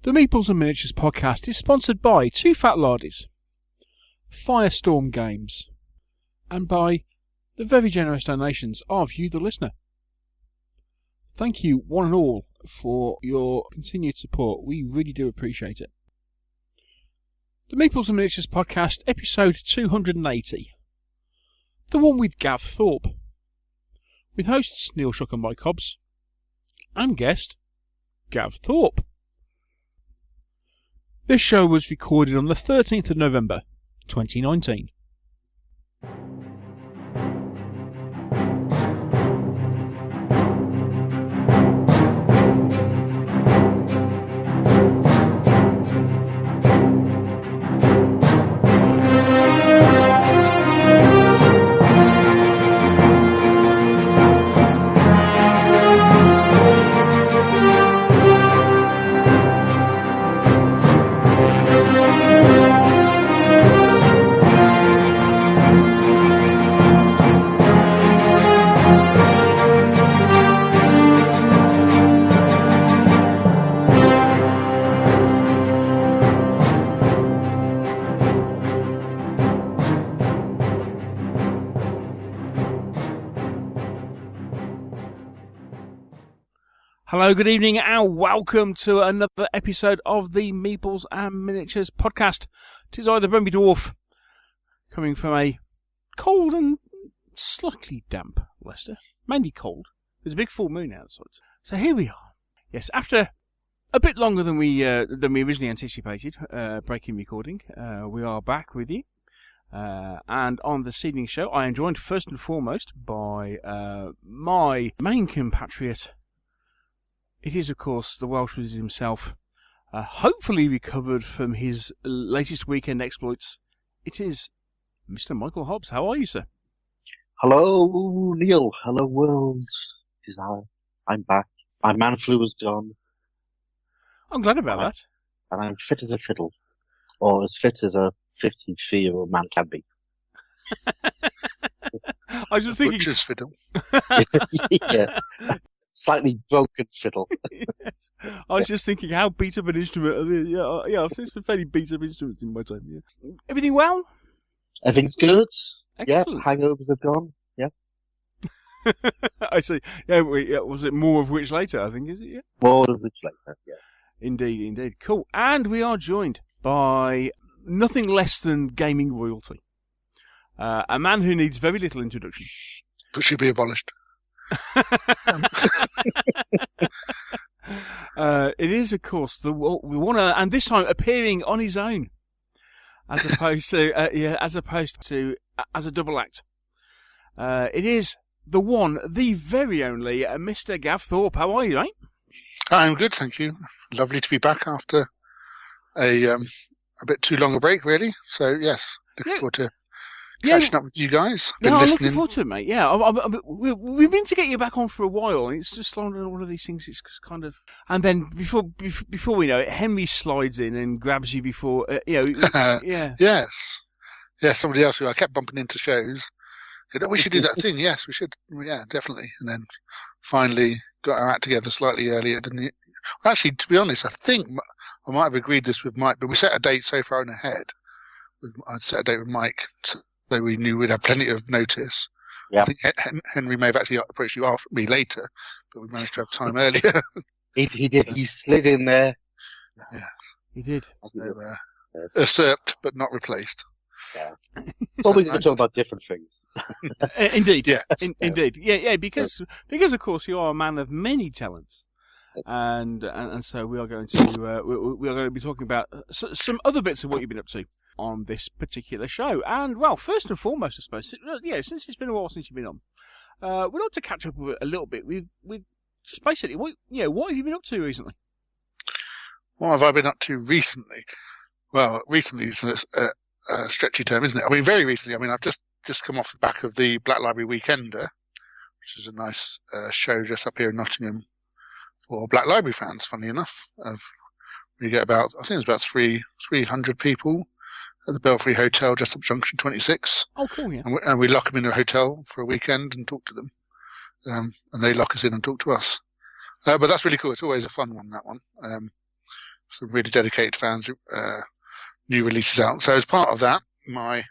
The Meeples and Miniatures podcast is sponsored by Two Fat Lardies, Firestorm Games, and by the very generous donations of you, the listener. Thank you, one and all, for your continued support. We really do appreciate it. The Meeples and Miniatures podcast, episode 280. The one with Gav Thorpe. With hosts Neil Shuck and Mike Hobbs. And guest, Gav Thorpe. This show was recorded on the 13th of November, 2019. Hello, good evening, and welcome to another episode of the Meeples and Miniatures podcast. It is I, the Brumby Dwarf, coming from a cold and slightly damp Leicester. Mainly cold. There's a big full moon outside. So here we are. Yes, after a bit longer than we originally anticipated, breaking recording, we are back with you. And on this evening's show, I am joined first and foremost by my main compatriot. It is, of course, the Welsh wizard himself, hopefully recovered from his latest weekend exploits. It is Mr. Michael Hobbs. How are you, sir? Hello, Neil. Hello, world. It is I'm back. My man flu is gone. I'm glad about that. And I'm fit as a fiddle. Or as fit as a 53-year-old man can be. I was just thinking... Butcher's fiddle. Yeah. Slightly broken fiddle. Yes. I was just thinking how beat up an instrument. Yeah, I've seen some fairly beat up instruments in my time. Yeah. Everything well? Everything's good. Excellent. Yeah, hangovers have gone. Yeah. I see. Yeah, was it more of which later, I think, is it? Yeah. More of which later, yeah. Indeed, indeed. Cool. And we are joined by nothing less than gaming royalty. A man who needs very little introduction. But should be abolished. It is, of course, the one, and this time appearing on his own, as opposed to as a double act. It is the one, the very only Mr. Gav Thorpe. How are you, mate? I'm good, thank you. Lovely to be back after a bit too long a break, really. So yes, looking forward to catching up with you guys. I'm looking forward to it, mate. Yeah, we've been to get you back on for a while, and it's just one of these things. It's kind of, and then before we know it, Henry slides in and grabs you before yeah. Yes. Somebody else who I kept bumping into shows. We should do that thing. Yes, we should. Yeah, definitely. And then finally got our act together slightly earlier than the. Actually, to be honest, I think I might have agreed this with Mike, but we set a date so far in ahead. I'd set a date with Mike. So we knew we'd have plenty of notice. Yeah. I think Henry may have actually approached you after me later, but we managed to have time earlier. He did. He slid in there. Yeah. He did. So, usurped, but not replaced. Yeah. Well, we can talk about different things. Indeed. Yes. Indeed. Yeah, because of course you are a man of many talents. And so we are going to be talking about some other bits of what you've been up to on this particular show. And well, first and foremost, I suppose, since it's been a while since you've been on, we'd like to catch up with it a little bit. We've just basically, what have you been up to recently? What have I been up to recently? Well, recently is a stretchy term, isn't it? I mean, very recently. I mean, I've just come off the back of the Black Library Weekender, which is a nice show just up here in Nottingham for Black Library fans. Funny enough, we get about, I think it was about 300 people at the Belfry Hotel just up Junction 26. Oh, cool, yeah. And we lock them in a hotel for a weekend and talk to them. And they lock us in and talk to us. But that's really cool. It's always a fun one, that one. some really dedicated fans, new releases out. So as part of that, my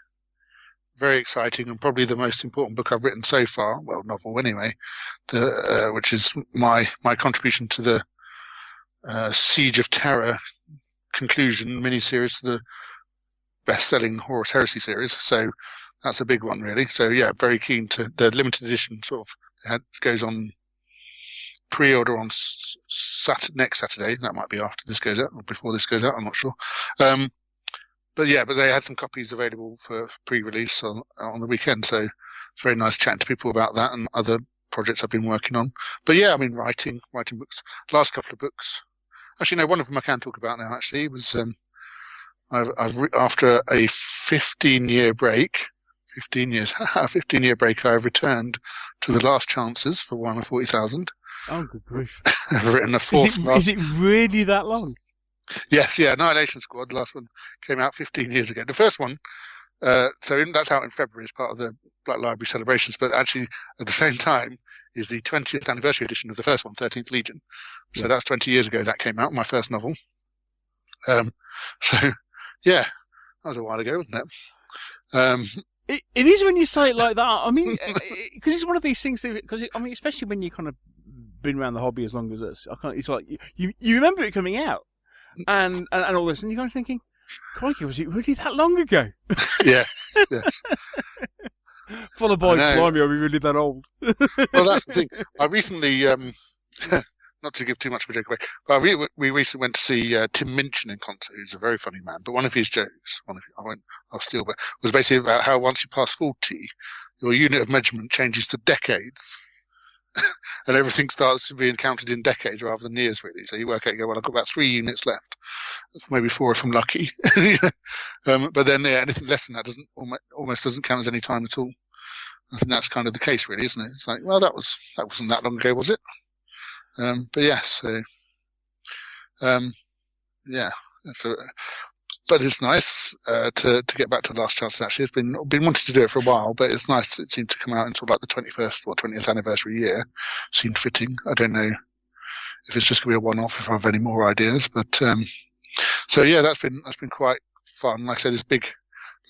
very exciting and probably the most important book I've written so far, well, novel anyway, which is my contribution to the Siege of Terror conclusion miniseries to the best-selling Horus Heresy series. So that's a big one, really. So yeah, very keen to the limited edition sort of goes on pre-order on next Saturday. That might be after this goes out or before this goes out. I'm not sure. But they had some copies available for pre-release on the weekend. So it's very nice chatting to people about that and other projects I've been working on. But yeah, I mean, writing books. Last couple of books. Actually, no, one of them I can talk about now. Actually, it was after a 15-year break. 15 year break. I've returned to the Last Chances for Warhammer 40,000. Oh, good grief! I've written a fourth. Is it really that long? Yes, yeah. Annihilation Squad. The last one came out 15 years ago. The first one, that's out in February as part of the Black Library celebrations. But actually, at the same time, is the 20th anniversary edition of the first one, 13th Legion. So that's 20 years ago that came out, my first novel. So yeah, that was a while ago, wasn't it? It is when you say it like that. I mean, because it's one of these things. Because I mean, especially when you kind of been around the hobby as long as us, it's like you remember it coming out and all this, and you're kind of thinking, "Crikey, was it really that long ago?" Yes. Followed by, "Blimey, are we really that old?" Well, that's the thing. I recently, not to give too much of a joke away, but we recently went to see Tim Minchin in concert, who's a very funny man. But one of his jokes, I'll steal, but was basically about how once you pass 40, your unit of measurement changes to decades, and everything starts to be counted in decades rather than years, really. So you work out, you go, well, I've got about 3 units left, maybe 4 if I'm lucky. But then, anything less than that almost doesn't count as any time at all. I think that's kind of the case, really, isn't it? It's like, well, that wasn't that long ago, was it? But yeah, so, yeah. But it's nice to get back to Last Chances. Actually, it's been wanting to do it for a while, but it's nice. It seemed to come out until like the 21st or 20th anniversary year. Seemed fitting. I don't know if it's just going to be a one-off. If I have any more ideas, but so yeah, that's been quite fun. Like I said, there's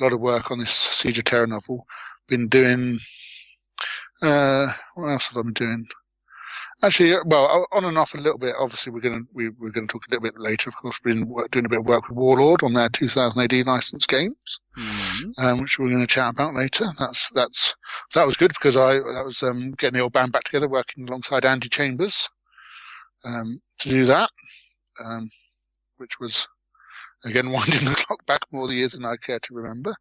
lot of work on this Siege of Terror novel. Been doing. What else have I been doing? Actually, well, on and off a little bit. Obviously, we're going to talk a little bit later. Of course, we've been doing a bit of work with Warlord on their 2000 AD licensed games, which we're going to chat about later. That was good because that was getting the old band back together, working alongside Andy Chambers to do that, which was again winding the clock back more years than I care to remember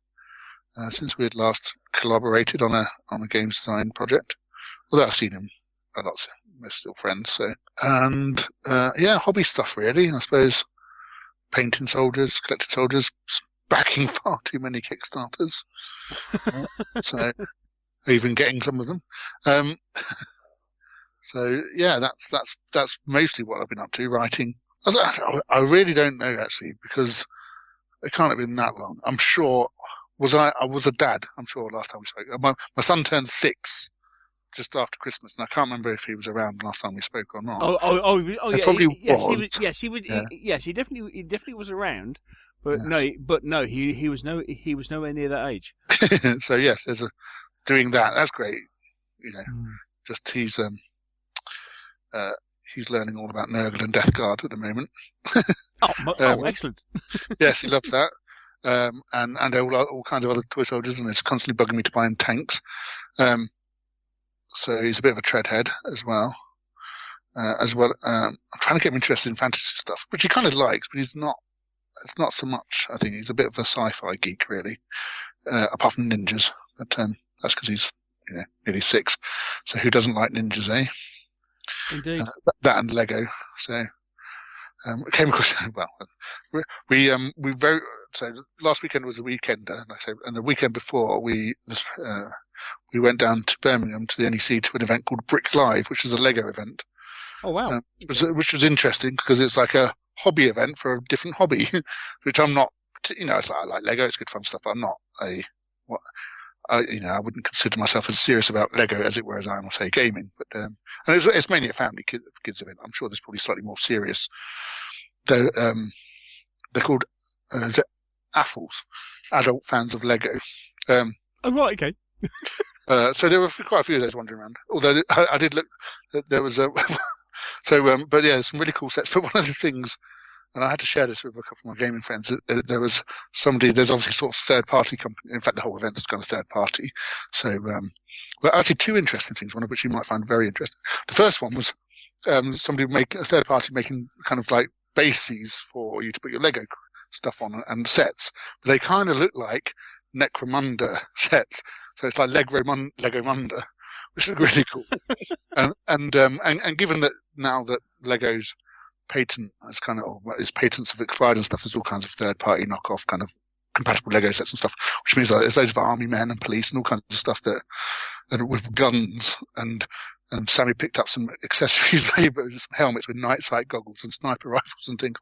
since we had last collaborated on a games design project. Although I've seen him a lot. So we're still friends. So, and, hobby stuff really, I suppose. Painting soldiers, collecting soldiers, backing far too many Kickstarters. So, even getting some of them. So yeah, that's mostly what I've been up to, writing. I really don't know actually, because it can't have been that long. I'm sure, I was a dad, I'm sure last time we spoke. My son turned 6. Just after Christmas, and I can't remember if he was around last time we spoke or not. Yeah, probably was. Yes, he would. Yeah. Yes, he definitely was around, but yes. He was nowhere near that age. So yes, there's doing that. That's great. Just he's learning all about Nurgle and Death Guard at the moment. Excellent. Yes, he loves that. And all kinds of other toy soldiers, and it's constantly bugging me to buy him tanks. So he's a bit of a treadhead as well. I'm trying to get him interested in fantasy stuff, which he kind of likes, but it's not so much. I think he's a bit of a sci-fi geek, really, apart from ninjas. But that's because he's nearly 6. So who doesn't like ninjas, eh? Indeed. That and Lego. So came across. Well, so last weekend was the weekender, like I say, and the weekend before we went down to Birmingham to the NEC to an event called Brick Live, which is a Lego event. Oh wow! Which was interesting because it's like a hobby event for a different hobby, which I'm not. It's like I like Lego, it's good fun stuff. But I'm not I wouldn't consider myself as serious about Lego as it were as I am, say, gaming. But and it's mainly a family kids event. I'm sure there's probably slightly more serious they're called is it AFLs, Adult Fans of Lego. Oh, right, okay. So there were quite a few of those wandering around. Although I did look, there was a but yeah, some really cool sets. But one of the things, and I had to share this with a couple of my gaming friends, there was somebody, there's obviously sort of third-party company. In fact, the whole event is kind of third-party. So, well, actually two interesting things, one of which you might find very interesting. The first one was somebody a third-party making kind of like bases for you to put your Lego stuff on and sets. But they kind of look like Necromunda sets. So it's like Lego Munda, which is really cool. and given that now that Lego's patent is kind of, or its patents have expired and stuff, there's all kinds of third-party knockoff kind of compatible Lego sets and stuff, which means like there's loads of army men and police and all kinds of stuff that with guns and Sammy picked up some accessories, some helmets with night sight goggles and sniper rifles and things,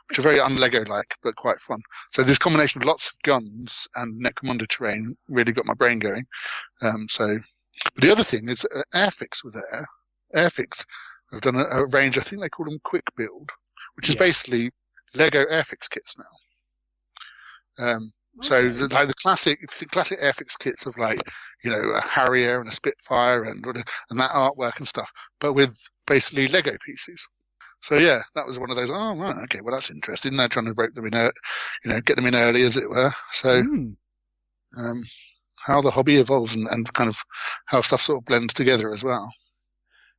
which are very un-Lego-like, but quite fun. So this combination of lots of guns and Necromunda terrain really got my brain going. But the other thing is Airfix were there. Airfix have done a range, I think they call them Quick Build, which is basically Lego Airfix kits now. So the classic Airfix kits of like, a Harrier and a Spitfire and that artwork and stuff, but with basically Lego pieces. So yeah, that was one of those. Oh, right, okay, well that's interesting. They're trying to rope them in, get them in early, as it were. So, how the hobby evolves and kind of how stuff sort of blends together as well.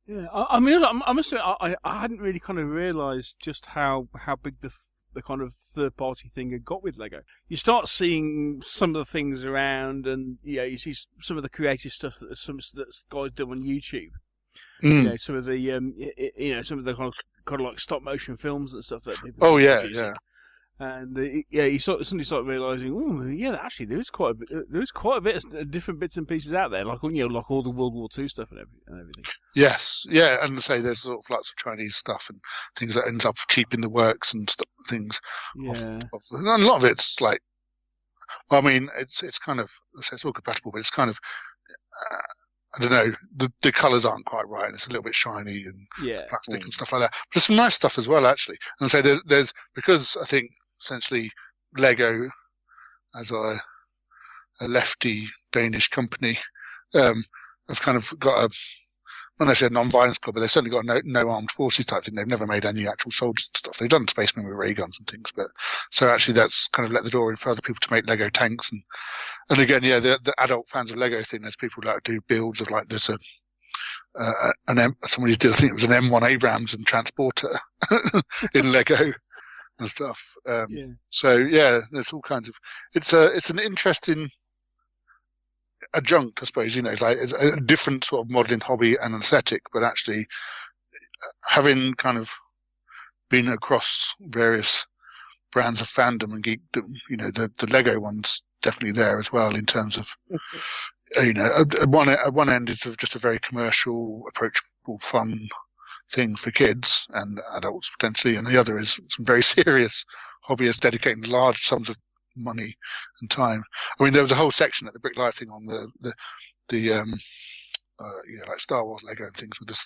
Yeah, I mean, I must admit, I hadn't really kind of realised just how big the kind of third-party thing had got with Lego. You start seeing some of the things around, and you see some of the creative stuff that some guys do on YouTube. Some of the some of the kind of like stop motion films and stuff that people. Oh yeah, yeah. And you suddenly start realising, actually there is quite a bit of different bits and pieces out there, like like all the World War II stuff and everything. Yes, yeah, and say there's sort of lots of Chinese stuff and things that ends up cheap in the works and things. Yeah, and a lot of it's like, well, I mean, it's kind of, it's all compatible, but it's kind of, I don't know, the colours aren't quite right, and it's a little bit shiny and plastic and stuff like that. But there's some nice stuff as well, actually. And so there's because I think essentially Lego, as a lefty Danish company, have kind of got not necessarily a non-violence club, but they've certainly got no armed forces type thing. They've never made any actual soldiers and stuff. They've done spacemen with ray guns and things, but so actually that's kind of let the door in for other people to make Lego tanks and again, the adult fans of Lego thing. There's people that do builds of like there's somebody did, I think it was an M1 Abrams and transporter in Lego and stuff. So yeah, there's all kinds of. It's an interesting adjunct, I suppose. It's like it's a different sort of modelling hobby and aesthetic, but actually having kind of been across various brands of fandom and geekdom, the Lego one's definitely there as well in terms of, at one end it's just a very commercial, approachable, fun thing for kids and adults potentially, and the other is some very serious hobbyists dedicating large sums of money and time. I mean, there was a whole section at the Brick Live thing on the like Star Wars Lego and things with the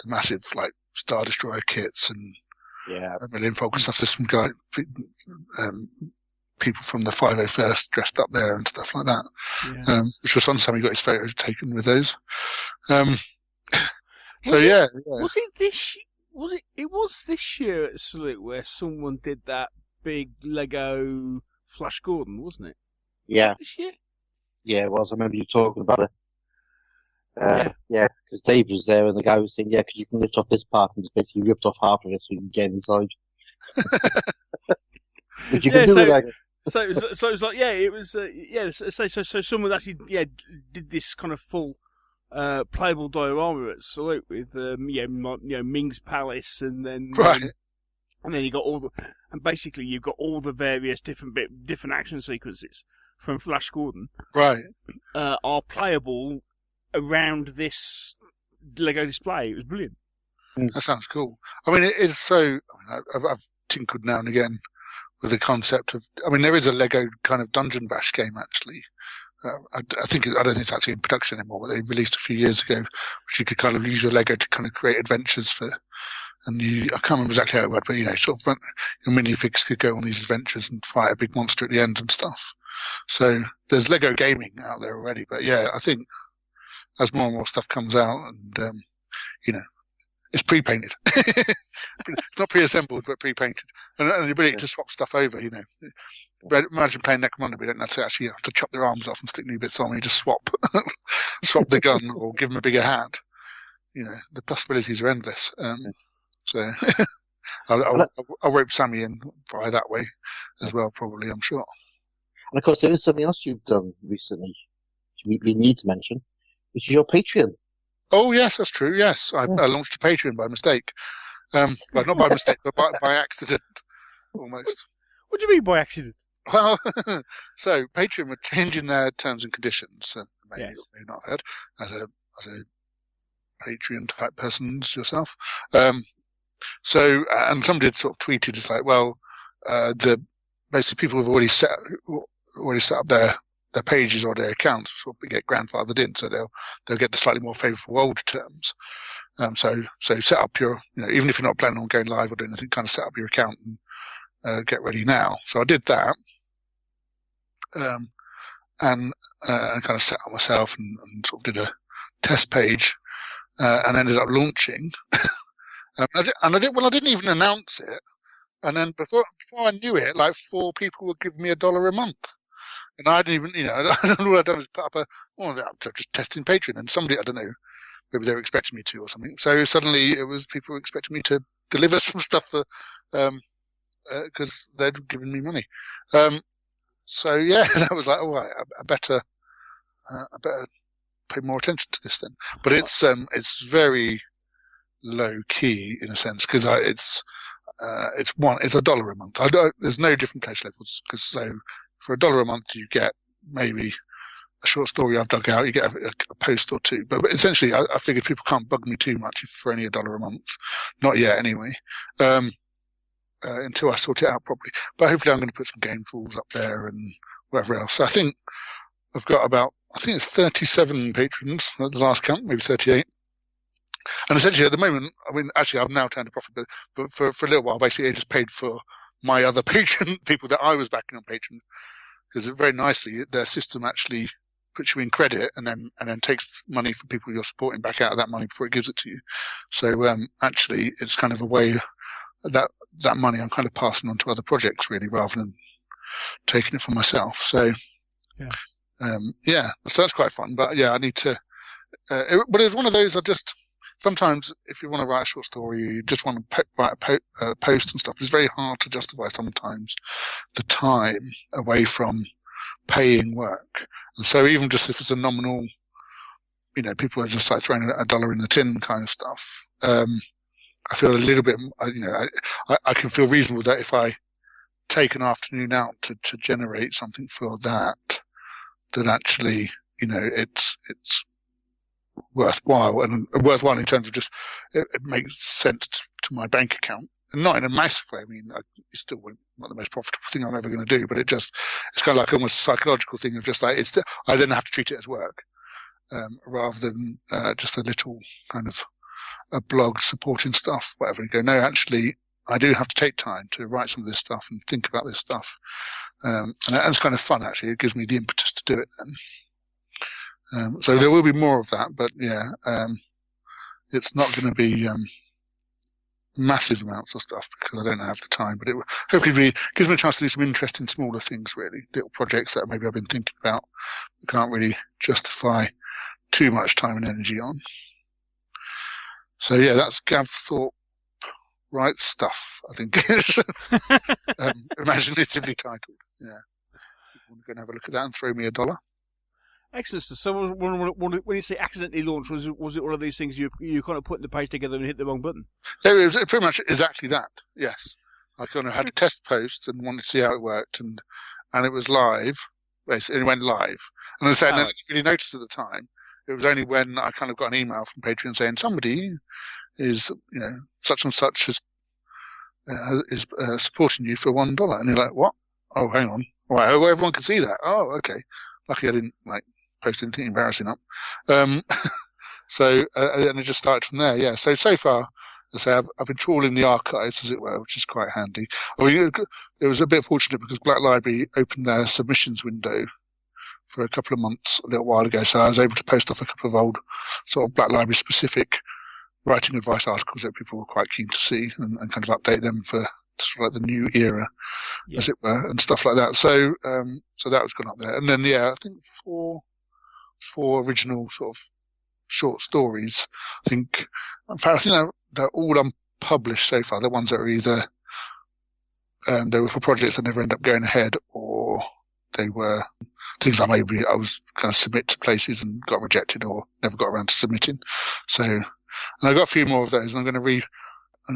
massive like Star Destroyer kits and a million folk and stuff. There's some people from the 501st dressed up there and stuff like that, which was fun. Sammy got his photos taken with those. Was it this? It was this year at Salute where someone did that big Lego Flash Gordon, wasn't it? Yeah. Was it this year? Yeah, it was. I remember you talking about it. Because Dave was there and the guy was saying, because you can lift off this part and just basically ripped off half of it so you can get inside. But you can do it like So it was like, it was, so someone actually, did this kind of full, playable diorama at Salute with, Ming's Palace and then, and then you got basically you've got all the various different action sequences from Flash Gordon, are playable around this Lego display. It was brilliant. That sounds cool. I mean, it is so. I've tinkered now and again with the concept of. I mean, there is a Lego kind of Dungeon Bash game actually. I don't think it's actually in production anymore, but they released a few years ago, which you could kind of use your Lego to kind of create adventures for and I can't remember exactly how it worked, but sort of your minifigs could go on these adventures and fight a big monster at the end and stuff. So there's Lego gaming out there already, but yeah, I think as more and more stuff comes out, and it's pre-painted. It's not pre-assembled, but pre-painted, and the ability to swap stuff over. Imagine playing Necromunda, we don't actually have to chop their arms off and stick new bits on. You just swap the gun or give them a bigger hat. The possibilities are endless. So I'll rope Sammy in by that way as well, probably, I'm sure. And of course, there is something else you've done recently, which we need to mention, which is your Patreon. Oh, yes, that's true. Yes, I launched a Patreon by mistake. Well, not by mistake, but by accident, almost. What do you mean by accident? Well, so Patreon were changing their terms and conditions. Maybe Yes. you may not have heard as a Patreon type person yourself. So and somebody had sort of tweeted, it's like, well, basically people have already set up their pages or their accounts sort of get grandfathered in, so they'll get the slightly more favourable old terms. So set up your, even if you're not planning on going live or doing anything, kind of set up your account and get ready now. So I did that, and kind of set up myself and sort of did a test page, and ended up launching. I didn't even announce it, and then before I knew it, like 4 people were giving me $1 a month. And I didn't even, I don't know what I'd done was put up I'm just testing Patreon, and somebody, I don't know, maybe they were expecting me to or something. So suddenly it was people were expecting me to deliver some stuff for, because they'd given me money. So yeah, that was like, I better pay more attention to this then. But it's very low key in a sense, because it's $1 a month. There's no different pledge levels, because for $1 a month, you get maybe a short story I've dug out. You get a post or two. But essentially, I figured people can't bug me too much for only $1 a month. Not yet, anyway. Until I sort it out properly. But hopefully, I'm going to put some game rules up there and whatever else. I think I've got it's 37 patrons at the last count, maybe 38. And essentially, at the moment, actually, I've now turned a profit, but for a little while, basically, I just paid for my other patron, people that I was backing on Patreon, because very nicely, their system actually puts you in credit and then takes money from people you're supporting back out of that money before it gives it to you. So, actually, it's kind of a way that money I'm kind of passing on to other projects, really, rather than taking it for myself. So, so that's quite fun. But yeah, I need to, but it was one of those, sometimes if you want to write a short story, you just want to write a post and stuff. It's very hard to justify sometimes the time away from paying work. And so even just if it's a nominal, people are just like throwing $1 in the tin kind of stuff. I feel a little bit, I can feel reasonable that if I take an afternoon out to generate something for that actually, it's worthwhile, and worthwhile in terms of just it makes sense to my bank account, and not in a massive way. I mean, it's still not the most profitable thing I'm ever going to do, but it's kind of like almost a psychological thing of just like I then have to treat it as work, rather than just a little kind of a blog supporting stuff, whatever. You go, no, actually, I do have to take time to write some of this stuff and think about this stuff, and it's kind of fun actually. It gives me the impetus to do it then. So there will be more of that, but yeah, it's not going to be massive amounts of stuff because I don't have the time. But it hopefully gives me a chance to do some interesting, smaller things, really, little projects that maybe I've been thinking about, but can't really justify too much time and energy on. So yeah, that's Gav Thorpe writes stuff, I think it is. Imaginatively titled. Yeah, if you want to go and have a look at that and throw me $1. Excellent stuff. So when you say accidentally launched, was it one of these things you kind of putting the page together and hit the wrong button? It was pretty much exactly that, yes. I kind of had a test post and wanted to see how it worked, and it was live. Basically, it went live. And as I said, I didn't really notice at the time. It was only when I kind of got an email from Patreon saying somebody is, such and such is supporting you for $1. And you're like, what? Oh, hang on. All right, everyone can see that. Oh, okay. Lucky I didn't post anything embarrassing up. So and it just started from there. Yeah. So far, say, I've been trawling the archives, as it were, which is quite handy. I mean, it was a bit fortunate because Black Library opened their submissions window for a couple of months a little while ago, so I was able to post off a couple of old sort of Black Library specific writing advice articles that people were quite keen to see and kind of update them for sort of like the new era, as it were, and stuff like that. So that was gone up there. And then, I think four original sort of short stories. In fact, I think they're all unpublished so far. The ones that are either, they were for projects that never end up going ahead, or they were things I was going to submit to places and got rejected or never got around to submitting. So, and I got a few more of those, and I'm going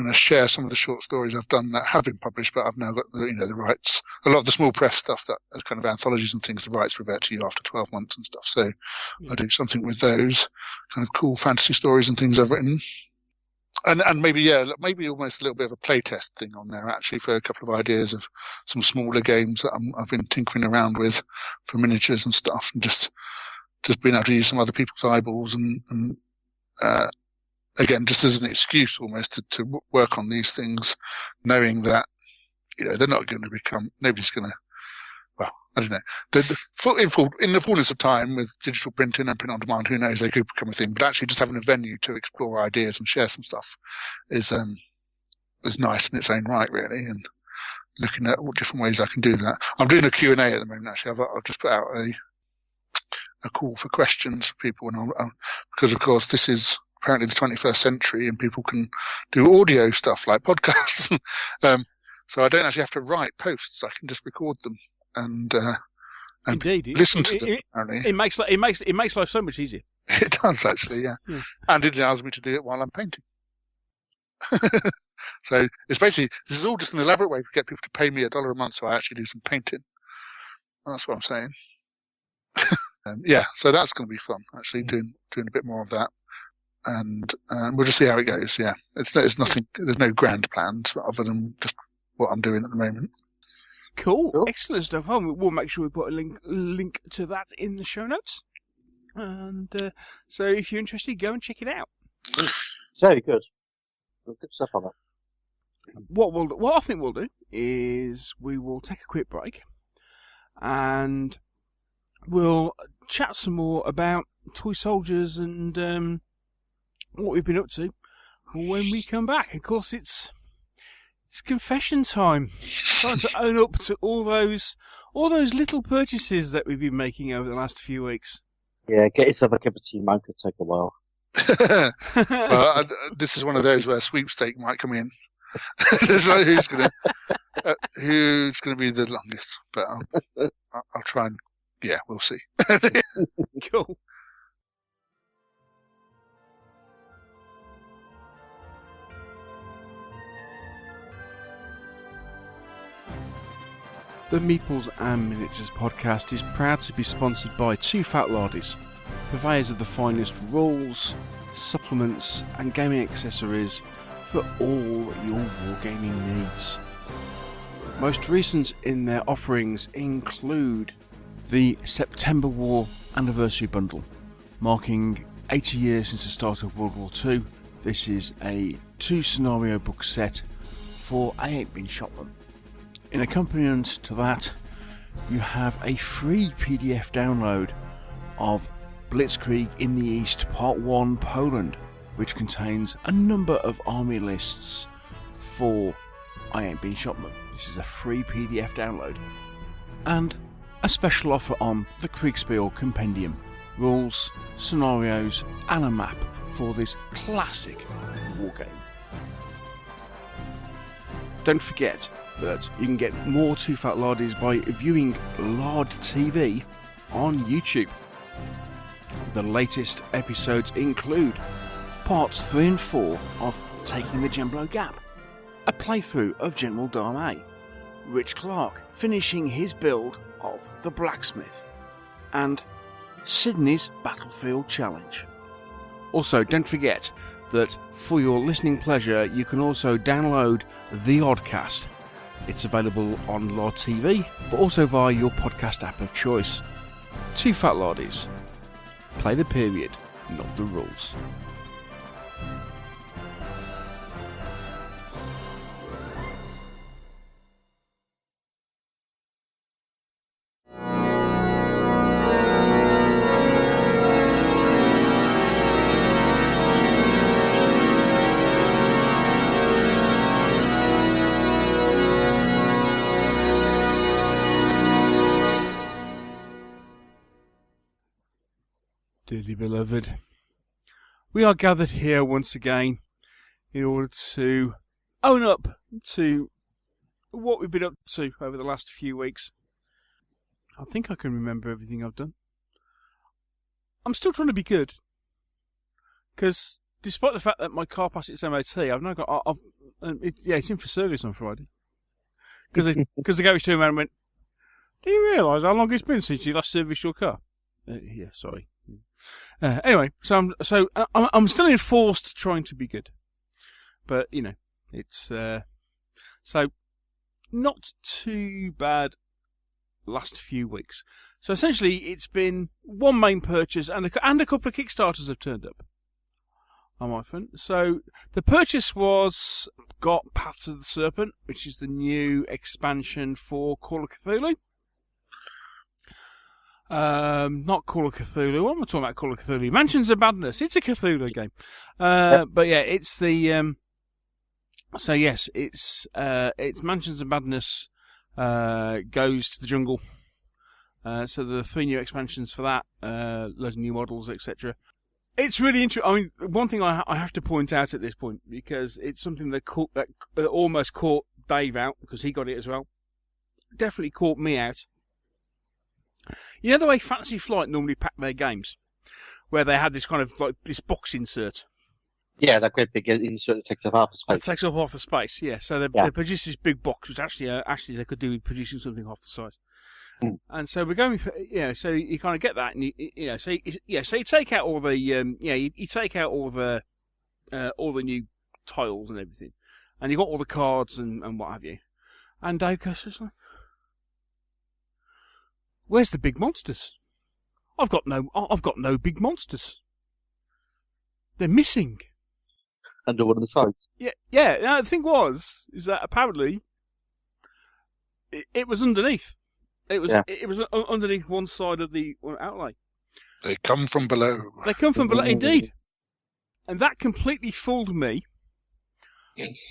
to share some of the short stories I've done that have been published, but I've now got the rights. A lot of the small press stuff that is kind of anthologies and things, the rights revert to you after 12 months and stuff. So I do something with those kind of cool fantasy stories and things I've written. And maybe almost a little bit of a playtest thing on there actually for a couple of ideas of some smaller games that I've been tinkering around with for miniatures and stuff, and just being able to use some other people's eyeballs and again, just as an excuse almost to work on these things, knowing that, they're not going to nobody's going to, well, I don't know. In the fullness of time with digital printing and print on demand, who knows, they could become a thing. But actually just having a venue to explore ideas and share some stuff is nice in its own right, really. And looking at what different ways I can do that. I'm doing a Q&A at the moment, actually. I've just put out a call for questions for people, and because of course this is apparently the 21st century and people can do audio stuff like podcasts. So I don't actually have to write posts. I can just record them and Indeed. Listen to them. Apparently. It makes life so much easier. It does, actually, yeah. And it allows me to do it while I'm painting. So it's basically, this is all just an elaborate way to get people to pay me $1 a month so I actually do some painting. That's what I'm saying. So that's going to be fun, actually, doing a bit more of that. And we'll just see how it goes. Yeah, there's no grand plans other than just what I'm doing at the moment. Cool. Excellent stuff. We'll make sure we put a link to that in the show notes. And so if you're interested, go and check it out. Very good. Good stuff on that. What I think we'll do is we will take a quick break and we'll chat some more about toy soldiers and what we've been up to when we come back. Of course, it's confession time. Time to own up to all those little purchases that we've been making over the last few weeks. Yeah, get yourself a cup of tea, man. Could take a while. Well, this is one of those where sweepstake might come in. It's like who's gonna be the longest, but I'll try and we'll see. Cool. The Meeples and Miniatures podcast is proud to be sponsored by Two Fat Lardies, purveyors of the finest rules, supplements and gaming accessories for all your wargaming needs. Most recent in their offerings include the September War Anniversary Bundle, marking 80 years since the start of World War II. This is a 2-scenario book set for I Ain't Been Shotman. In accompaniment to that, you have a free PDF download of Blitzkrieg in the East Part 1 Poland, which contains a number of army lists for I Ain't Been Shotman. This is a free PDF download. And a special offer on the Kriegspiel Compendium, rules, scenarios and a map for this classic wargame. Don't forget that you can get more Two Fat Lardies by viewing Lard TV on YouTube. The latest episodes include parts 3 and 4 of Taking the Gemblow Gap, a playthrough of General Darnay, Rich Clark finishing his build of the Blacksmith, and Sydney's Battlefield Challenge. Also, don't forget that for your listening pleasure, you can also download The Oddcast. It's available on Lord TV, but also via your podcast app of choice. Two Fat Lardies. Play the period, not the rules. Dearly beloved, we are gathered here once again in order to own up to what we've been up to over the last few weeks. I think I can remember everything I've done. I'm still trying to be good, because despite the fact that my car passed its MOT, I've now got it's in for service on Friday. Because the garage turned around and went, "Do you realise how long it's been since you last serviced your car?" Yeah, sorry. Anyway, so I'm still enforced trying to be good, but it's so not too bad. Last few weeks, so essentially it's been one main purchase and a couple of Kickstarters have turned up on my front. So the purchase got Paths of the Serpent, which is the new expansion for Call of Cthulhu. Not Call of Cthulhu. What am I talking about? Call of Cthulhu. Mansions of Madness. It's a Cthulhu game. But yeah, it's the so yes, it's Mansions of Madness goes to the jungle. So there are 3 new expansions for that, loads of new models, etc. It's really interesting. I mean, one thing I have to point out at this point, because it's something that almost caught Dave out, because he got it as well. Definitely caught me out. You know the way Fantasy Flight normally pack their games, where they had this kind of like this box insert. Yeah, that great big insert that takes up half the space. It takes up half the space, yeah. So they produced this big box, which actually they could do with producing something half the size. Mm. And so we're going for, so you kind of get that, and so you take out all the, you take out all the new tiles and everything, and you got all the cards and what have you. And Dave goes, "Where's the big monsters? I've got no big monsters. They're missing." Under one of the sides. Yeah. Now, the thing is that apparently it was underneath. It was underneath one side of the outlay. They come from below. They come from below, indeed. And that completely fooled me.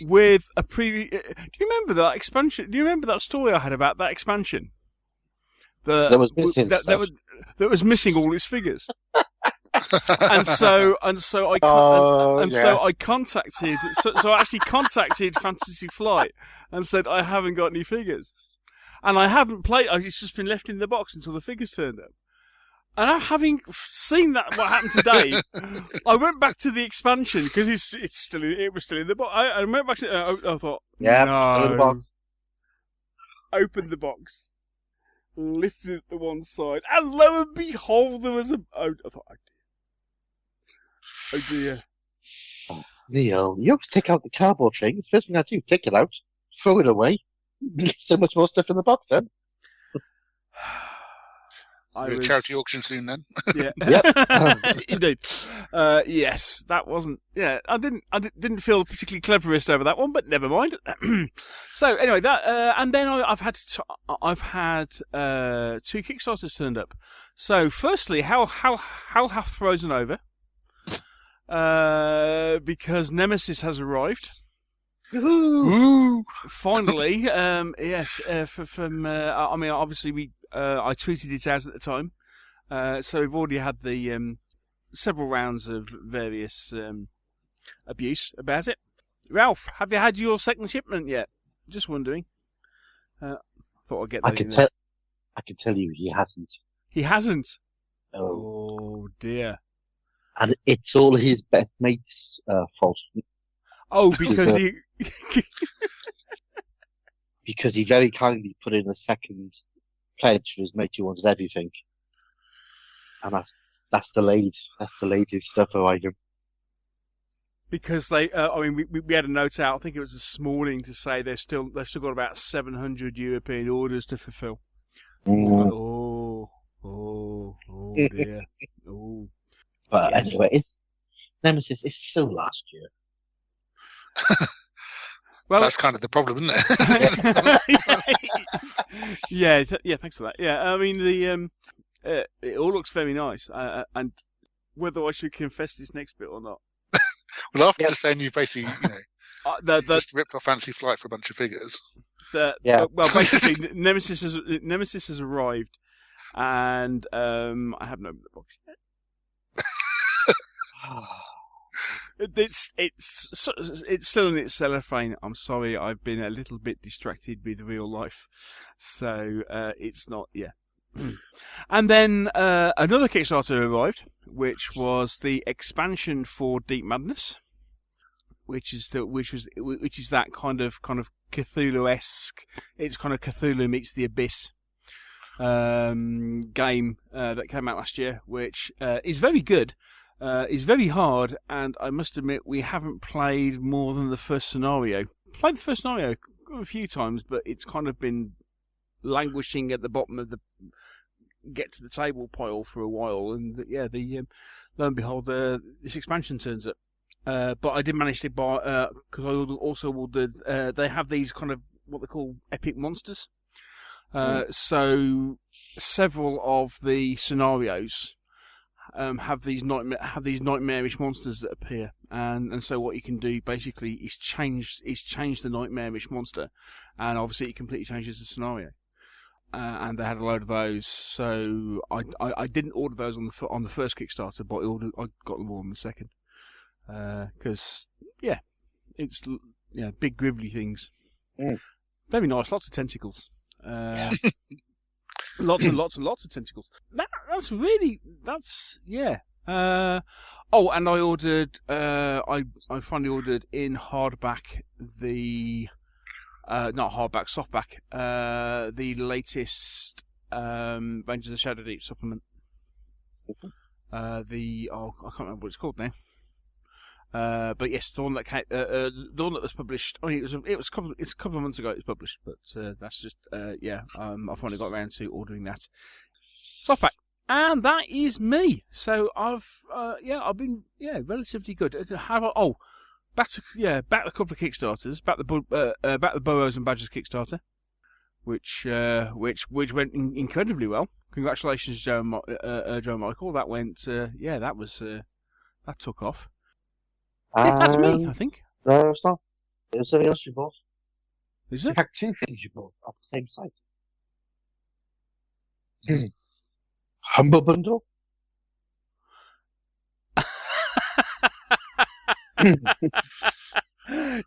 With a previous. Do you remember that expansion? Do you remember that story I had about that expansion? That was missing all its figures. and so I contacted. So I actually contacted Fantasy Flight and said I haven't got any figures, and I haven't played. It's just been left in the box until the figures turned up. And having seen that what happened today, I went back to the expansion because it was still in the box. I went back to. I thought, yeah, no. still in the box. Opened the box, lifted it to one side, and lo and behold, there was a. I thought, oh dear. Oh, Neil, you have to take out the cardboard thing. It's the first thing I do. Take it out, throw it away. So much more stuff in the box then. Charity auction soon then. Yeah. Yep. Indeed. Yes, that wasn't. Yeah, I didn't feel particularly cleverest over that one, but never mind. So anyway, that and then I've had 2 Kickstarters turned up. So firstly, Hell hath frozen over. Because Nemesis has arrived. Woo-hoo. Finally, yes. From I mean, obviously I tweeted it out at the time, so we've already had the several rounds of various abuse about it. Ralph, have you had your second shipment yet? Just wondering. Thought I'd get that. I can tell you, he hasn't. He hasn't. Oh dear. And it's all his best mate's fault. Oh, because he... because he very kindly put in a second pledge for his mate who wanted everything. And that's delayed. That's delayed his stuff arriving. Because they, we had a note out, I think it was this morning, to say they've still got about 700 European orders to fulfill. Mm. Oh dear. Oh. But yes. anyway, Nemesis is so last year. Well, that's kind of the problem, isn't it? yeah, thanks for that. Yeah, I mean, it all looks very nice. And whether I should confess this next bit or not. Well, after just saying you basically, just ripped off Fantasy Flight for a bunch of figures. Well, basically, Nemesis has arrived, and I haven't opened the box yet. It's still in its cellophane. I'm sorry, I've been a little bit distracted with real life, so it's not. Yeah. And then another Kickstarter arrived, which was the expansion for Deep Madness, which is that kind of Cthulhu-esque. It's kind of Cthulhu meets the Abyss game that came out last year, which is very good. Is very hard, and I must admit we haven't played more than the first scenario. Played the first scenario a few times, but it's kind of been languishing at the bottom of the get to the table pile for a while, and lo and behold, this expansion turns up. But I did manage to buy because I also ordered. They have these kind of what they call epic monsters. So several of the scenarios have these nightmarish monsters that appear, and so what you can do basically is change the nightmarish monster, and obviously it completely changes the scenario. And they had a load of those, so I didn't order those on the first Kickstarter, but I got them all on the second, because it's big gribbly things, very nice, lots of tentacles. Lots and lots and lots of tentacles. That's and I ordered. I finally ordered in hardback not hardback, softback. The latest Rangers of the Shadow Deep supplement. I can't remember what it's called now. But yes, the one that came, the one that was published. I mean, it's a couple of months ago it was published, but that's just I finally got around to ordering that softback, and that is me. So I've been relatively good. Back a couple of Kickstarters, back the Burrows and Badgers Kickstarter, which went incredibly well. Congratulations, Joe and Michael. That went that took off. Yeah, that's me, I think. No, it's not. It was something else you bought. Is In it? fact, two things you bought off the same site. Humble Bundle.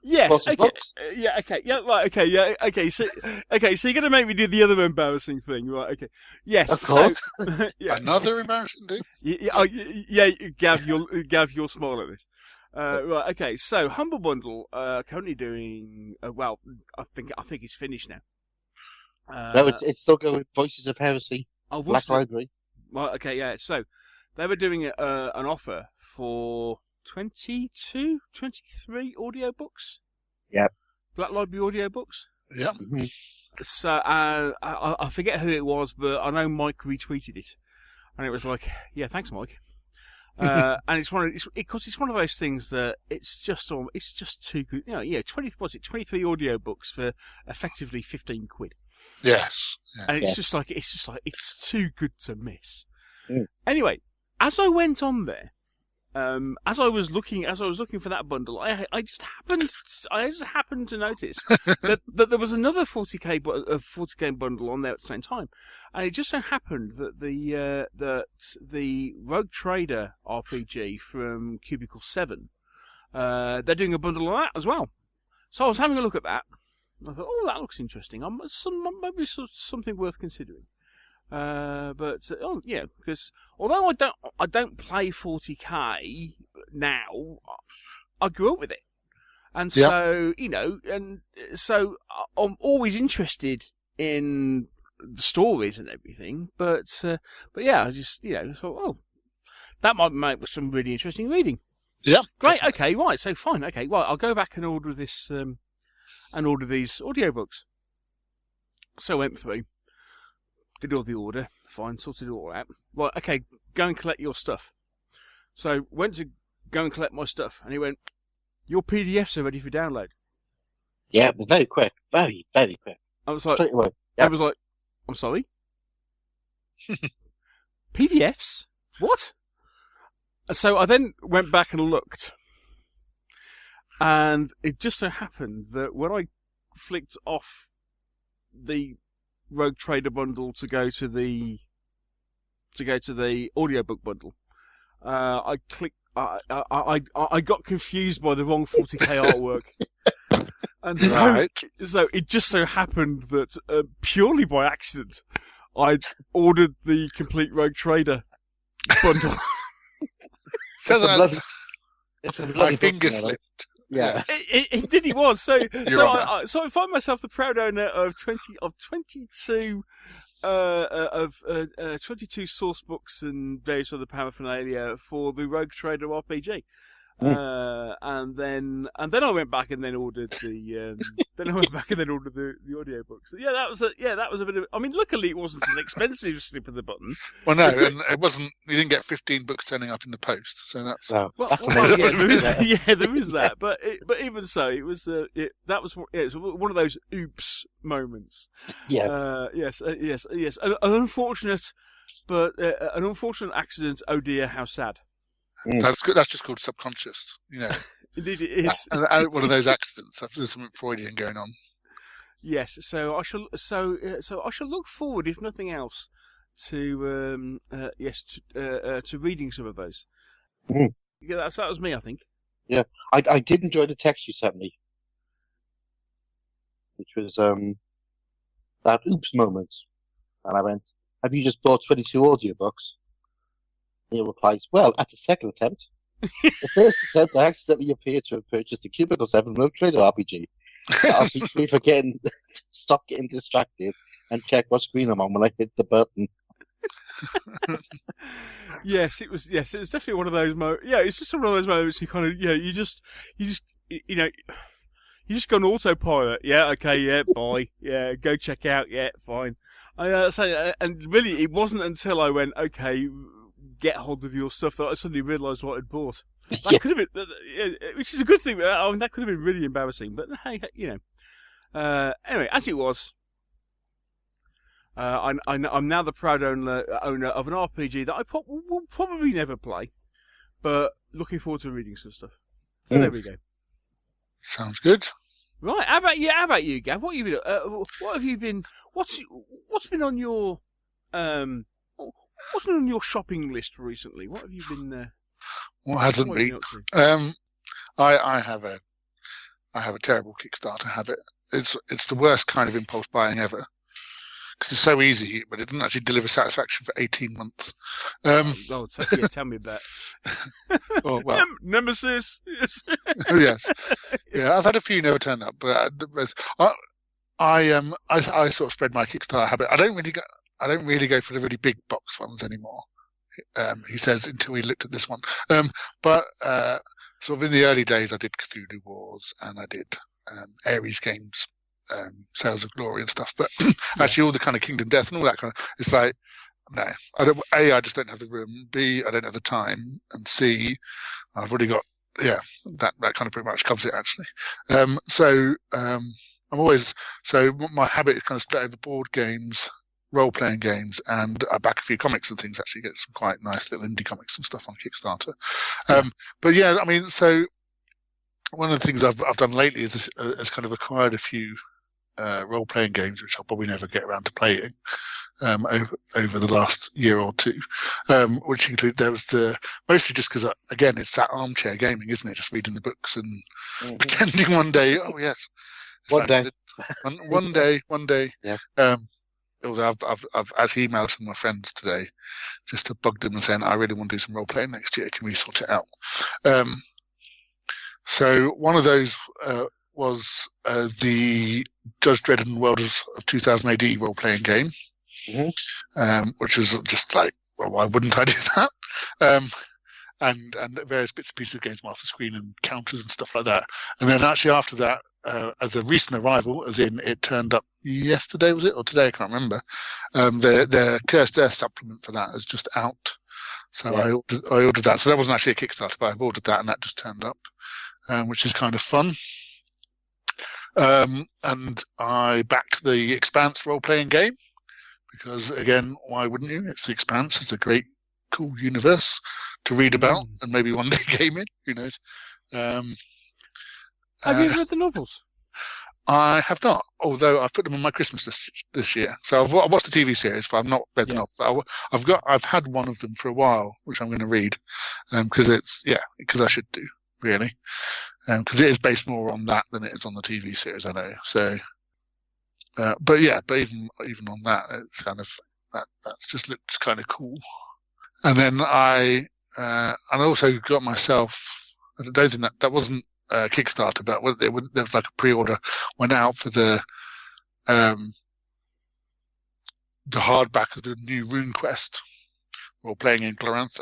Yes. Okay. Books. Yeah. Okay. Yeah. Right. Okay. Yeah. Okay. So you're gonna make me do the other embarrassing thing, right? Okay. Yes. Of course. So, yeah. Another embarrassing thing? Gav, you'll smile at this. Right. Okay. So Humble Bundle currently doing well. I think it's finished now. No, it's still going. Voices of Heresy. Oh, Black Library. Right. Okay. Yeah. So they were doing an offer for 22, 23 audiobooks. Yep. Black Library audiobooks. Yeah. Mm-hmm. So I forget who it was, but I know Mike retweeted it, and it was like, yeah, thanks, Mike. And it's one of those things that it's just too good. 23 audiobooks for effectively £15. Yes. Yeah. And it's just like it's too good to miss. Mm. Anyway, as I went on there, as I was looking for that bundle, I just happened to notice that there was another 40k game bundle on there at the same time, and it just so happened that the Rogue Trader RPG from Cubicle 7, they're doing a bundle on that as well. So I was having a look at that. And I thought, oh, that looks interesting. Maybe something worth considering. Because although I don't play 40k now, I grew up with it, and so so I'm always interested in the stories and everything. But yeah, I just thought, oh, that might make some really interesting reading. Yeah, great. Definitely. Okay, right. So fine. Okay, well, I'll go back and order this and order these audiobooks. So I went through. Did all the order, fine, sorted it all out. Right, okay, go and collect your stuff. So went to go and collect my stuff, and he went, "Your PDFs are ready for download." Yeah, but very quick, very, very quick. I was like, Straight away. Yep. I was like, I'm sorry, PDFs? What? So I then went back and looked, and it just so happened that when I flicked off the Rogue Trader bundle to go to the audiobook bundle, I clicked I got confused by the wrong 40k artwork. And so it just so happened that purely by accident, I'd ordered the complete Rogue Trader bundle. It's a my finger slipped. Yeah, It was. So I find myself the proud owner of 22 22 source books and various other paraphernalia for the Rogue Trader RPG. And then I went back and then ordered the the audiobooks. So that was a bit of. I mean, luckily it wasn't an expensive slip of the button. Well, no, and it wasn't. You didn't get 15 books turning up in the post, so that's. That's amazing. There is that. But even so, it was it was one of those oops moments. Yeah. Yes. An unfortunate accident. Oh dear, how sad. That's good. That's just called subconscious, Indeed, it is. One of those accidents. There's something Freudian going on. Yes. So I shall. So I shall look forward, if nothing else, to reading some of those. Yeah, that was me, I think. Yeah, I did enjoy the text you sent me, which was that oops moment, and I went, "Have you just bought 22 audiobooks?" Neil replies, "Well, at the second attempt. The first attempt, I accidentally appeared to have purchased a Cubicle 7 Rogue Trader RPG. I'll teach me to stop getting distracted and check what screen I'm on when I hit the button." Yes, it was definitely one of those moments. Yeah, it's just one of those moments you kind of, you just go on autopilot. Yeah, okay, yeah, bye. Yeah, go check out. Yeah, fine. And really, it wasn't until I went, okay, get hold of your stuff, that I suddenly realised what I'd bought. That could have been, which is a good thing. I mean, that could have been really embarrassing, but hey, anyway, as it was, I'm now the proud owner of an RPG that I will probably never play, but looking forward to reading some stuff. So there we go. Sounds good. Right, how about you, Gav? What have you been? What's been on your What's been on your shopping list recently? What have you been? What hasn't been? I have a terrible Kickstarter habit. It's the worst kind of impulse buying ever, because it's so easy, but it doesn't actually deliver satisfaction for 18 months. Tell me about. Oh, well. Nemesis. Yes. Yeah, I've had a few never turn up, but I sort of spread my Kickstarter habit. I don't really go for the really big box ones anymore. He says, until we looked at this one. But sort of in the early days, I did Cthulhu Wars and I did Ares Games, Sales of Glory and stuff. But actually, all the kind of Kingdom Death and all that kind of, it's like, no, I just don't have the room. B, I don't have the time. And C, I've already got, that kind of pretty much covers it actually. So my habit is kind of split over board games, role-playing games, and I back a few comics and things, actually get some quite nice little indie comics and stuff on Kickstarter. But yeah, I mean, so one of the things I've done lately is kind of acquired a few role-playing games, which I'll probably never get around to playing over the last year or two, which include, there was mostly just because, again, it's that armchair gaming, isn't it? Just reading the books and pretending one day, oh yes. One day. Yeah. Although I've actually emailed some of my friends today just to bug them and saying, I really want to do some role playing next year. Can we sort it out? So one of those was the Judge Dredd and World of 2000 AD role playing game, which was just like, well, why wouldn't I do that? And various bits and pieces of Games Master Screen and counters and stuff like that. And then actually after that, as a recent arrival, as in it turned up yesterday, was it, or today? I can't remember. The Cursed Earth supplement for that is just out, so I ordered that. So that wasn't actually a Kickstarter, but I've ordered that, and that just turned up, which is kind of fun. And I backed the Expanse role-playing game because, again, why wouldn't you? It's the Expanse. It's a great, cool universe to read about, and maybe one day game in. Who knows? Have you read the novels? I have not, although I've put them on my Christmas list this year. So I've watched the TV series, but I've not read the novel. I've had one of them for a while, which I'm going to read, because I should do, really, because it is based more on that than it is on the TV series, I know. So, but even on that, it's kind of that just looks kind of cool. And then I also got myself. I don't think that wasn't Kickstarter, but there was like a pre-order went out for the hardback of the new RuneQuest, or playing in Glorantha.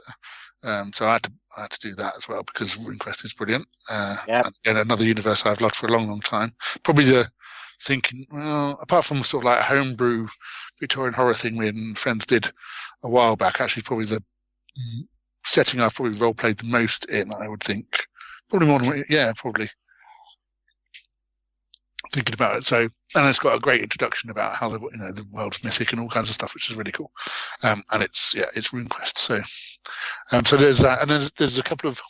So I had to do that as well, because RuneQuest is brilliant. And again, another universe I've loved for a long, long time. Probably apart from sort of like a homebrew Victorian horror thing me and friends did a while back, actually probably the setting I've probably role played the most in, I would think. Probably more than, probably. Thinking about it. So, and it's got a great introduction about how the world's mythic and all kinds of stuff, which is really cool. And it's RuneQuest. So there's that, and then there's a couple of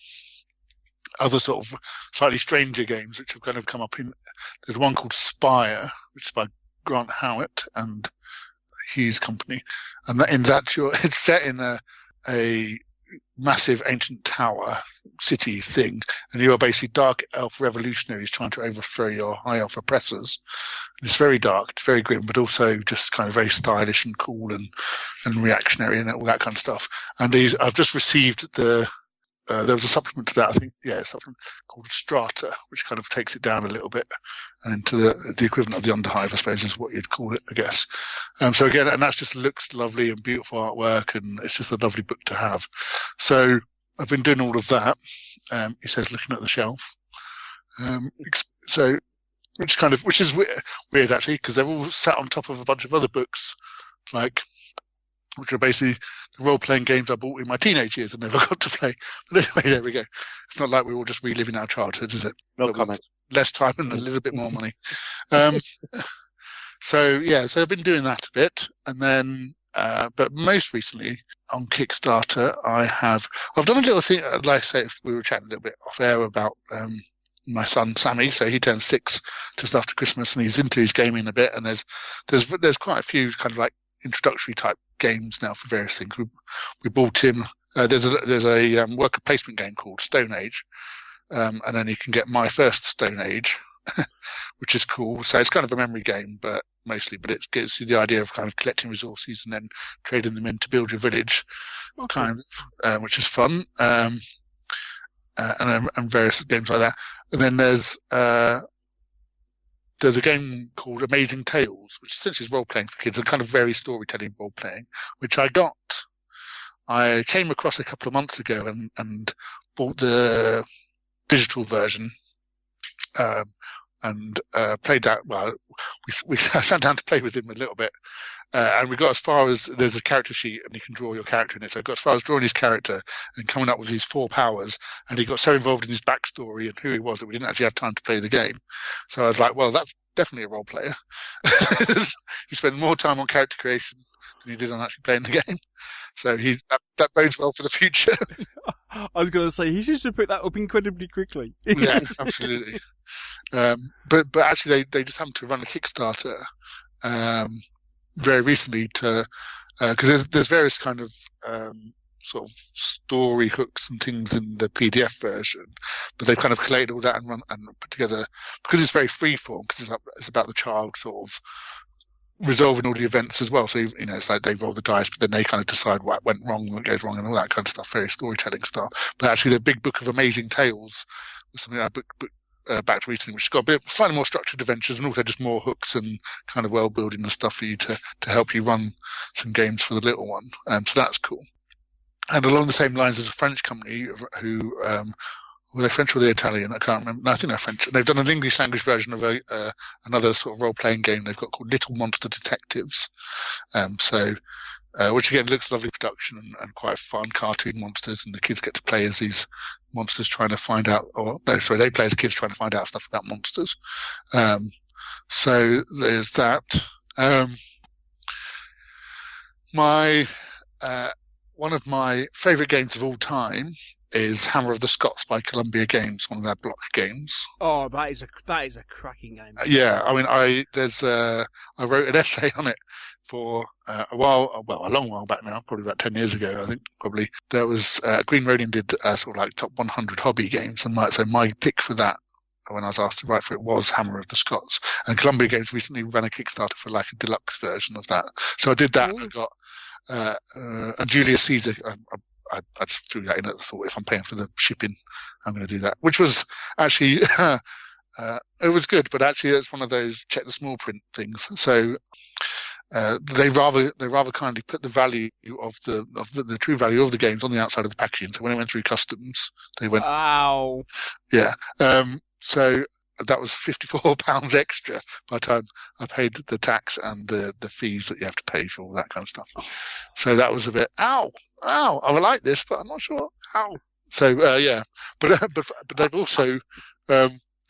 other sort of slightly stranger games which have kind of come up in. There's one called Spire, which is by Grant Howitt and his company, and it's set in a massive ancient tower city thing, and you are basically dark elf revolutionaries trying to overthrow your high elf oppressors. And it's very dark, it's very grim, but also just kind of very stylish and cool and reactionary and all that kind of stuff. And I've just received there was a supplement to that, I think, a supplement called Strata, which kind of takes it down a little bit and into the equivalent of the Underhive, I suppose, is what you'd call it, I guess. So again, and that just looks lovely and beautiful artwork, and it's just a lovely book to have. So I've been doing all of that. It says looking at the shelf. Which is weird actually, because they're all sat on top of a bunch of other books, which are basically the role-playing games I bought in my teenage years and never got to play. But anyway, there we go. It's not like we're all just reliving our childhood, is it? No comment. Less time and a little bit more money. So I've been doing that a bit. And then, but most recently on Kickstarter, I've done a little thing, like I say, we were chatting a little bit off air about my son Sammy. So he turns 6 just after Christmas, and he's into his gaming a bit. And there's quite a few kind of like introductory type games now for various things. We bought him. There's a worker placement game called Stone Age, and then you can get My First Stone Age, which is cool. So it's kind of a memory game, but it gives you the idea of kind of collecting resources and then trading them in to build your village, which is fun. And various games like that. And then there's a game called Amazing Tales, which essentially is role-playing for kids, and kind of very storytelling role-playing, which I came across a couple of months ago and bought the digital version, and played that. Well, we sat down to play with him a little bit, and we got as far as there's a character sheet and you can draw your character in it. So I got as far as drawing his character and coming up with his 4 powers, and he got so involved in his backstory and who he was that we didn't actually have time to play the game. So I was like, well, that's definitely a role player. He spent more time on character creation than he did on actually playing the game. So that bodes well for the future. I was going to say, he seems to pick that up incredibly quickly. Yeah, absolutely. But actually, they just happened to run a Kickstarter very recently because there's various kind of sort of story hooks and things in the PDF version, but they've kind of collated all that and put together, because it's very freeform, because it's about the child sort of resolving all the events as well. So, it's like they roll the dice, but then they kind of decide what went wrong, what goes wrong, and all that kind of stuff, very storytelling stuff. But actually, the big book of Amazing Tales was something I backed recently, which has got a bit slightly more structured adventures and also just more hooks and kind of world building and stuff for you to help you run some games for the little one. So that's cool. And along the same lines, there's a French company who were they French or the Italian? I can't remember. No, I think they're French. They've done an English language version of another sort of role playing game they've got called Little Monster Detectives. Which again looks lovely production and quite fun, cartoon monsters, and the kids get to play as these monsters trying to find out, they play as kids trying to find out stuff about monsters. So there's that. One of my favourite games of all time is Hammer of the Scots by Columbia Games, one of their block games. Oh, that is a cracking game. Yeah, I mean, I wrote an essay on it for a long while back now, probably about 10 years ago, I think, probably. There was, Green Rodian did sort of like top 100 hobby games, and so my pick for that, when I was asked to write for it, was Hammer of the Scots. And Columbia Games recently ran a Kickstarter for like a deluxe version of that. So I did that. I got and Julius Caesar. I just threw that in at the thought, if I'm paying for the shipping, I'm going to do that. Which was actually, it was good, but actually it's one of those check the small print things. So they rather kindly put the value of the true value of the games on the outside of the packaging. So when it went through customs, they went, wow, yeah. So that was £54 extra by the time I paid the tax and the fees that you have to pay for all that kind of stuff. So that was a bit, ow, I would like this, but I'm not sure. Ow. So yeah, but they've also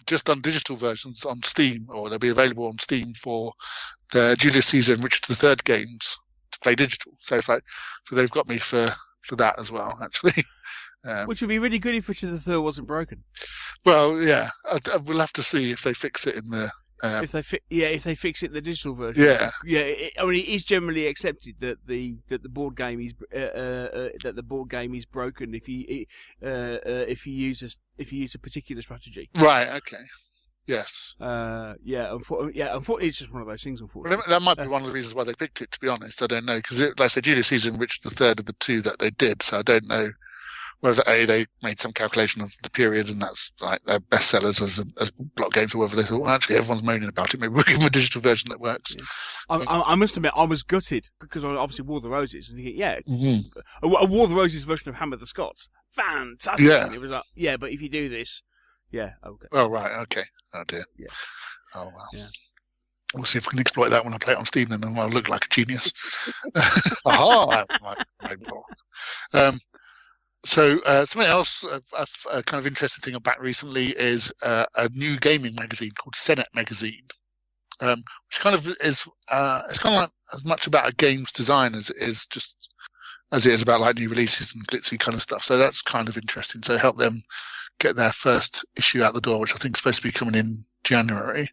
just done digital versions on Steam, or they'll be available on Steam for the Julius Caesar and Richard III games to play digital. So it's like, so they've got me for that as well, actually. Which would be really good if Richard III wasn't broken. Well, yeah, we'll have to see if they fix it in the. If they fix it in the digial version. Yeah, I mean, it is generally accepted that the board game is broken if you use a particular strategy. Right. Okay. Yes. Unfortunately, it's just one of those things. Unfortunately, that might be one of the reasons why they picked it. To be honest, I don't know, because like I said, Julius Caesar and Richard III are the two that they did, so I don't know whether they made some calculation of the period and that's like their best sellers as block games, or whether they thought, well, actually everyone's moaning about it, maybe we'll give them a digital version that works. Yeah. I must admit, I was gutted because I obviously War of the Roses, and you think, a War of the Roses version of Hammer of the Scots, fantastic. Yeah. And it was like, but if you do this, okay. Oh right, okay. Oh dear. Yeah. Oh well. Yeah. We'll see if we can exploit that when I play it on Steam, and then I'll look like a genius. Aha! So something else, a kind of interesting thing about recently is a new gaming magazine called Senate Magazine, which kind of is it's kind of like as much about a game's design as it is about like new releases and glitzy kind of stuff. So that's kind of interesting. So help them get their first issue out the door, which I think is supposed to be coming in January.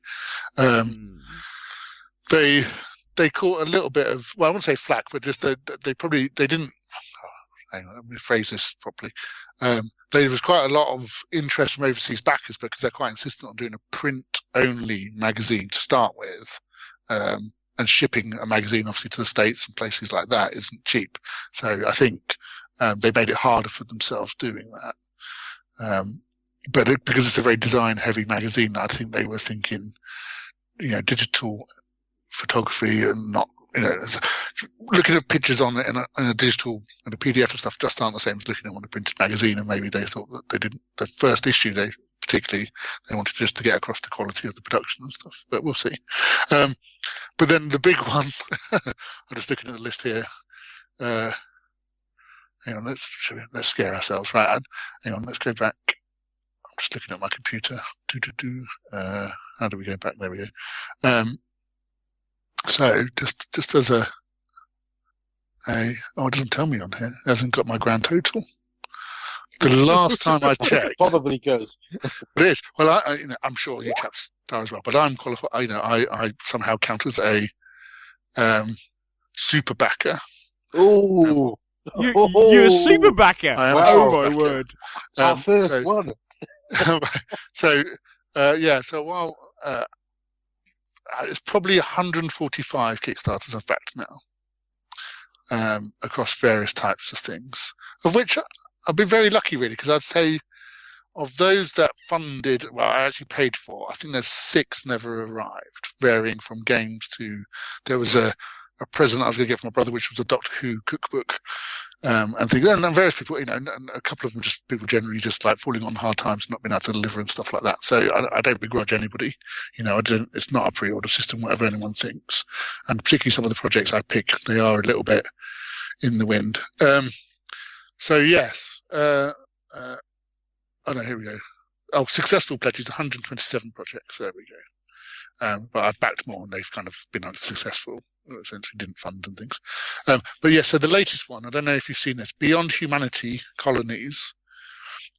They caught a little bit of, well, I wouldn't say flack, but just they didn't. Hang on, let me phrase this properly. There was quite a lot of interest from overseas backers because they're quite insistent on doing a print-only magazine to start with. And shipping a magazine, obviously, to the States and places like that isn't cheap. So I think they made it harder for themselves doing that. But because it's a very design-heavy magazine, I think they were thinking, digital photography and not, looking at pictures on it in a digital and a PDF and stuff just aren't the same as looking at one in a printed magazine. And maybe they thought that they didn't. The first issue they wanted just to get across the quality of the production and stuff. But we'll see. But then the big one, I'm just looking at the list here. Hang on, let's scare ourselves, right? Hang on, let's go back. I'm just looking at my computer. How do we go back? There we go. So just as it doesn't tell me on here. It hasn't got my grand total. The last time I checked, it probably goes. It is. Well, I'm sure you chaps are as well, but I'm qualified. I somehow count as a super backer. Ooh. You're a super backer. I am my word. Our first one. So while it's probably 145 Kickstarters I've backed now, across various types of things, of which I've been very lucky, really, because I'd say of those that funded, well, I actually paid for, I think there's 6 never arrived, varying from games to, there was a present I was going to get from my brother, which was a Doctor Who cookbook, and things, and various people, and a couple of them just people generally just like falling on hard times, not being able to deliver and stuff like that. So I don't begrudge anybody, it's not a pre-order system, whatever anyone thinks, and particularly some of the projects I pick, they are a little bit in the wind. So yes, here we go. Oh, successful pledges, 127 projects. There we go. But I've backed more and they've kind of been unsuccessful, essentially didn't fund and things. But yeah, so the latest one, I don't know if you've seen this, Beyond Humanity Colonies,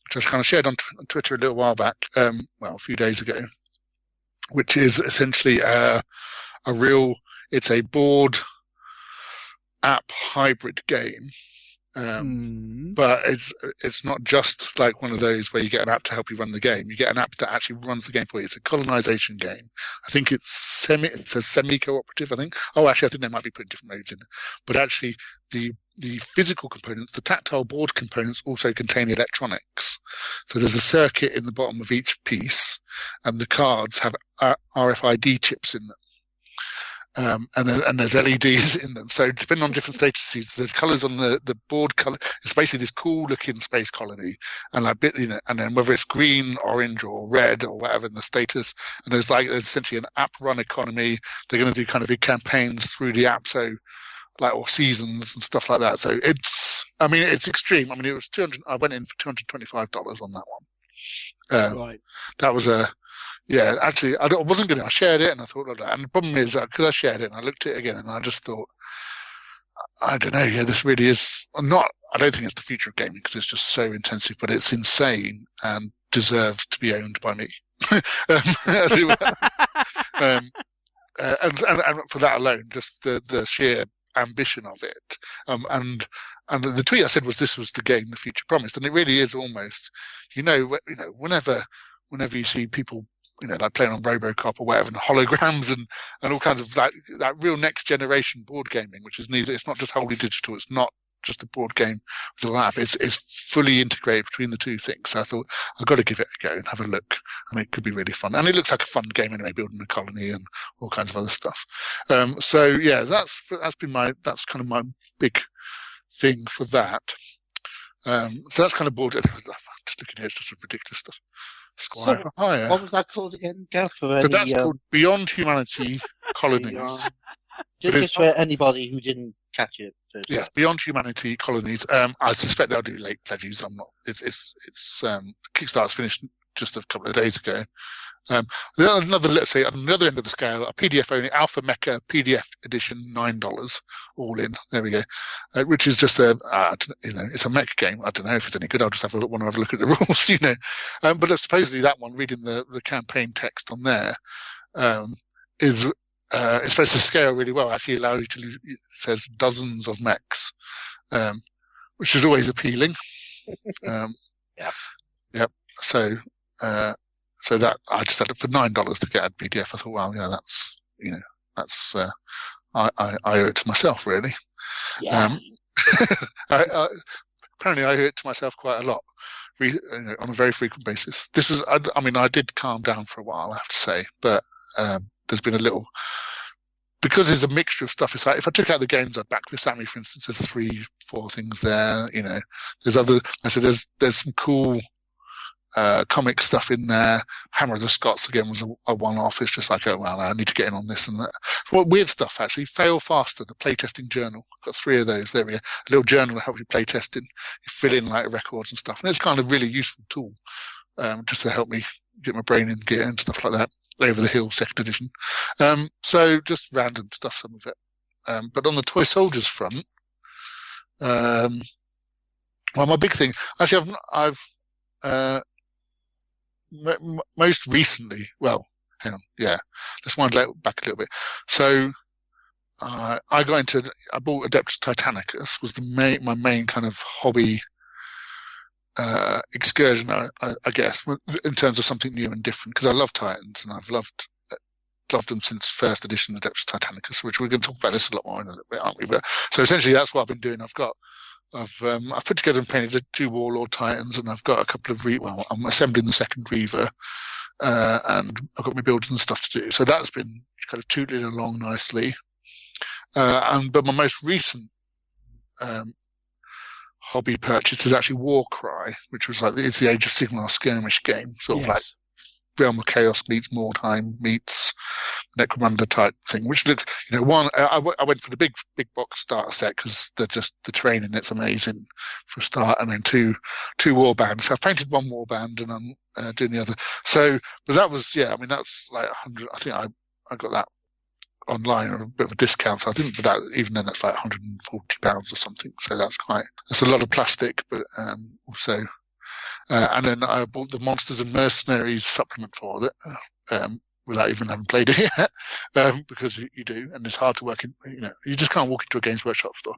which I kind of shared on Twitter a little while back, a few days ago, which is essentially it's a board app hybrid game. But it's not just like one of those where you get an app to help you run the game. You get an app that actually runs the game for you. It's a colonization game. I think it's a semi-cooperative, I think. Oh, actually, I think they might be putting different modes in it. But actually, the physical components, the tactile board components, also contain electronics. So there's a circuit in the bottom of each piece, and the cards have RFID chips in them. And there's LEDs in them. So depending on different statuses, the colours on the board colour, it's basically this cool looking space colony, and and then whether it's green, orange, or red, or whatever in the status, and there's essentially an app run economy. They're going to do kind of big campaigns through the app, so or seasons and stuff like that. So it's extreme. I mean, it was I went in for $225 on that one. Right. That was yeah, actually, I wasn't going to. I shared it, and I thought of that. And the problem is that because I shared it, and I looked at it again, and I just thought, I don't know. Yeah, this really is not. I don't think it's the future of gaming because it's just so intensive, but it's insane and deserves to be owned by me. As it were. And for that alone, just the sheer ambition of it. And the tweet I said was, "This was the game the future promised," and it really is almost. Whenever you see people. Like playing on RoboCop or whatever, and holograms and all kinds of that real next generation board gaming, which is neither. It's not just wholly digital. It's not just a board game with an app. It's fully integrated between the two things. So I thought I've got to give it a go and have a look, and it could be really fun. And it looks like a fun game anyway, building a colony and all kinds of other stuff. So yeah, that's kind of my big thing for that. So that's kind of board. Just looking here, it's just ridiculous stuff. Squire for Hire. What was that called again, Gav? So that's called Beyond Humanity Colonies. Just for anybody who didn't catch it first. Yes, Beyond Humanity Colonies. I suspect they'll do late pledges. I'm not. It's Kickstarter's finished just a couple of days ago. Let's say, on the other end of the scale, a PDF only Alpha Mecha PDF edition, $9 all in. There we go. Which is just it's a mech game. I don't know if it's any good. I'll just want to have a look at the rules, but supposedly that one, reading the campaign text on there, is it's supposed to scale really well. Actually allow you to. It says dozens of mechs, which is always appealing. Yep. So that I just had it for $9 to get a PDF. I thought, well, that's I owe it to myself, really. Yeah. Apparently, I owe it to myself quite a lot, on a very frequent basis. This was, I did calm down for a while, I have to say, but there's been a little. Because there's a mixture of stuff. It's like if I took out the games I'd backed with Sammy, for instance, there's 3-4 things there. There's other. I said there's some cool. Comic stuff in there. Hammer of the Scots again was a one-off. It's just like, oh well, I need to get in on this and that. Weird stuff actually. Fail Faster, the playtesting journal. I've got 3 of those. There we go. A little journal to help you playtesting. You fill in like records and stuff, and it's kind of really useful tool just to help me get my brain in gear and stuff like that. Over the Hill, 2nd edition. So just random stuff, some of it. But on the toy soldiers front, well, my big thing actually, I've most recently, well, hang on, yeah, let's wind back a little bit. So, I bought Adeptus Titanicus, was my main kind of hobby, excursion, I guess, in terms of something new and different, because I love Titans, and I've loved them since 1st edition Adeptus Titanicus, which we're going to talk about this a lot more in a little bit, aren't we? But, so essentially that's what I've been doing. I've put together and painted 2 Warlord Titans, and I've got a couple of I'm assembling the 2nd Reaver, and I've got my building and stuff to do. So that's been kind of tootling along nicely. But my most recent hobby purchase is actually Warcry, which was it's the Age of Sigmar skirmish game, sort of like Realm of Chaos meets Mordheim meets Necromunda type thing, which looks, one, I went for the big box starter set because the terrain in it's amazing for a start, and then two war bands. So I've painted 1 war band and I'm doing the other. So, but that was, that was like 100. I think I got that online at a bit of a discount. So I think that even then that's like £140 or something. So that's a lot of plastic, but also. And then I bought the Monsters and Mercenaries supplement for it, without even having played it yet, because you do, and it's hard to work in, you just can't walk into a Games Workshop store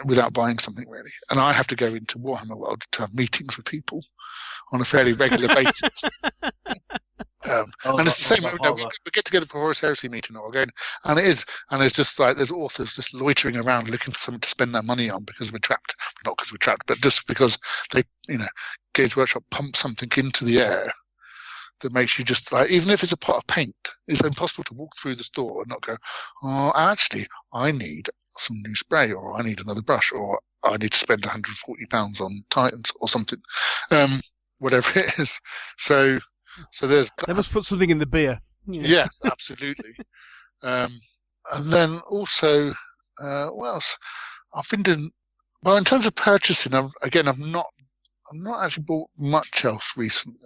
without buying something, really. And I have to go into Warhammer World to have meetings with people on a fairly regular basis. And it's the same. We get together for Horus Heresy meeting, or going, and it's just like there's authors just loitering around looking for something to spend their money on because we're trapped. Not because we're trapped, but just because they, Games Workshop pump something into the air that makes you just like, even if it's a pot of paint, it's impossible to walk through the store and not go, oh, actually, I need some new spray, or I need another brush, or I need to spend £140 on Titans or something, whatever it is. So there's. They must put something in the beer. Yeah. Yes, absolutely. And then also, what else? I've been doing. Well, in terms of purchasing, I've not actually bought much else recently.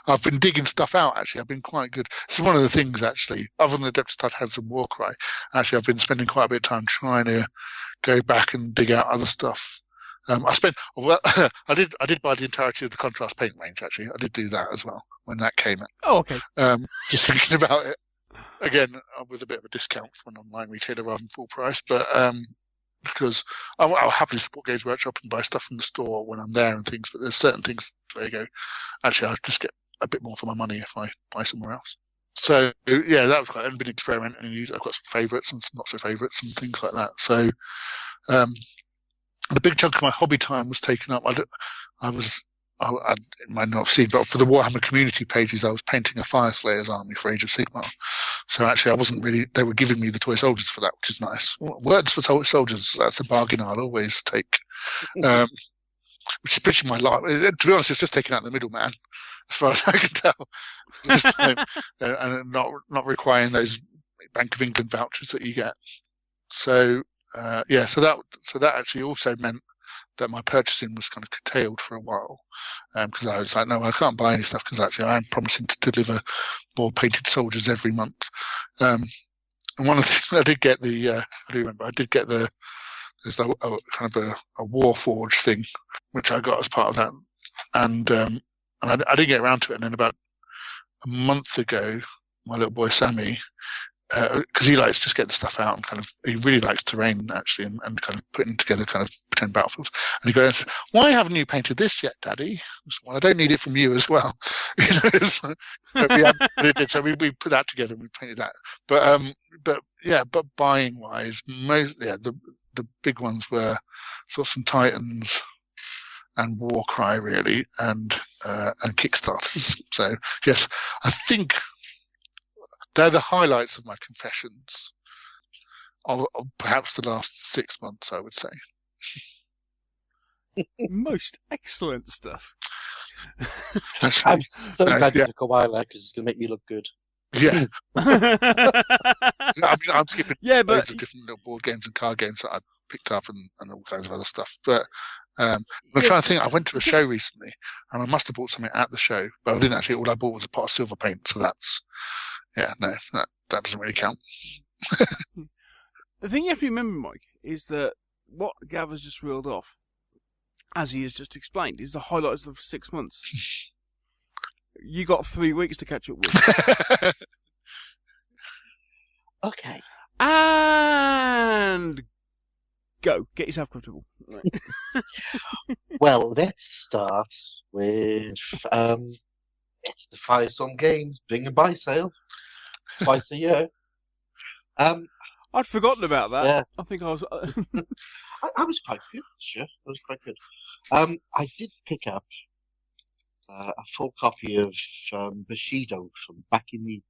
I've been digging stuff out, actually. I've been quite good. This is one of the things, actually, other than the Adeptus Titanicus and Warcry. Actually, I've been spending quite a bit of time trying to go back and dig out other stuff. I did buy the entirety of the Contrast paint range, actually. I did do that as well when that came out. Oh, okay. Just thinking about it. Again, with a bit of a discount for an online retailer rather than full price, but because I'll happily support Games Workshop and buy stuff from the store when I'm there and things, but there's certain things where you go, actually, I'll just get a bit more for my money if I buy somewhere else. So, yeah, that was quite, I've been experimenting and I've got some favourites and some not so favourites and things like that. So, a big chunk of my hobby time was taken up. I might not have seen, but for the Warhammer community pages, I was painting a Fire Slayers army for Age of Sigmar. So actually, I wasn't really. They were giving me the toy soldiers for that, which is nice. Words for toy soldiers. That's a bargain I'll always take. Which is pretty my life. To be honest, it's just taking out the middleman, as far as I can tell, and not requiring those Bank of England vouchers that you get. So so that actually also meant that my purchasing was kind of curtailed for a while, because I was like, no, I can't buy any stuff because actually I am promising to deliver more painted soldiers every month. And one of the things I did get there's a kind of a Warforge thing, which I got as part of that, and I didn't get around to it. And then about a month ago, my little boy Sammy, because he likes to just get the stuff out and he really likes terrain actually, and kind of putting together kind of pretend battlefields. And he goes and says, "Why haven't you painted this yet, Daddy?" I said, "Well, I don't need it from you as well." So we put that together and we painted that. But buying wise, the big ones were sort of some Titans and Warcry really, and Kickstarters. So yes, I think they're the highlights of my confessions of perhaps the last 6 months, I would say. Most excellent stuff. I'm so glad you took a while there because it's going to make me look good. Yeah. I'm skipping loads of different little board games and card games that I picked up and all kinds of other stuff. But I'm trying to think. I went to a show recently and I must have bought something at the show, but I didn't actually. All I bought was a pot of silver paint, so that's... Yeah, no, that doesn't really count. The thing you have to remember, Mike, is that what Gav has just reeled off, as he has just explained, is the highlights of 6 months. You got 3 weeks to catch up with. Okay. And go. Get yourself comfortable. Right. Well, let's start with it's the Firestorm Games Bring and Buy sale. Twice a year. I'd forgotten about that. Yeah. I think I was... I was quite good this year. I was quite good. I did pick up a full copy of Bushido from back in the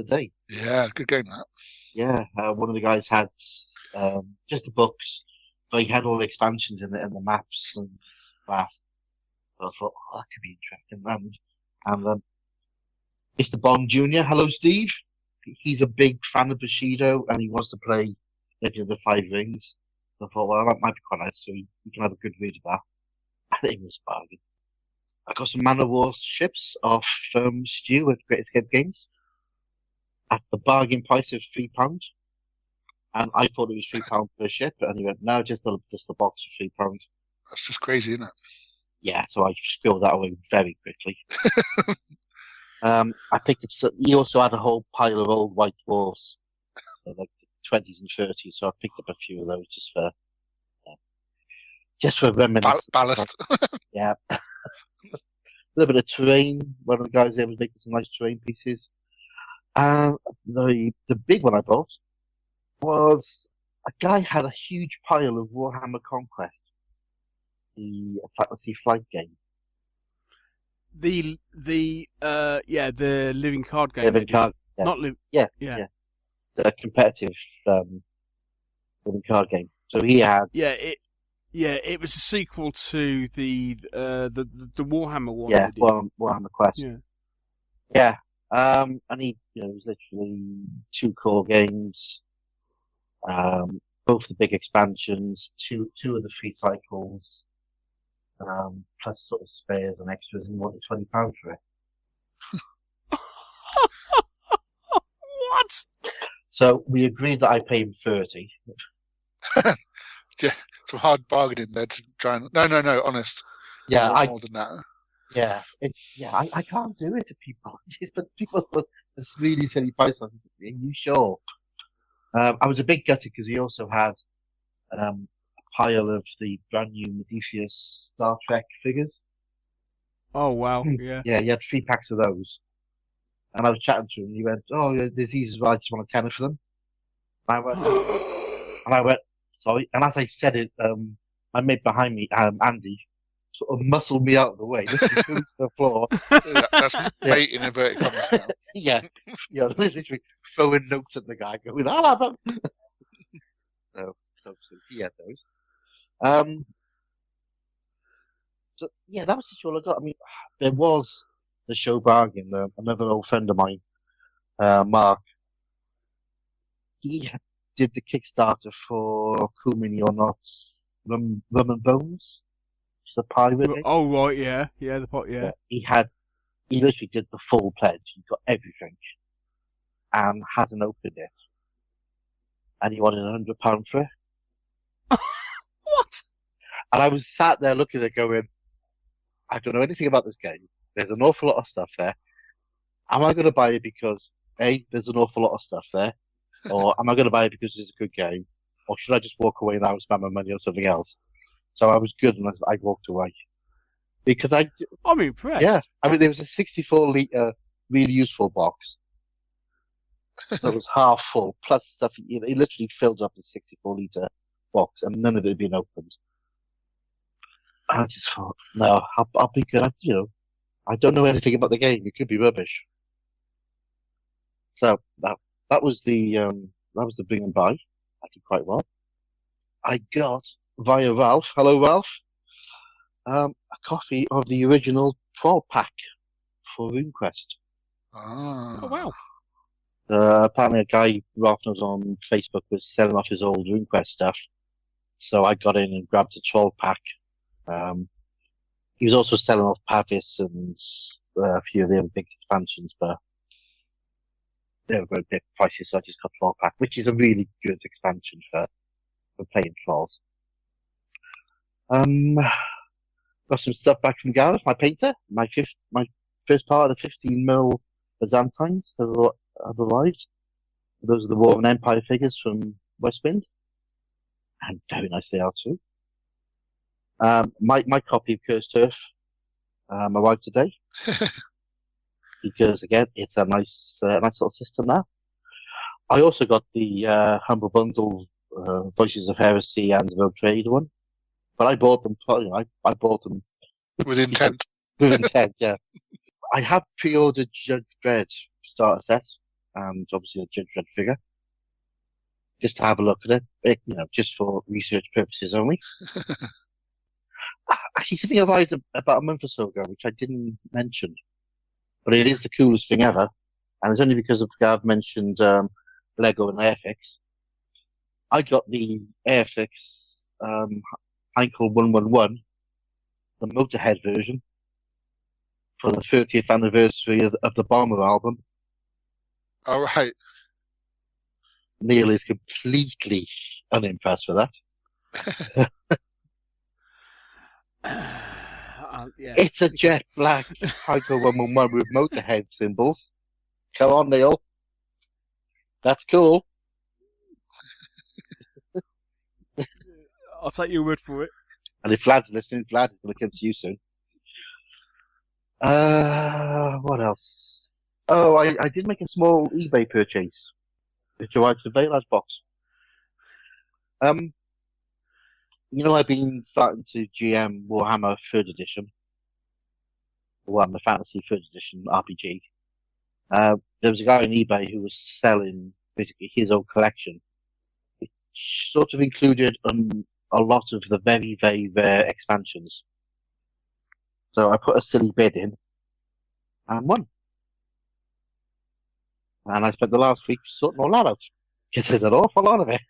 day. Yeah, good game that. Yeah, one of the guys had just the books, but he had all the expansions in the maps and that. So I thought, that could be interesting. And Mr. Bond Jr., hello Steve. He's a big fan of Bushido and he wants to play Legend of the Five Rings. So I thought, well, that might be quite nice, so we can have a good read of that. I think it was a bargain. I got some Man of War ships off Stu at Great Escape Games at the bargain price of £3. And I thought it was £3 per ship, and he went, no, just the box for £3. That's just crazy, isn't it? Yeah, so I squirred that away very quickly. I picked up. He also had a whole pile of old white dwarfs, like the 20s and 30s. So I picked up a few of those just for reminiscence. Ballast. Yeah. A little bit of terrain. One of the guys there was making some nice terrain pieces. And the big one I bought was a guy had a huge pile of Warhammer Conquest, the fantasy flight game. The living card game. Living card, yeah. Not live. Yeah. The competitive living card game. So he had. It was a sequel to the Warhammer one. Yeah, Warhammer Quest. Yeah. And he, it was literally 2 core games, both the big expansions, two of the free cycles, plus sort of spares and extras, and he wanted £20 for it. What? So we agreed that I pay him 30. Yeah, some hard bargaining there to try and... No, honest. Yeah, more than that. Yeah, I can't do it to people. But people put this really silly price on. Are you sure? I was a bit gutted because he also had a pile of the brand new Modiphius Star Trek figures. Oh wow! Yeah. Yeah, he had 3 packs of those. And I was chatting to him, and he went, "Oh, yeah, there's these as well. I just want a tenner for them." And I went, sorry. And as I said it, my mate behind me, Andy, sort of muscled me out of the way, literally threw to the floor. That's mate in inverted commas now. Yeah, literally throwing notes at the guy, going, "I'll have them." So he had those. So yeah, that was all I got. I mean, there was the show bargain. Another old friend of mine, Mark, he did the Kickstarter for Cool Mini or Not Rum and Bones. The pirate. Oh right, yeah, the pot, yeah. He literally did the full pledge. He got everything, and hasn't opened it. And he wanted £100 for it. What? And I was sat there looking at it, going, I don't know anything about this game. There's an awful lot of stuff there. Am I going to buy it because A, there's an awful lot of stuff there, or am I going to buy it because it's a good game, or should I just walk away now and spend my money on something else? So I was good, and I walked away because I'm impressed. Yeah, I mean there was a 64-litre really useful box that was half full, plus stuff. He literally filled up the 64-litre box, and none of it had been opened. I just thought, no, I'll be good. I don't know anything about the game. It could be rubbish. So that was the bring and buy. I did quite well. I got via Ralph. Hello, Ralph. A copy of the original Troll Pack for RuneQuest. Oh wow! Apparently, a guy Ralph knows on Facebook was selling off his old RuneQuest stuff, so I got in and grabbed the Troll Pack. He was also selling off Pavis and a few of the other big expansions, but they were a bit pricey, so I just got Troll Pack, which is a really good expansion for playing trolls. Got some stuff back from Gav, my painter. My first part of the 15mm Byzantines have arrived. Those are the War and Empire figures from Westwind, and very nice they are too. My copy of Cursed Turf arrived today because again it's a nice little system now. I also got the Humble Bundle Voices of Heresy and the Road Trade one, but I bought them. I bought them with intent. With intent, yeah. I have pre-ordered Judge Dredd starter set and obviously a Judge Dredd figure, just to have a look at it. Just for research purposes only. Actually, something I arrived about a month or so ago, which I didn't mention, but it is the coolest thing ever, and it's only because of Gav mentioned Lego and Airfix. I got the Airfix Heinkel 111, the Motorhead version, for the 30th anniversary of the Bomber album. All right. Neil is completely unimpressed with that. Yeah. It's a jet black Hyper 111 with Motorhead symbols. Come on, Neil. That's cool. I'll take your word for it. And if Vlad's listening, Vlad is going to come to you soon. What else? Oh, I did make a small eBay purchase, which arrived in a very large box. You know, I've been starting to GM Warhammer 3rd edition. Warhammer Fantasy 3rd edition RPG. There was a guy on eBay who was selling basically his own collection. It sort of included a lot of the very, very rare expansions. So I put a silly bid in and won. And I spent the last week sorting all that out because there's an awful lot of it.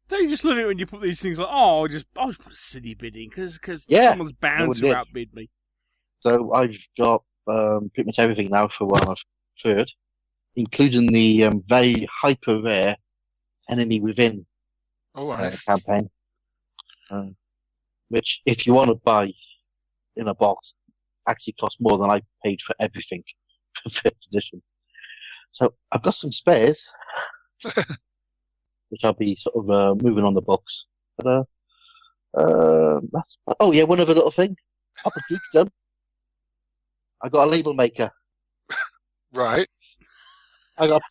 Don't you just love it when you put these things like, I'll just put a silly bid in because someone's bound to outbid me. So I've got pretty much everything now for Warhammer 3rd, including the very hyper rare Enemy Within campaign, which, if you want to buy in a box, actually costs more than I paid for everything for 5th edition. So I've got some spares, which I'll be sort of moving on the books. But that's one other little thing. Up a geek done. I got a label maker. Right. I got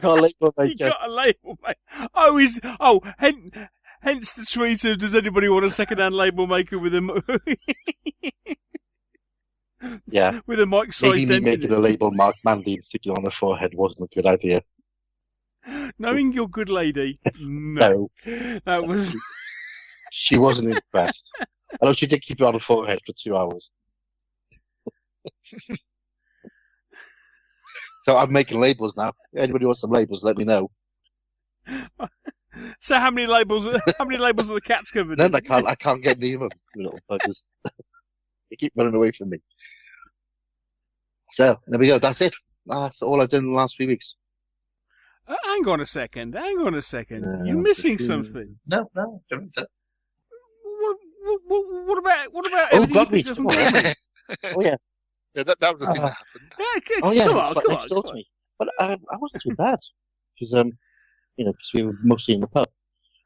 a label maker. You got a label maker. Hence the tweet of, does anybody want a second-hand label maker with a yeah, with a mic-sized maybe making a label marked Mandy and sticking it on her forehead wasn't a good idea. Knowing your good lady, no. That was. She wasn't impressed. I know she did keep it on her forehead for 2 hours. So I'm making labels now. Anybody wants some labels, let me know. So how many labels are the cats covered in? Then I can't get near them, you little buggers. They keep running away from me. So there we go, that's it. That's all I've done in the last 3 weeks. Hang on a second. You're missing something. No, don't so. What about Oh, everything God, you picked up from Gordon? Oh yeah. Yeah, that was the thing that happened. Yeah, Oh yeah, come it's like on, next door to me. But I wasn't too bad because because we were mostly in the pub.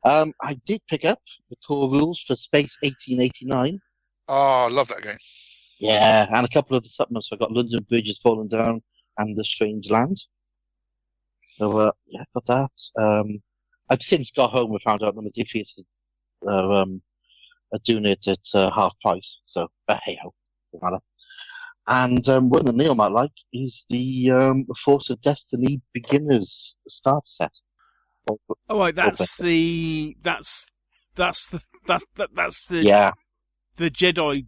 I did pick up the core rules for Space 1889. Oh, I love that game. Yeah, and a couple of the supplements. I got London Bridge Has Fallen Down and The Strange Land. So yeah, got that. I've since got home and found out that my defeats are doing it at half price. So, but hey ho, doesn't matter. And one that Neil might like is the Force of Destiny Beginners Start Set. Oh wait, that's the Jedi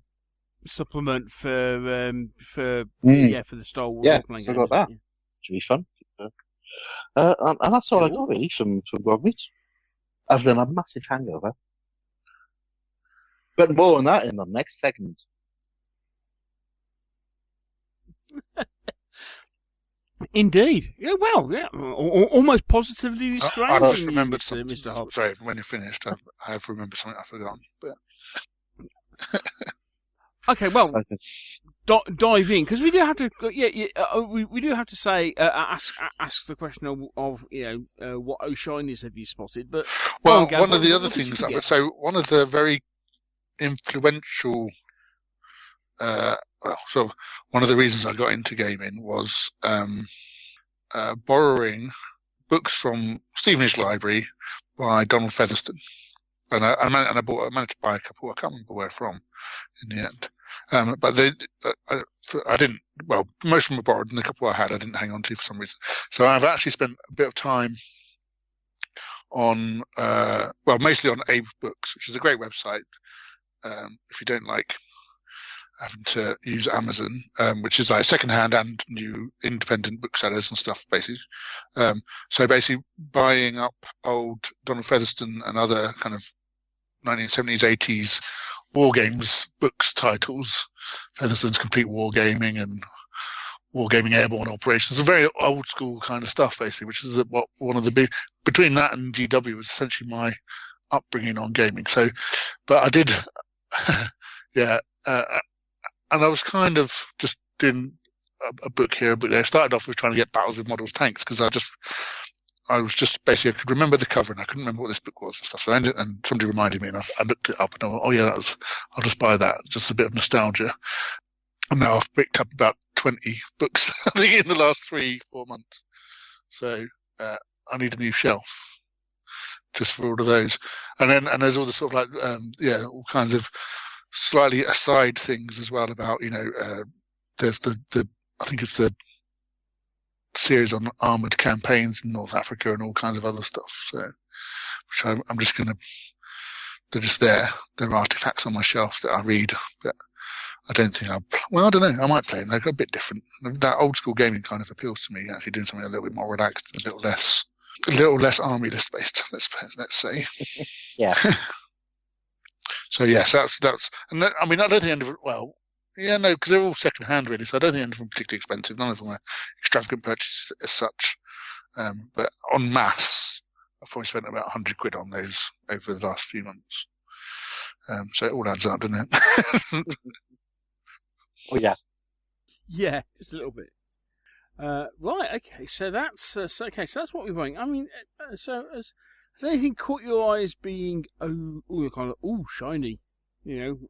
supplement for the Star Wars. Yeah, so I got that. Yeah. Should be fun. And that's all I got really from Grogmeat, other than a massive hangover. But more on that in the next segment. Indeed. Yeah, well, yeah. Almost positively strange. I just remembered something, Mr. Hobbs. Sorry, when you finished, I have remembered something I've forgotten. But okay, well, dive in, because we do have to. We do have to say ask the question of what O'Shinies have you spotted? But well, Gav, one of the other things one of the very influential. Sort of one of the reasons I got into gaming was borrowing books from Stevenage Library by Donald Featherston, and I managed to buy a couple. I can't remember where from in the end, but I didn't. Well, most of them were borrowed, and the couple I had I didn't hang on to for some reason. So I've actually spent a bit of time on mostly on Abe's Books, which is a great website. If you don't like having to use Amazon, which is like secondhand and new independent booksellers and stuff, basically. So basically buying up old Donald Featherston and other kind of 1970s, 80s war games books titles, Featherston's Complete Wargaming and Wargaming Airborne Operations, a very old school kind of stuff, basically, which is what one of the big, between that and GW was essentially my upbringing on gaming. So, but I did, yeah, and I was kind of just doing a book here, a book there. I started off with trying to get Battles with Models Tanks because I was just basically, I could remember the cover and I couldn't remember what this book was and stuff. So and somebody reminded me and I looked it up and I went, oh yeah, I'll just buy that. Just a bit of nostalgia. And now I've picked up about 20 books, I think, in the last 3-4 months. So, I need a new shelf just for all of those. And there's all the sort of like, all kinds of slightly aside things as well about, there's I think it's the series on armored campaigns in North Africa and all kinds of other stuff. So, which I'm just they're just there. They're artifacts on my shelf that I read, but I don't think I don't know. I might play them. They're a bit different. That old school gaming kind of appeals to me. Actually, doing something a little bit more relaxed, and a little less army list based. Let's say. Yeah. So yes, that's. And I don't think any of it. Well, yeah, no, because they're all second hand really. So I don't think any of them are particularly expensive. None of them are extravagant purchases as such. But en masse, I've probably spent about £100 on those over the last few months. So it all adds up, doesn't it? Oh yeah. Yeah, just a little bit. Right, okay, so that's what we're doing. I mean, so has anything caught your eyes being shiny?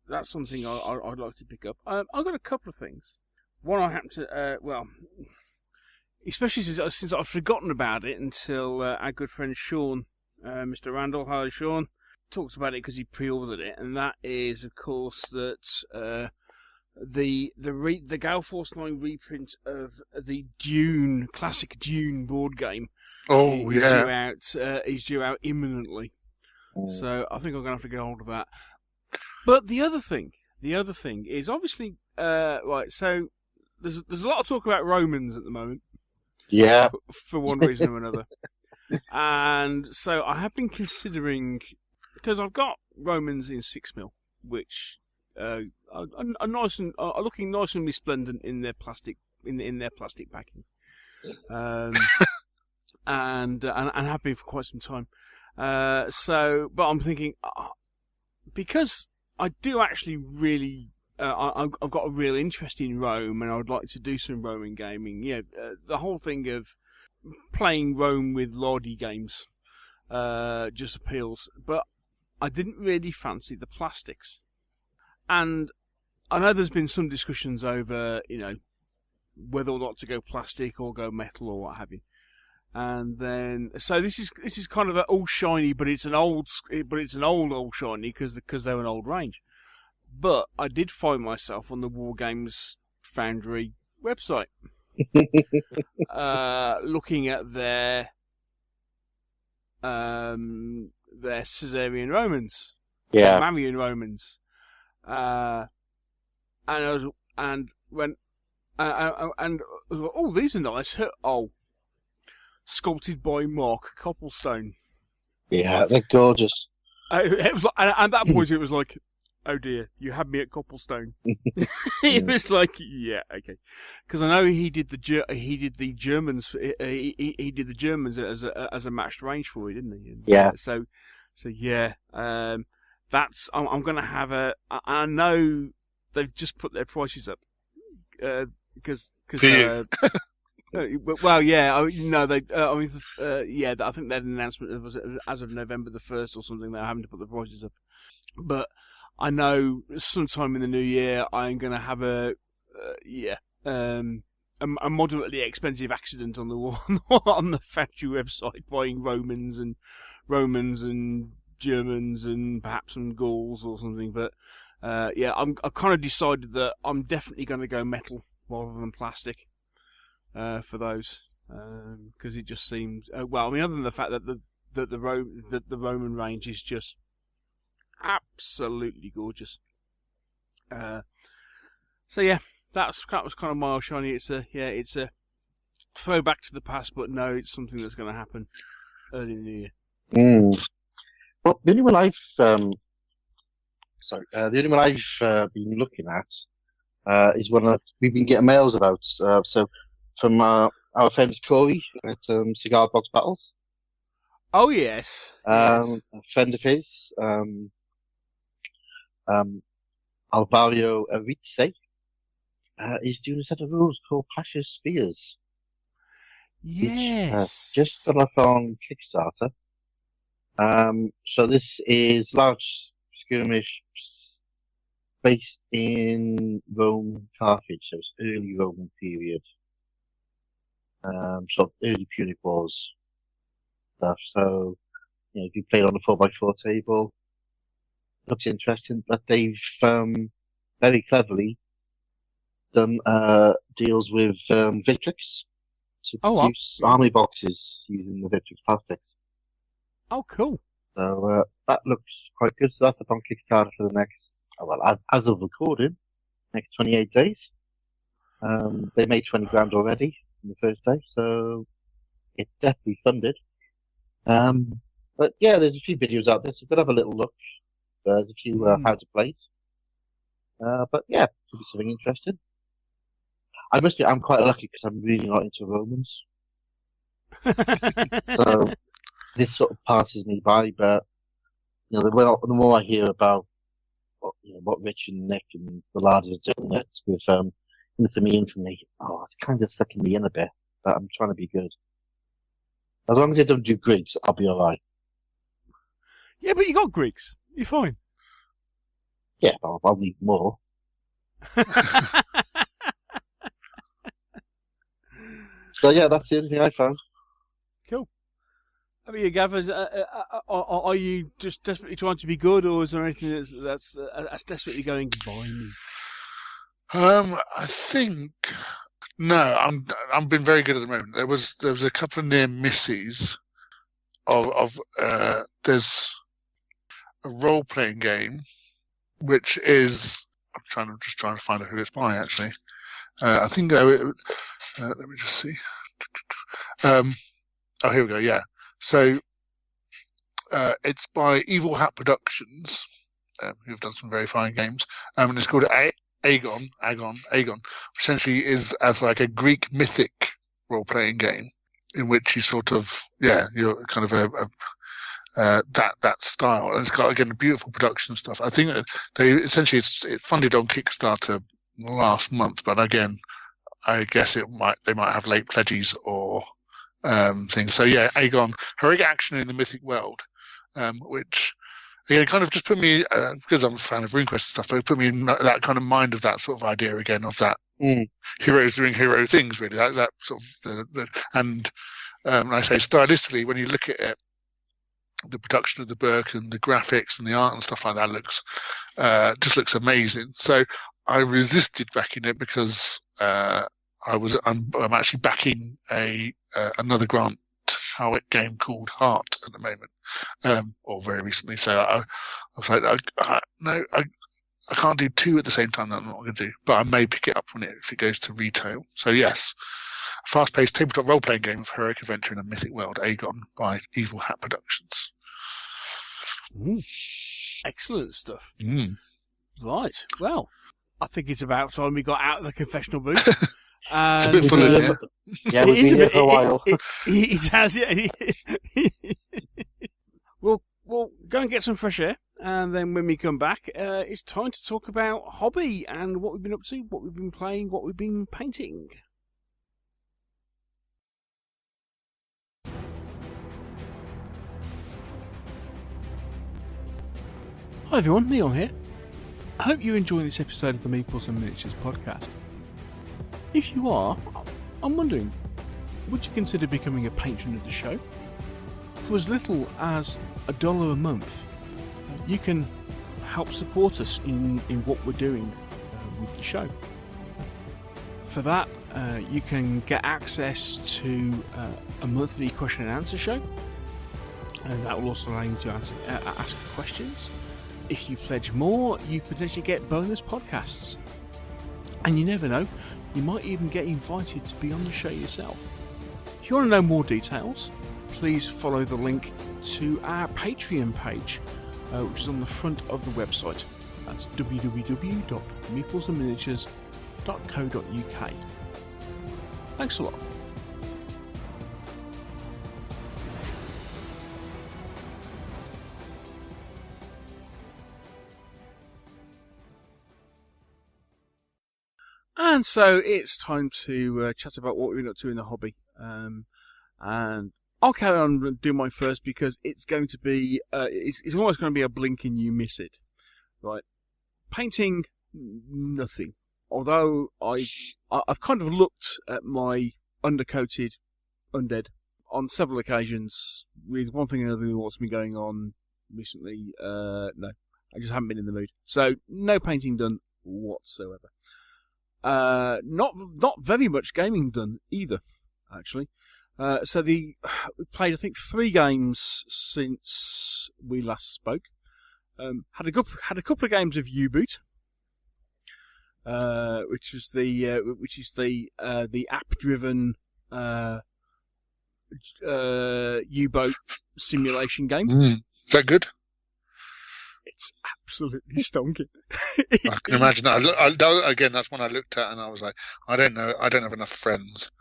That's something I'd like to pick up. I've got a couple of things. One I happen to especially since I've forgotten about it until our good friend Sean, Mr. Randall, hello Sean, talks about it because he pre-ordered it, and that is of course that. The Gav Thorpe reprint of the classic Dune board game. Oh is due out imminently. So I think I'm going to have to get hold of that. But the other thing is obviously right. So there's a lot of talk about Romans at the moment. Yeah. For one reason or another. And so I have been considering, because I've got Romans in 6mm, which. Are nice and are looking nice and resplendent in their plastic in their plastic packing, and have been for quite some time. But I'm thinking because I do actually really I've got a real interest in Rome, and I would like to do some Roman gaming. The whole thing of playing Rome with Lordy games just appeals, but I didn't really fancy the plastics. And I know there's been some discussions over, whether or not to go plastic or go metal or what have you. And then, so this is kind of all shiny, but it's an old shiny because they're an old range. But I did find myself on the War Games Foundry website, looking at their Caesarian Romans, Marian Romans. These are nice. Oh, sculpted by Mark Copplestone. Yeah, they're gorgeous. It was, at that point, it was like, oh dear, you had me at Copplestone. It was like, yeah, okay, because I know he did the Germans. He did the Germans as a matched range for you, didn't he? And, yeah. So yeah. I'm going to have I know they've just put their prices up because well, yeah, I think they had an announcement as of November the 1st or something. They're having to put the prices up, but I know sometime in the new year I'm going to have a moderately expensive accident on the factory website, buying Romans and Germans and perhaps some Gauls or something, but I've kind of decided that I'm definitely going to go metal rather than plastic for those, because it just seems other than the fact that the Roman range is just absolutely gorgeous. So yeah, that was kind of my shiny. It's a throwback to the past, but no, it's something that's going to happen early in the new year. Well, the only one I've been looking at is one that we've been getting mails about. So from our friend Corey at Cigar Box Battles. Oh yes, a friend of his. Alvaro Arice is doing a set of rules called Pasha's Spears. Yes. Which has just gone up on Kickstarter. So this is large skirmish based in Rome, Carthage, so it's early Roman period. Sort of early Punic Wars stuff. So, if you play it on a 4x4 table, looks interesting, but they've very cleverly done deals with Victrix to produce army boxes using the Victrix plastics. Oh, cool. So that looks quite good. So that's up on Kickstarter for the next, as of recording, next 28 days. They made 20 grand already in the first day, so it's definitely funded. But yeah, there's a few videos out there, so go have a little look. There's a few how to plays. But yeah, could be something interesting. I must be, I'm quite lucky because I'm really not into Romans. So this sort of passes me by, but the more I hear about what Rich and Nick and the lads are doing it with Infamy, it's kind of sucking me in a bit, but I'm trying to be good. As long as they don't do Greeks, I'll be alright. Yeah, but you got Greeks. You're fine. Yeah, I'll need more. So yeah, that's the only thing I found. Cool. I mean, Gav, are you just desperately trying to be good, or is there anything that's desperately going to buy me? I think no. I'm been very good at the moment. There was a couple of near misses of there's a role playing game which is I'm just trying to find out who it's by actually. I think let me just see. Here we go. Yeah. So it's by Evil Hat Productions, who've done some very fine games, and it's called Agon, which essentially is as like a Greek mythic role-playing game in which you sort of you're kind of that style, and it's got again beautiful production stuff. I think that they essentially it funded on Kickstarter last month, but again, I guess they might have late pledges or things. So yeah, Agon, heroic action in the mythic world, which again kind of just put me because I'm a fan of RuneQuest and stuff, but it put me in that kind of mind of that sort of idea again of that heroes doing hero things, really. That sort of and I say stylistically, when you look at it, the production of the book and the graphics and the art and stuff like that just looks amazing. So I resisted backing it because I'm actually backing another Grant Howitt game called Heart at the moment, or very recently. So I was like, no, I can't do two at the same time. That I'm not going to do, but I may pick it up if it goes to retail. So yes, a fast-paced tabletop role-playing game of heroic adventure in a mythic world, Agon by Evil Hat Productions. Ooh, excellent stuff. Right, well, I think it's about time we got out of the confessional booth. It's a bit full in here. Yeah, we've been here for a while. It has, yeah. We'll go and get some fresh air, and then when we come back, it's time to talk about hobby and what we've been up to, what we've been playing, what we've been painting. Hi everyone, Neil here. I hope you're enjoying this episode of the Meeples and Miniatures podcast. If you are, I'm wondering, would you consider becoming a patron of the show? For as little as $1 a month, you can help support us in what we're doing with the show. For that, you can get access to a monthly question and answer show, and that will also allow you to ask questions. If you pledge more, you potentially get bonus podcasts. And you never know, you might even get invited to be on the show yourself. If you want to know more details, please follow the link to our Patreon page, which is on the front of the website. That's www.meeplesandminiatures.co.uk. Thanks a lot. And so it's time to chat about what we've been up to in the hobby. And I'll carry on doing mine first because it's going to be, it's almost going to be a blink and you miss it. Right. Painting, nothing. Although I've kind of looked at my undercoated undead on several occasions with one thing and another what's been going on recently. No, I just haven't been in the mood. So no painting done whatsoever. Not very much gaming done either, actually. So we played, I think, 3 games since we last spoke. Had a couple of games of U-Boot, which is the app-driven U-boat simulation game. Is that good? It's absolutely stonking. I can imagine that. Again, that's one I looked at and I was like, I don't know. I don't have enough friends.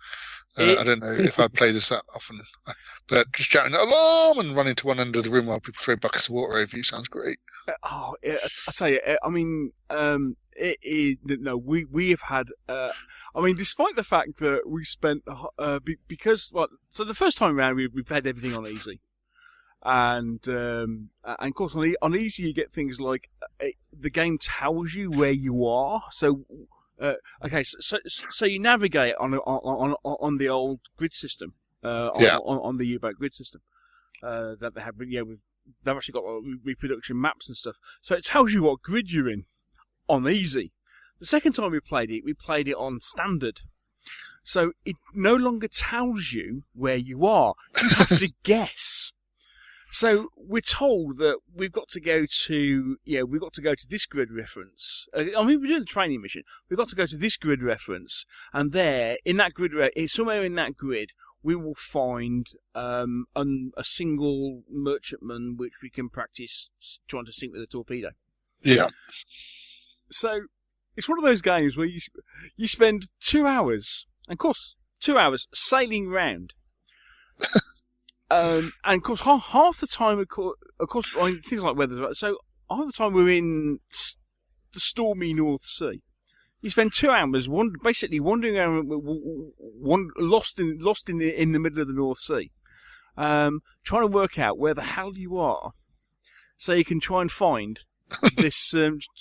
I don't know if I play this that often. But just shouting alarm and running to one end of the room while people throw buckets of water over you sounds great. I tell you, I mean, we have had. I mean, despite the fact that we spent because so the first time around we played everything on easy. And of course on easy you get things like the game tells you where you are. So so you navigate on the old grid system, on the U-boat grid system that they have. Yeah, they've actually got reproduction maps and stuff. So it tells you what grid you're in on easy. The second time we played it on standard. So it no longer tells you where you are. You have to guess. So we're told that we've got to go to this grid reference. I mean, we're doing the training mission. We've got to go to this grid reference, and there, in that grid, somewhere in that grid, we will find a single merchantman which we can practice trying to sink with a torpedo. Yeah. So it's one of those games where you spend 2 hours, and of course, 2 hours sailing round. And of course, half the time, of course, I mean, things like weather. So half the time we're in the stormy North Sea. You spend 2 hours basically wandering around, lost in the middle of the North Sea, trying to work out where the hell you are, so you can try and find this. This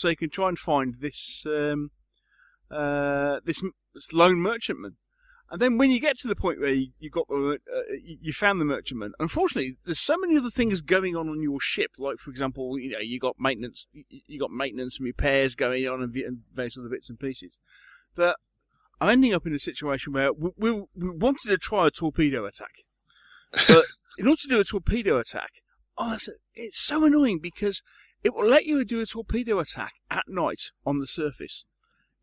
lone merchantman. And then when you get to the point where you found the merchantman, unfortunately, there's so many other things going on your ship. Like, for example, you got maintenance and repairs going on and various other bits and pieces. That I'm ending up in a situation where we wanted to try a torpedo attack, but in order to do a torpedo attack, it's so annoying because it will let you do a torpedo attack at night on the surface.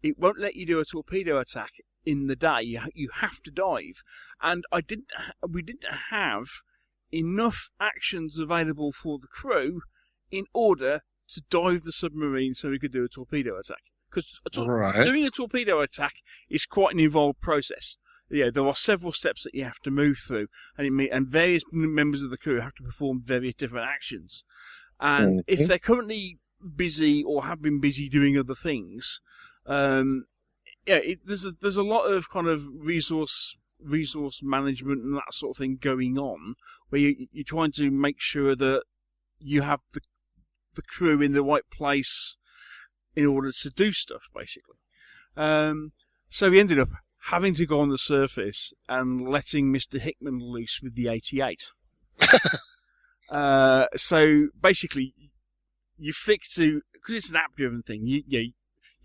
It won't let you do a torpedo attack in the day. You have to dive, and we didn't have enough actions available for the crew in order to dive the submarine so we could do a torpedo attack. Because doing a torpedo attack is quite an involved process. Yeah, there are several steps that you have to move through, and various members of the crew have to perform various different actions. And if they're currently busy or have been busy doing other things, there's a lot of kind of resource management and that sort of thing going on, where you're trying to make sure that you have the crew in the right place in order to do stuff, basically. So we ended up having to go on the surface and letting Mr. Hickman loose with the 88. So basically, you flick to, because it's an app-driven thing, you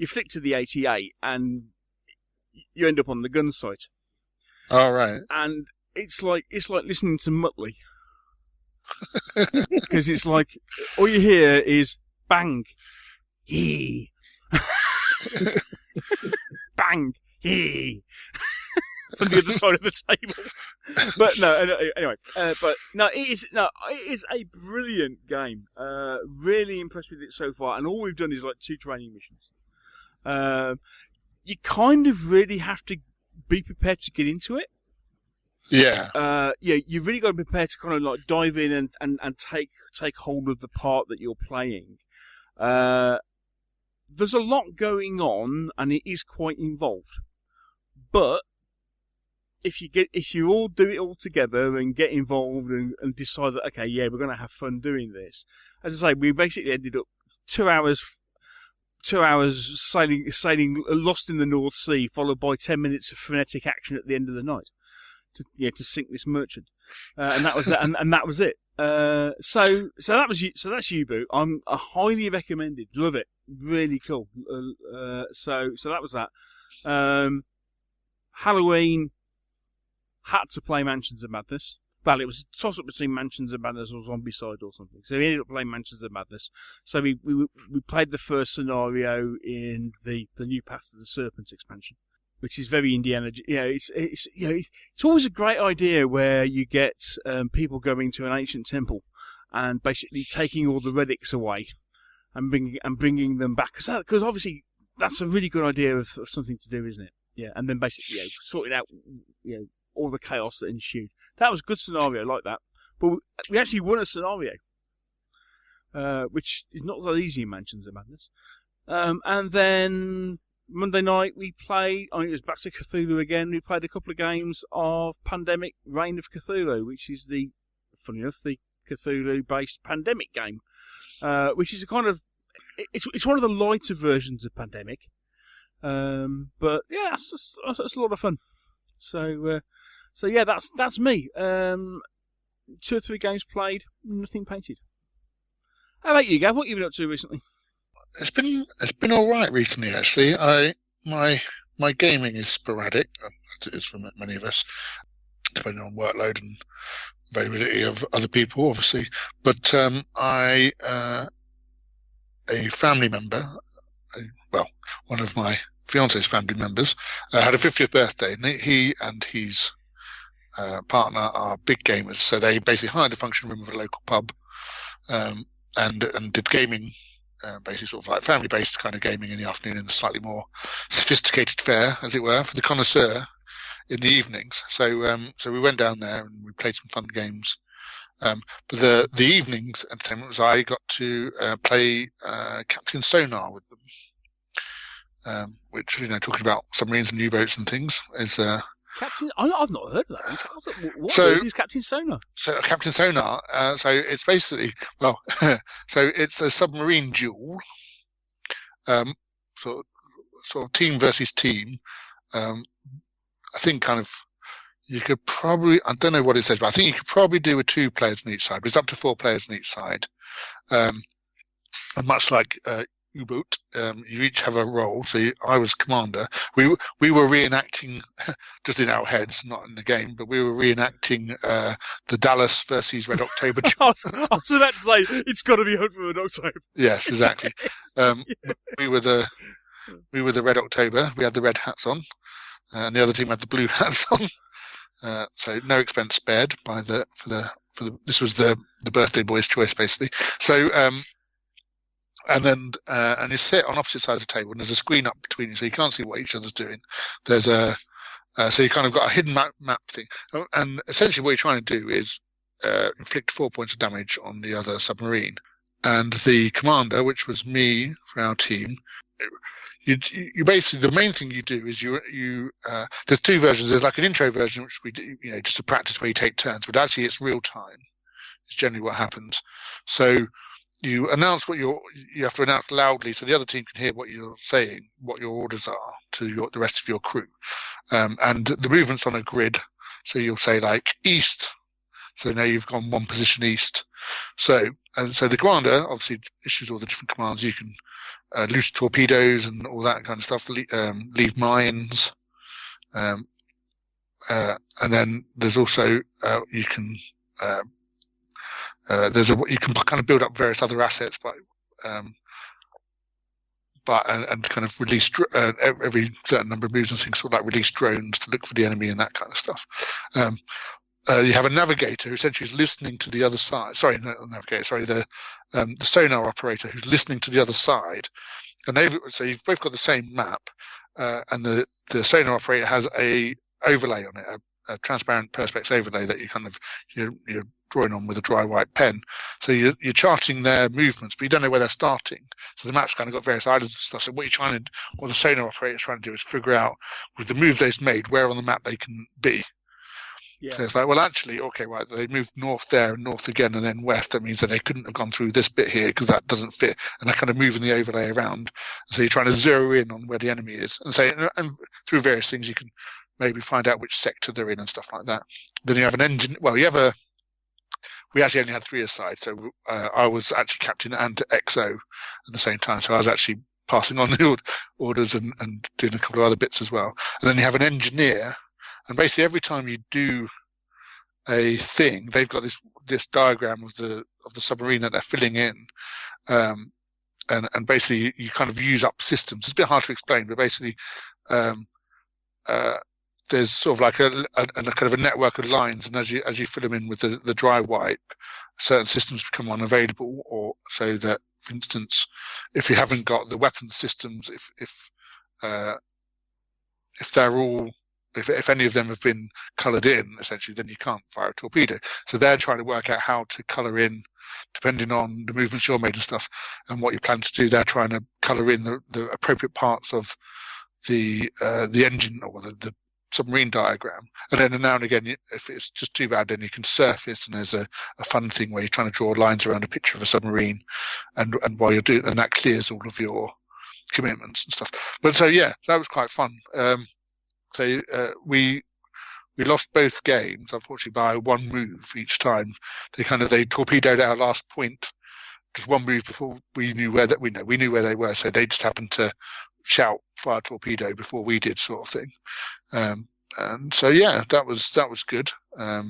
flick to the 88 and you end up on the gun sight. All right. And it's like listening to Muttley. Because it's like, all you hear is bang, hee. Bang, hee. From the other side of the table. But no, anyway. It is a brilliant game. Really impressed with it so far. And all we've done is like 2 training missions. You kind of really have to be prepared to get into it. Yeah. You've really got to be prepared to kind of like dive in and take hold of the part that you're playing. The there's a lot going on, and it is quite involved. But if you all do it all together and get involved and decide that, okay, yeah, we're going to have fun doing this. As I say, we basically ended up 2 hours sailing lost in the North Sea, followed by 10 minutes of frenetic action at the end of the night to sink this merchant, and that was that, and that was it. So that's U-Boot. I highly recommended. Love it. Really cool. So that was that. Halloween, had to play Mansions of Madness. Well, it was a toss-up between Mansions of Madness or Zombicide or something. So we ended up playing Mansions of Madness. So we played the first scenario in the new Path to the Serpent expansion, which is very Indiana. It's always a great idea where you get people going to an ancient temple and basically taking all the relics away and bringing them back. Because obviously that's a really good idea of something to do, isn't it? Yeah, and then basically sorting out all the chaos that ensued. That was a good scenario like that. But we actually won a scenario, which is not that easy in Mansions of Madness. And then Monday night we played, it was back to Cthulhu again. We played a couple of games of Pandemic Reign of Cthulhu, which is funny enough, the Cthulhu-based Pandemic game, which is a kind of, it's one of the lighter versions of Pandemic. But yeah, that's a lot of fun. So yeah, that's me. 2 or 3 games played, nothing painted. How about you, Gav? What have you been up to recently? It's been all right recently, actually. My gaming is sporadic, as it is for many of us, depending on workload and availability of other people, obviously. But a family member, one of my fiance's family members, had a 50th birthday, and he and his partner are big gamers. So they basically hired a function room of a local pub, and did gaming. Basically sort of like family-based kind of gaming in the afternoon and a slightly more sophisticated fare, as it were, for the connoisseur in the evenings. So we went down there and we played some fun games. But the evenings entertainment was I got to play Captain Sonar with them, which, talking about submarines and U-boats and things, is... Captain, I've not heard of that. What is Captain Sonar? So Captain Sonar, so it's basically, so it's a submarine duel, sort of team versus team. I think kind of you could probably, I don't know what it says, but I think you could probably do with 2 players on each side. But it's up to 4 players on each side. And much like U-Boot, you each have a role. So I was commander. We were reenacting, just in our heads, not in the game, but we were reenacting the Dallas versus Red October. I was about to say it's got to be Hunt for Red October. Yes, exactly. We were the Red October. We had the red hats on, and the other team had the blue hats on. So no expense spared by this was the birthday boy's choice, basically. So. And you sit on opposite sides of the table, and there's a screen up between you, so you can't see what each other's doing. There's so you kind of got a hidden map thing, and essentially what you're trying to do is inflict 4 points of damage on the other submarine. And the commander, which was me for our team, you basically, the main thing you do is you there's 2 versions. There's like an intro version which we do, just a practice where you take turns, but actually it's real time. It's generally what happens. So. You announce you have to announce loudly so the other team can hear what you're saying, what your orders are to the rest of your crew. And the movement's on a grid. So you'll say like east. So now you've gone 1 position east. So the commander obviously issues all the different commands. You can loose torpedoes and all that kind of stuff, leave mines. And then there's also, you can, you can kind of build up various other assets and kind of release every certain number of moves and things, sort of like release drones to look for the enemy and that kind of stuff. You have a navigator who essentially is listening to the other side. Sorry, not a navigator. Sorry, the sonar operator who's listening to the other side. And so you've both got the same map, and the sonar operator has a overlay on it, a transparent perspex overlay that you're drawing on with a dry white pen. So you're charting their movements, but you don't know where they're starting. So the map's kind of got various islands and stuff. So what the sonar operator's trying to do is figure out with the move they've made where on the map they can be. Yeah. So it's like, well, actually, okay, right, they moved north there and north again and then west. That means that they couldn't have gone through this bit here because that doesn't fit. And they're kind of moving the overlay around. So you're trying to zero in on where the enemy is. And through various things, you can maybe find out which sector they're in and stuff like that. Then you have an engine. Well, we actually only had 3 aside. So I was actually captain and XO at the same time. So I was actually passing on the orders and doing a couple of other bits as well. And then you have an engineer. And basically, every time you do a thing, they've got this diagram of the submarine that they're filling in, and basically you kind of use up systems. It's a bit hard to explain, but basically, there's sort of like a kind of a network of lines, and as you fill them in with the dry wipe, certain systems become unavailable, or so that, for instance, if you haven't got the weapon systems, if they're all if any of them have been coloured in, essentially, then you can't fire a torpedo. So they're trying to work out how to colour in, depending on the movements you're made and stuff, and what you plan to do. They're trying to colour in the appropriate parts of the engine or the submarine diagram. And then now and again, if it's just too bad, then you can surface, and there's a fun thing where you're trying to draw lines around a picture of a submarine, and while you're doing, and that clears all of your commitments and stuff. But so yeah, that was quite fun. So we lost both games, unfortunately, by one move each time. They torpedoed our last point just one move before we knew where they were. So they just happened to shout fire torpedo before we did, sort of thing. And so yeah, that was good. What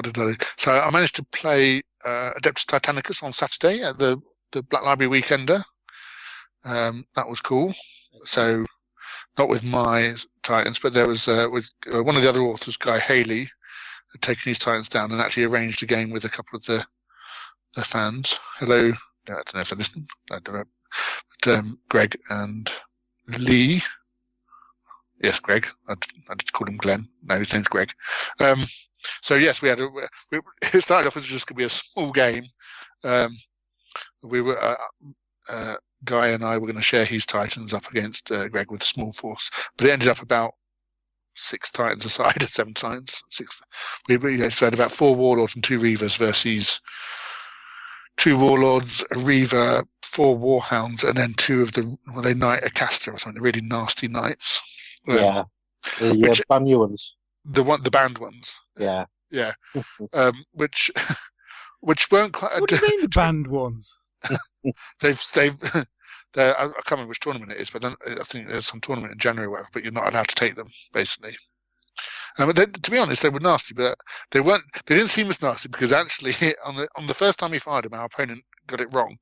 did I do? So I managed to play Adeptus Titanicus on Saturday at the Black Library Weekender. That was cool. So, not with my Titans, but there was with one of the other authors, Guy Haley, had taken his Titans down and actually arranged a game with a couple of the fans. Hello, I don't know if they're listening. I don't know. But, Greg and Lee. Yes, Greg. I just called him Glenn. No, his name's Greg. So yes, it started off as just going to be a small game. We were. Guy and I were going to share his Titans up against Greg with a small force, but it ended up about 6 Titans aside, 7 Titans. 6. We had about 4 Warlords and 2 Reavers versus 2 Warlords, a Reaver, 4 Warhounds, and then 2 of they Knight Acaster or something, the really nasty knights. Yeah, the brand new ones. The banned ones. Yeah. Yeah. Which weren't quite. What do you mean the banned ones? They've I can't remember which tournament it is, but then I think there's some tournament in January or whatever, but you're not allowed to take them, basically. To be honest, they were nasty, but they didn't seem as nasty because actually on the first time he fired them, our opponent got it wrong,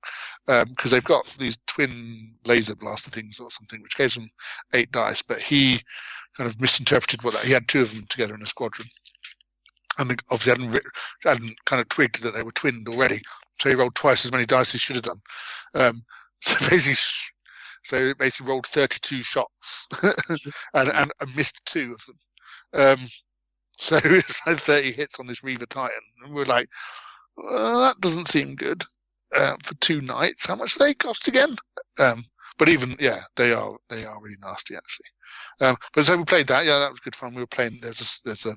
because they've got these twin laser blaster things or something, which gave them 8 dice, but he kind of misinterpreted he had 2 of them together in a squadron. And obviously hadn't kind of twigged that they were twinned already. So he rolled twice as many dice as he should have done. So basically rolled 32 shots and missed 2 of them. So it's like 30 hits on this Reaver Titan. And we're like, well, that doesn't seem good for 2 nights. How much do they cost again? But even, yeah, they are really nasty, actually. But so we played that. Yeah, that was good fun. We were playing, there's a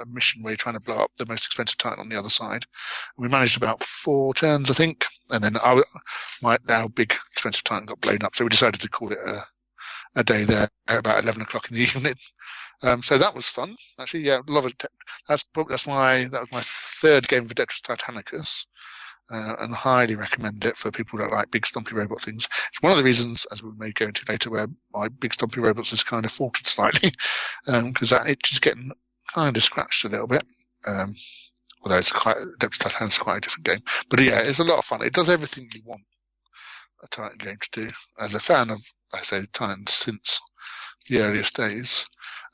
mission where you're trying to blow up the most expensive Titan on the other side. We managed about 4 turns, I think, and then our big expensive Titan got blown up, so we decided to call it a day there at about 11 o'clock in the evening. So that was fun, actually. Yeah, love it. That was my 3rd game of Adeptus Titanicus, and highly recommend it for people that like big stompy robot things. It's one of the reasons, as we may go into later, where my big stompy robots is kind of faltered slightly, because that itch is getting kind of scratched a little bit, although Adeptus Titanicus is quite a different game. But yeah, it's a lot of fun. It does everything you want a Titan game to do. As a fan of, I say, Titans since the earliest days.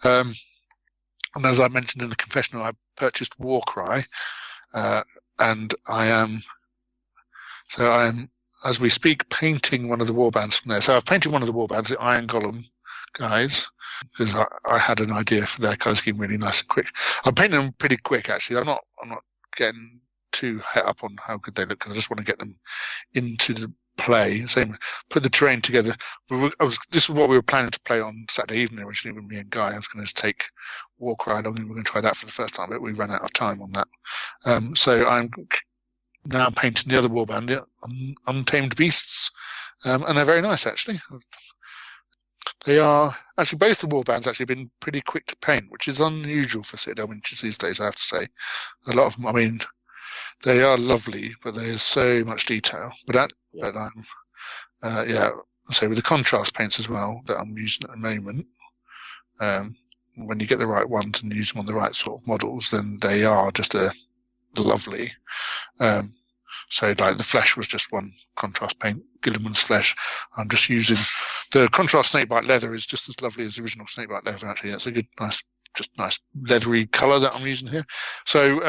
And as I mentioned in the Confessional, I purchased Warcry, and I am, as we speak, painting one of the warbands from there. So I've painted one of the warbands, the Iron Golem guys, because I had an idea for their colour scheme really nice and quick. I'm painting them pretty quick, actually. I'm not getting too het up on how good they look, because I just want to get them into the play. Same, put the terrain together. This is what we were planning to play on Saturday evening originally with me and Guy. I was going to take Warcry along, and we're going to try that for the first time, but we ran out of time on that. So I'm now painting the other warband, the Untamed Beasts, and they're very nice, actually. They are actually, both the warbands actually been pretty quick to paint, which is unusual for Citadel miniatures these days, I have to say. A lot of them, I mean, they are lovely, but there's so much detail. So with the contrast paints as well that I'm using at the moment, when you get the right ones and use them on the right sort of models, then they are just lovely. So like the flesh was just one contrast paint, Gilliman's flesh. I'm just using the contrast snakebite leather is just as lovely as the original snakebite leather, actually. That's a good, nice leathery colour that I'm using here. So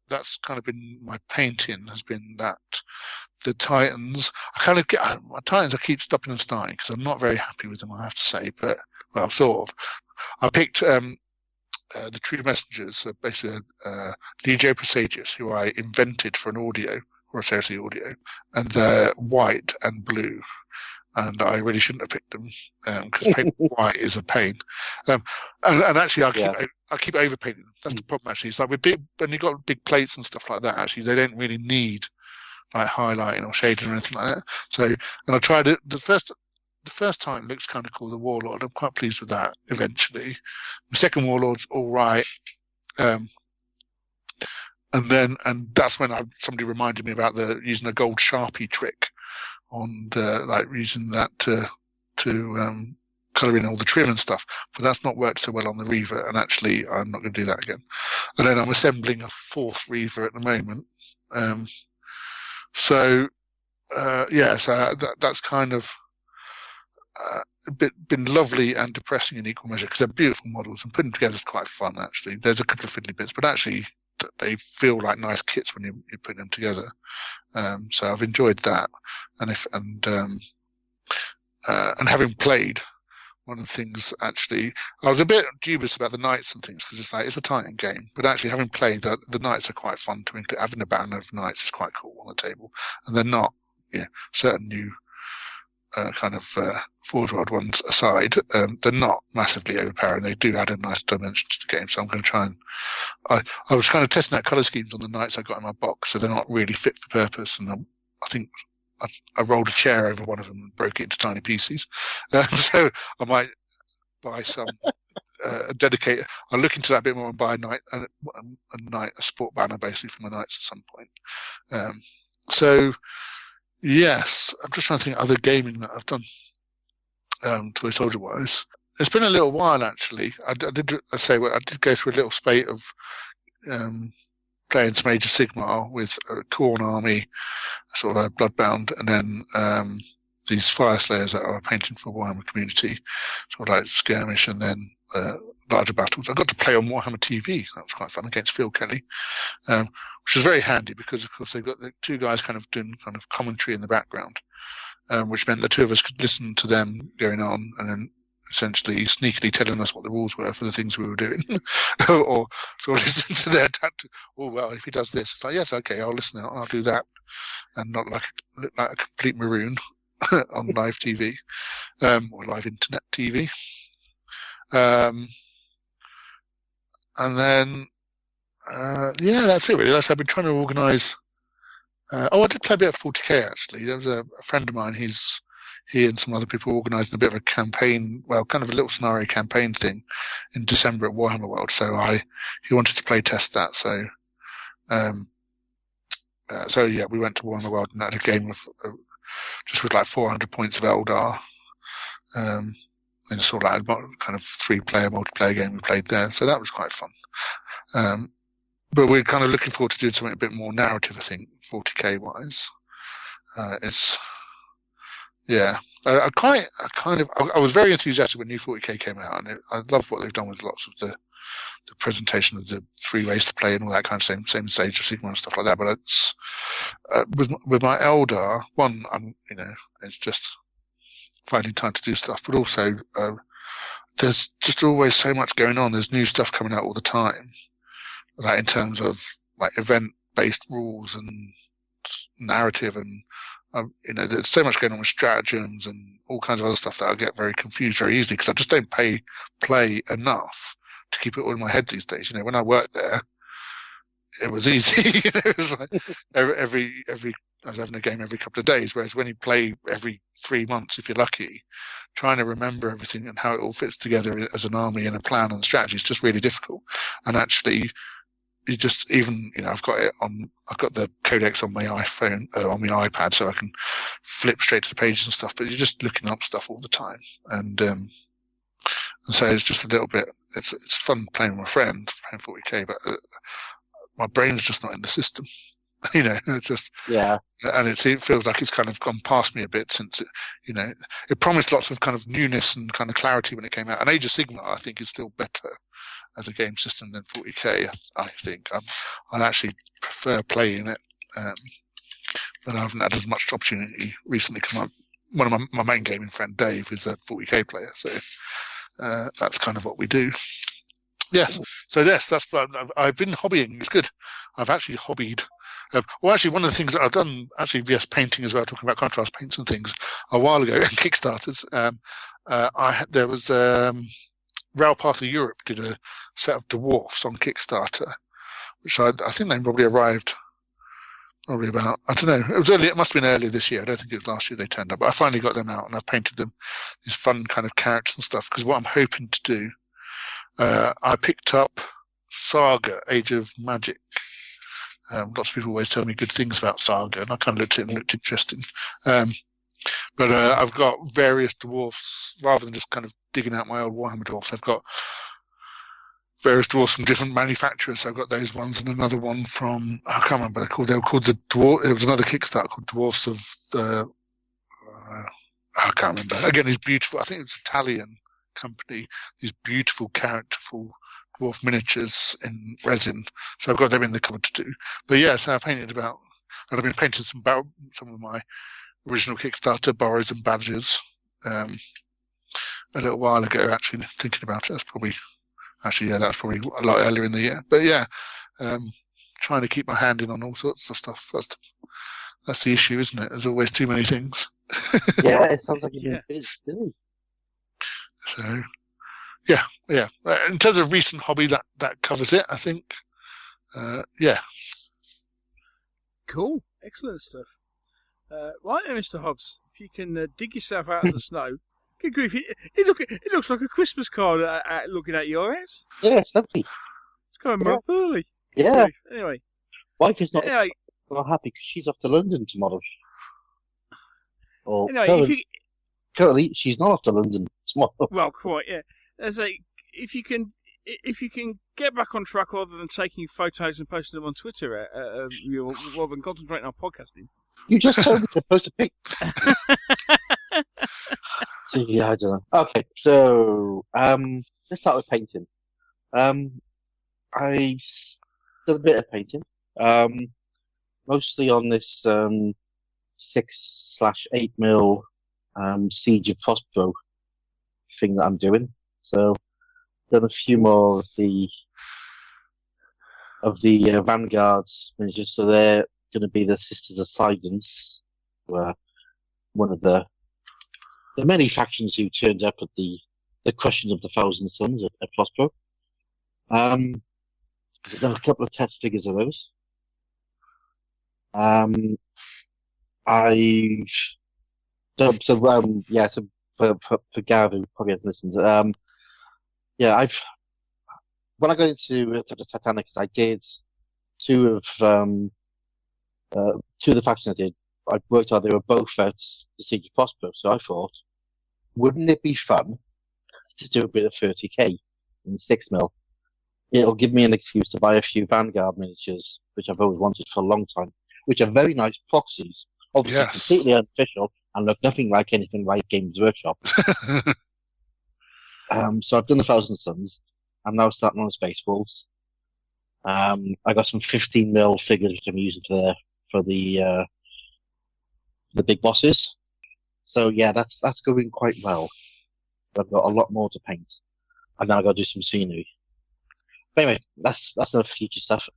that's kind of been my painting, has been that. The Titans, I keep stopping and starting because I'm not very happy with them, I have to say, but well, sort of. I picked the True Messengers, basically Legio Praesagius, who I invented for an audio, or a Cersei audio, and they're white and blue. And I really shouldn't have picked them, because painting white is a pain. And actually, I keep overpainting them. That's the problem, actually. It's like when you've got big plates and stuff like that, actually, they don't really need like highlighting or shading or anything like that. So, and I tried it. The first time looks kind of cool, the Warlord. I'm quite pleased with that eventually. The second Warlord's all right. And that's when somebody reminded me about using a gold Sharpie trick on using that to colour in all the trim and stuff. But that's not worked so well on the Reaver, and actually I'm not going to do that again. And then I'm assembling a fourth Reaver at the moment. So that's kind of been lovely and depressing in equal measure, because they're beautiful models, and putting them together is quite fun, actually. There's a couple of fiddly bits, but actually they feel like nice kits when you put them together. So I've enjoyed that. And having played, one of the things, actually, I was a bit dubious about the Knights and things, because it's a Titan game, but actually having played that, the Knights are quite fun to include. Having a band of Knights is quite cool on the table, and they're not, certain new Forge World ones aside, they're not massively overpowering. They do add a nice dimension to the game, so I'm going to try and I was kind of testing out colour schemes on the Knights I got in my box, so they're not really fit for purpose, and I think I rolled a chair over one of them and broke it into tiny pieces. So I might buy some dedicated. I'll look into that a bit more and buy a sport banner basically for my Knights at some point. So yes, I'm just trying to think of other gaming that I've done, toy soldier wise. It's been a little while, actually. I did go through a little spate of playing some Age of Sigmar with a Khorne army, sort of a Bloodbound, and then these Fire Slayers that I was painting for Warhammer Community, sort of like skirmish, and then larger battles. I got to play on Warhammer TV. That was quite fun, against Phil Kelly, which was very handy because, of course, they've got the two guys kind of doing kind of commentary in the background, which meant the two of us could listen to them going on and then essentially sneakily telling us what the rules were for the things we were doing, or sort of listen to their tactic. Oh, well, if he does this, it's like, yes, okay, I'll listen out, I'll do that, and not look like a complete maroon on live TV, or live internet TV. And then, that's it really. I've been trying to organise. I did play a bit of 40k, actually. There was a friend of mine. He and some other people organising a bit of a campaign, kind of a little scenario campaign thing in December at Warhammer World. So he wanted to play test that. So we went to Warhammer World and had a game of just with like 400 points of Eldar. And sort of like a kind of 3-player multiplayer game we played there. So that was quite fun. But we're kind of looking forward to doing something a bit more narrative, I think, 40k wise. I was very enthusiastic when New 40k came out, and I love what they've done with lots of the presentation of the 3 ways to play and all that kind of same stage of Sigma and stuff like that. But it's with my Eldar one, it's just finding time to do stuff, but also there's just always so much going on. There's new stuff coming out all the time, like in terms of like event-based rules and narrative, and there's so much going on with stratagems and all kinds of other stuff that I get very confused very easily because I just don't play enough to keep it all in my head these days. When I worked there, it was easy. It was like every I was having a game every couple of days, whereas when you play every 3 months, if you're lucky, trying to remember everything and how it all fits together as an army and a plan and strategy is just really difficult. And actually, you just I've got the codex on my iPhone, on my iPad, so I can flip straight to the pages and stuff. But you're just looking up stuff all the time, and so it's just a little bit. It's fun playing with a friend, playing 40k, but my brain's just not in the system. It's just and it feels like it's kind of gone past me a bit since it promised lots of kind of newness and kind of clarity when it came out. And Age of Sigmar, I think, is still better as a game system than 40k. I think I actually prefer playing it, but I haven't had as much opportunity recently because one of my main gaming friend Dave is a 40k player, so that's kind of what we do. Yes, so yes, that's fun. I've been hobbying. It's good. I've actually hobbied. Actually, one of the things that I've done, painting as well, talking about contrast paints and things, a while ago, and Kickstarters, there was Rail Path of Europe did a set of dwarfs on Kickstarter, which I think they probably arrived probably about, I don't know, it must have been earlier this year. I don't think it was last year they turned up, but I finally got them out and I've painted them, these fun kind of characters and stuff, because what I'm hoping to do, I picked up Saga, Age of Magic. Lots of people always tell me good things about Saga, and I kind of looked at it and looked interesting. But I've got various dwarfs, rather than just kind of digging out my old Warhammer dwarfs. I've got various dwarfs from different manufacturers. I've got those ones and another one from, I can't remember what they were called the dwarf. There was another Kickstarter called Dwarfs of the, I can't remember. Again, these beautiful, I think it was Italian company, these beautiful, characterful dwarf miniatures in resin. So I've got them in the cupboard to do. But yeah, so I've been painting some of my original Kickstarter borrows and badges a little while ago, actually, thinking about it. That's probably a lot earlier in the year. But yeah, trying to keep my hand in on all sorts of stuff. That's the issue, isn't it? There's always too many things. Yeah, it sounds like you're busy. So, yeah. In terms of recent hobby, that covers it, I think. Yeah. Cool. Excellent stuff. Right then, Mr. Hobbs, if you can dig yourself out of the snow. Good grief, it looks like a Christmas card looking at your ass. Yeah, it's lovely. It's kind of a month early. Yeah. Anyway. Wife is not happy because she's off to London tomorrow. Currently, she's not off to London tomorrow. Well, quite, yeah. If you can get back on track rather than taking photos and posting them on Twitter, rather than concentrating on podcasting. You just told me to post a pic. Yeah, I don't know. Okay, so let's start with painting. I've done a bit of painting, mostly on this 6/8mm Siege of Prospero thing that I'm doing. So done a few more of the Vanguard miniatures. So they're going to be the Sisters of Silence, who are one of the many factions who turned up at the crushing of the Thousand Suns at Prospero. I've done a couple of test figures of those. For Gav, who probably hasn't listened, when I got into Adeptus Titanicus, I did two of the factions I did. I worked out they were both at the Siege of Prospero, so I thought, wouldn't it be fun to do a bit of 30k in 6mm? It'll give me an excuse to buy a few Vanguard miniatures, which I've always wanted for a long time, which are very nice proxies. Obviously, completely unofficial and look nothing like anything like Games Workshop. So I've done the Thousand Suns. I'm now starting on Spaceballs. I got some 15mm figures which I'm using for the big bosses. So yeah, that's going quite well. I've got a lot more to paint, and then I've got to do some scenery. But anyway, that's the future stuff.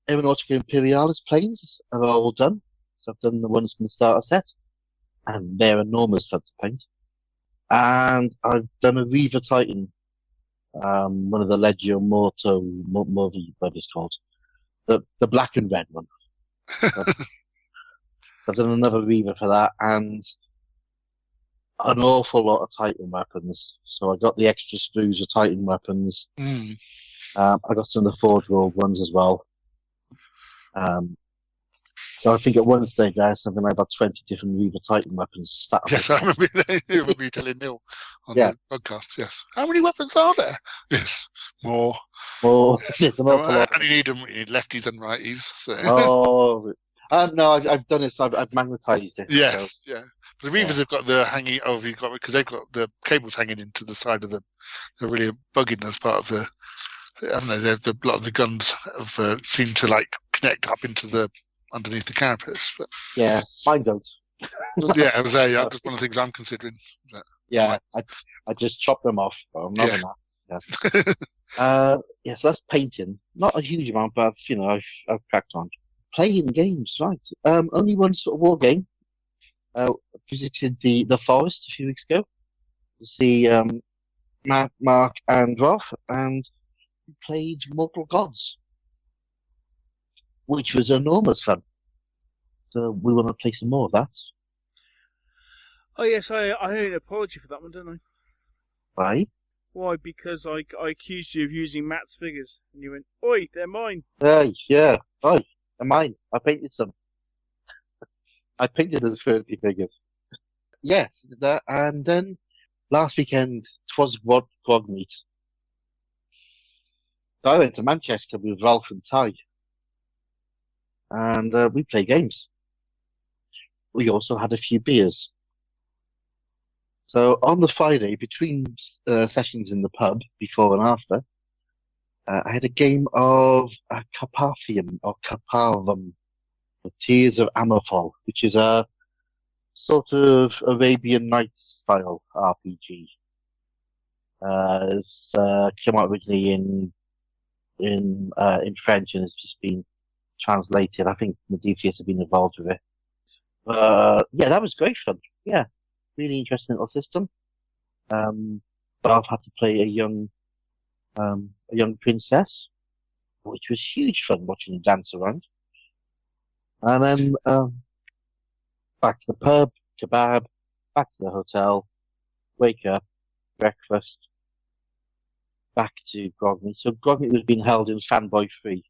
Aeronautica Imperialis planes are all done. So I've done the ones from the starter set, and they're enormous fun to paint. And I've done a Reaver Titan, one of the Legio Morto, what it's called, the black and red one. So I've done another Reaver for that, and an awful lot of Titan weapons. So I got the extra sprues of Titan weapons. I got some of the Forge World ones as well. So I think at one stage I had something like about 20 different Reaver Titan weapons. Yes, I remember you telling Neil on the podcast, yes. How many weapons are there? Yes, more. There's an awful lot. And you need lefties and righties. So. No, I've done it, so I've magnetized it. Yes, so. Yeah. But the Reavers have got the hanging over, because they've got the cables hanging into the side of them. They're really bugging as part of the, I don't know, a lot of the guns have seemed to connect up into underneath the carapace. But yeah, mine don't. Yeah, I was there. Yeah, that's one of the things I'm considering. But, yeah, I just chop them off. But I'm not enough. Yeah. So that's painting. Not a huge amount, but I've cracked on. Playing games, right? Only one sort of war game. Visited the forest a few weeks ago to see Mark and Rolf, and we played Mortal Gods, which was enormous fun. So we want to play some more of that. Oh yes, I owe an apology for that one, don't I? Why? Why? Because I accused you of using Matt's figures, and you went, "Oi, they're mine." Yeah. Oi, they're mine. I painted some. I painted those 30 figures. Yes, that, and then last weekend, 'twas Grog Meet. So I went to Manchester with Ralph and Ty. And we played games. We also had a few beers. So on the Friday, between sessions in the pub, before and after, I had a game of Carpathium, or Carpathium, the Tears of Amerfall, which is a sort of Arabian Nights style RPG. It's came out originally in French and has just been translated. I think Modifius have been involved with it. Yeah, that was great fun. Yeah, really interesting little system. But I've had to play a young princess, which was huge fun watching her dance around. And then back to the pub, kebab, back to the hotel, wake up, breakfast, back to Grogmeet. So Grogmeet was being held in Fanboy 3,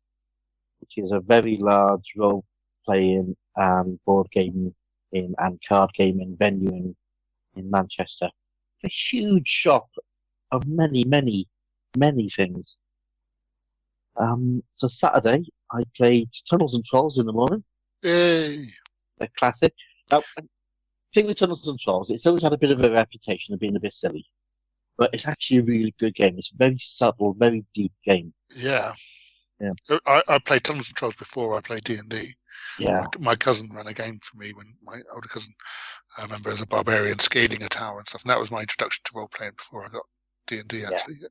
which is a very large role-playing and board gaming and card gaming venue in Manchester. A huge shop of many, many, many things. So Saturday, I played Tunnels and Trolls in the morning. Yay! A classic. Now, the thing with Tunnels and Trolls, it's always had a bit of a reputation of being a bit silly. But it's actually a really good game. It's a very subtle, very deep game. Yeah. Yeah. I played Tunnels and Trolls before I played D&D. Yeah. My cousin ran a game for me when my older cousin, I remember, as a barbarian scaling a tower and stuff. And that was my introduction to role-playing before I got D&D, actually. Yeah.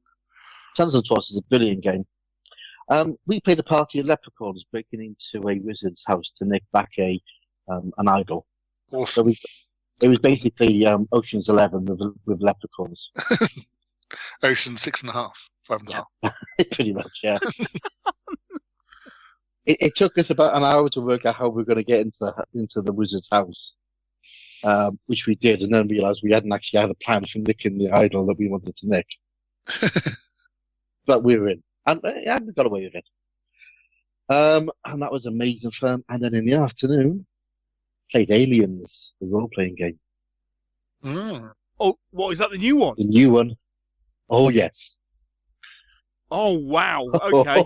Tunnels and Trolls is a brilliant game. We played a party of leprechauns breaking into a wizard's house to nick back an idol. Awesome. So it was basically Ocean's 11 with leprechauns. Ocean 6.5, 5.5. Pretty much, yeah. It took us about an hour to work out how we were going to get into the wizard's house, which we did, and then realised we hadn't actually had a plan for nicking the idol that we wanted to nick. But we were in. And we got away with it. And that was amazing fun. And then in the afternoon, played Aliens, the role-playing game. Mm. Oh, what, is that the new one? The new one. Oh, yes. Oh, wow. Okay.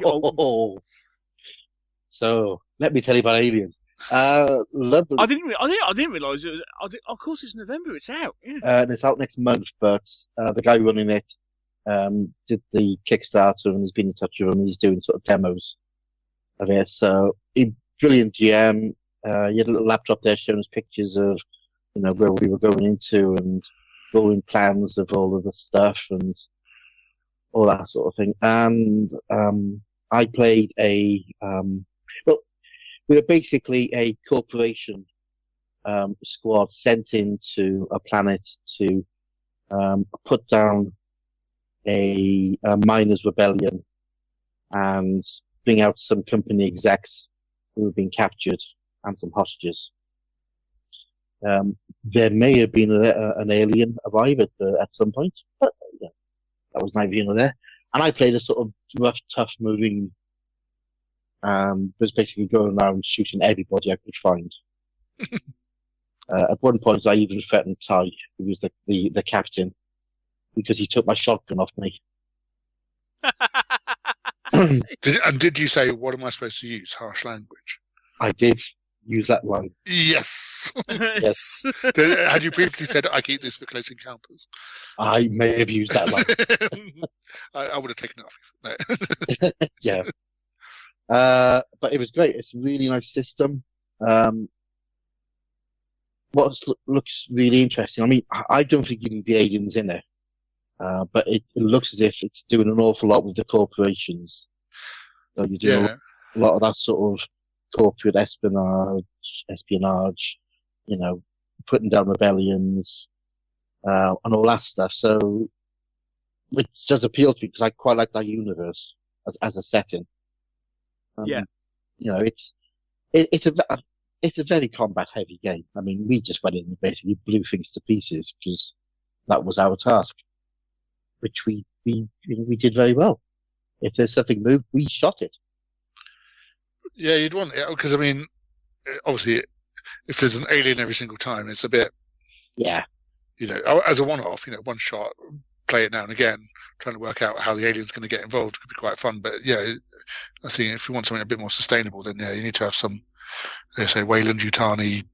So, let me tell you about Aliens. Lovely. I didn't realise it was. Of course, it's November. It's out. Yeah. And it's out next month, but the guy running it did the Kickstarter and has been in touch with him. He's doing sort of demos of it. So, brilliant GM. He had a little laptop there showing us pictures of where we were going into and drawing plans of all of the stuff and all that sort of thing. And I played we were basically a corporation squad sent into a planet to put down a miners' rebellion and bring out some company execs who have been captured and some hostages. There may have been an alien arrive at some point, but that was neither here nor there. And I played a sort of rough, tough Marine, was basically going around shooting everybody I could find. At one point, I even threatened Ty, who was the captain, because he took my shotgun off me. Did you say, what am I supposed to use? Harsh language? I did use that line. Yes. Yes. Had you previously said, I keep this for close encounters? I may have used that line. I would have taken it off. No. Yeah. But it was great. It's a really nice system. What looks really interesting, I mean, I don't think you need the aliens in it, but it looks as if it's doing an awful lot with the corporations. So you do a lot of that sort of corporate espionage, putting down rebellions, and all that stuff. So, which does appeal to me because I quite like that universe as a setting. It's a very combat heavy game. I mean, we just went in and basically blew things to pieces because that was our task, which we did very well. If there's something moved, we shot it. Yeah, you'd want it because, I mean, obviously, if there's an alien every single time, it's a bit. Yeah. As a one-off, one shot, play it now and again, trying to work out how the alien's going to get involved could be quite fun. But yeah, I think if you want something a bit more sustainable, then you need to have some, say, Wayland Yutani,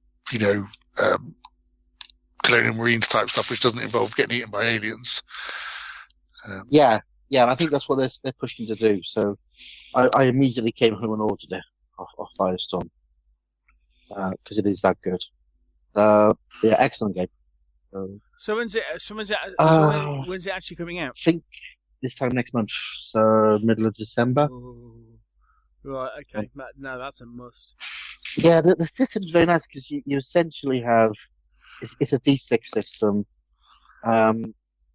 Colonial Marines type stuff, which doesn't involve getting eaten by aliens. Yeah, and I think that's what they're pushing to do. So I immediately came home and ordered it off Firestorm because it is that good. Excellent game. So when's it actually coming out? I think this time next month, so middle of December. Ooh. Right, okay. No, that's a must. Yeah, the system's very nice because you essentially have it's a D6 system.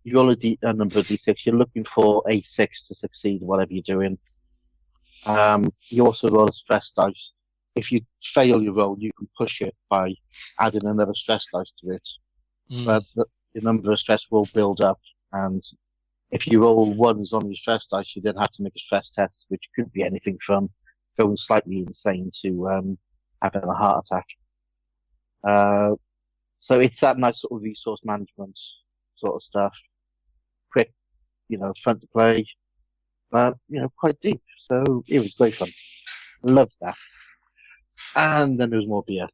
You roll a number of D6. You're looking for a 6 to succeed, whatever you're doing. You also roll a stress dice. If you fail your roll, you can push it by adding another stress dice to it. But the number of stress will build up, and if you roll ones on your stress dice, you then have to make a stress test, which could be anything from going slightly insane to having a heart attack. So it's that nice sort of resource management sort of stuff. Quick, fun to play, but quite deep. So it was great fun. Loved that. And then there was more beer.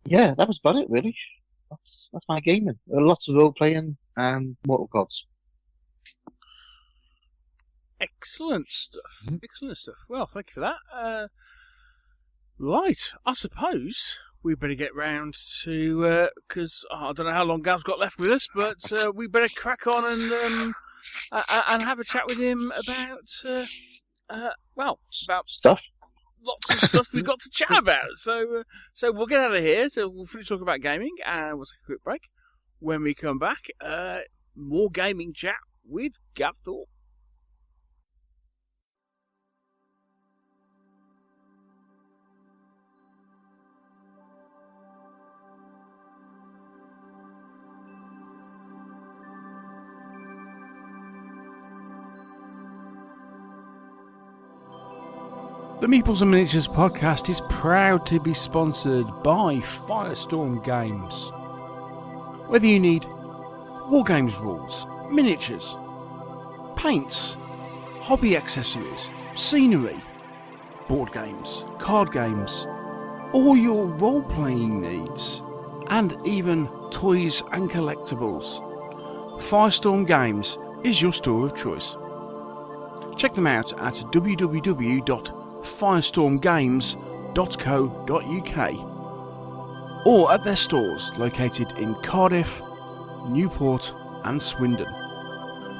Yeah, that was about it, really. That's my gaming. Lots of role playing and Mortal Gods. Excellent stuff. Excellent stuff. Well, thank you for that. Right, I suppose we better get round to because I don't know how long Gav's got left with us, but we better crack on and have a chat with him about Stuff. Lots of stuff we've got to chat about. So we'll get out of here. So we'll finish talking about gaming and we'll take a quick break. When we come back, more gaming chat with Gav Thorpe. The Meeples and Miniatures podcast is proud to be sponsored by Firestorm Games. Whether you need wargames rules, miniatures, paints, hobby accessories, scenery, board games, card games, all your role-playing needs, and even toys and collectibles, Firestorm Games is your store of choice. Check them out at www.firestormgames.co.uk. or at their stores located in Cardiff, Newport and Swindon.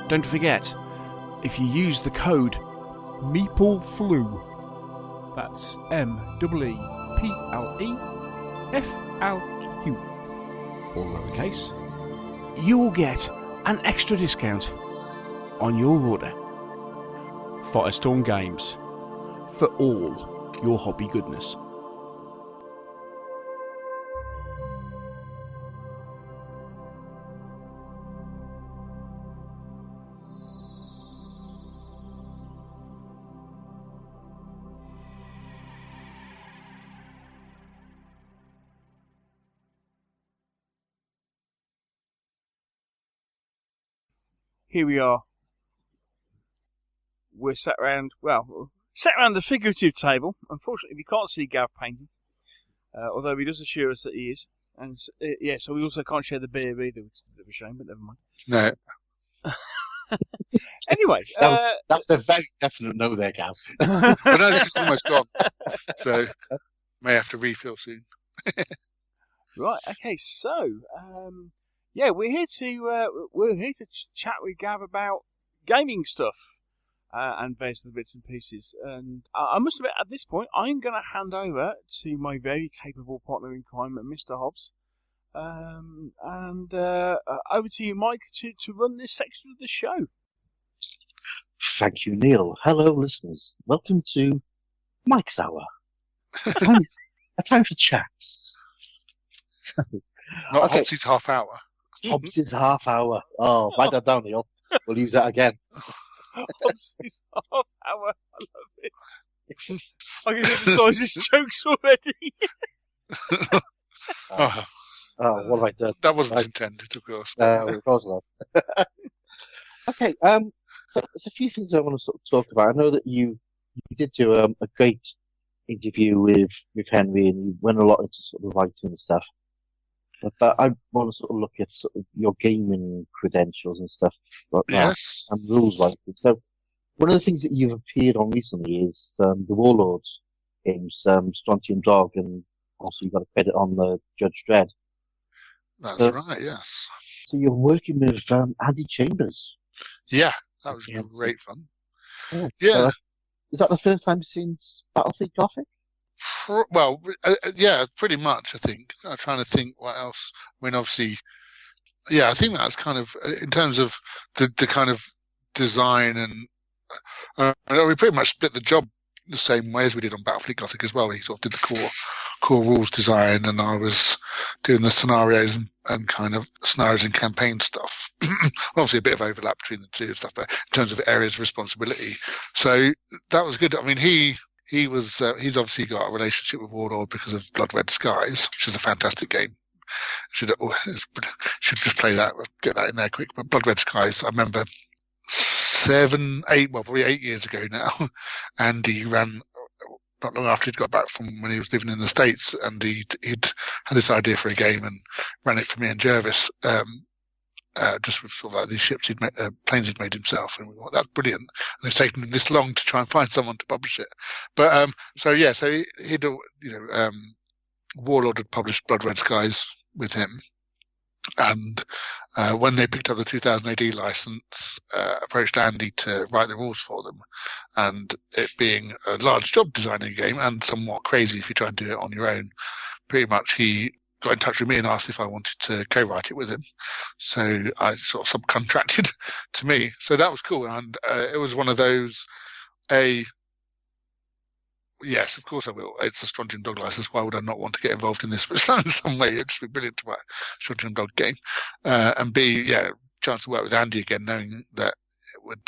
Don't forget, if you use the code MEEPLEFLU, that's MEEPLEFLQ, all lowercase, you will get an extra discount on your order. Firestorm Games, for all your hobby goodness. Here we are. We're sat around the figurative table. Unfortunately, we can't see Gav painting, although he does assure us that he is. And so we also can't share the beer either, which is a bit of a shame, but never mind. No. Anyway. That's a very definite no there, Gav. But no, it's almost gone. So, may have to refill soon. Right, okay, so, we're here to chat with Gav about gaming stuff. And various other bits and pieces. And I must admit, at this point, I'm going to hand over to my very capable partner in crime, Mr. Hobbs. Over to you, Mike, to run this section of the show. Thank you, Neil. Hello, listeners. Welcome to Mike's Hour. A time for chat. Not Hobbs' half hour. Hobbs' half hour. Oh, write that down, Neil. We'll use that again. Hobbs' half hour. I love it. I can hear the size of jokes already. What have I done? That wasn't intended, of course. Of course not. Okay, so there's a few things I want to sort of talk about. I know that you did do a great interview with Henry, and you went a lot into sort of writing and stuff. But I want to sort of look at sort of your gaming credentials and stuff like that, and rules writing. So one of the things that you've appeared on recently is the Warlord games, Strontium Dog, and also you got a credit on the Judge Dredd. That's right, yes. So you're working with Andy Chambers. Yeah, that was great fun. Yeah. So is that the first time since Battlefield Gothic? Well, yeah, pretty much, I think. I'm trying to think what else. I mean, obviously, I think that's kind of, in terms of the kind of design, and we pretty much split the job the same way as we did on Battlefield Gothic as well. He sort of did the core rules design, and I was doing the scenarios and kind of scenarios and campaign stuff. Obviously, a bit of overlap between the two stuff, but in terms of areas of responsibility. So that was good. I mean, he's obviously got a relationship with Warlord because of Blood Red Skies, which is a fantastic game. Should just play that, get that in there quick. But Blood Red Skies, I remember 8 years ago now, Andy ran, not long after he'd got back from when he was living in the States, and he'd had this idea for a game and ran it for me and Jervis, just with sort of like these ships planes he'd made himself, and we thought, that's brilliant. And it's taken him this long to try and find someone to publish it. But, so he'd, Warlord had published Blood Red Skies with him. And, when they picked up the 2000 AD license, approached Andy to write the rules for them. And it being a large job designing a game and somewhat crazy if you try and do it on your own, pretty much he got in touch with me and asked if I wanted to co-write it with him. So I sort of subcontracted to me. So that was cool. And it was one of those, yes, of course I will. It's a Strontium Dog license. Why would I not want to get involved in this? But in some way, it'd just be brilliant to write a Strontium Dog game. And B, chance to work with Andy again, knowing that it would,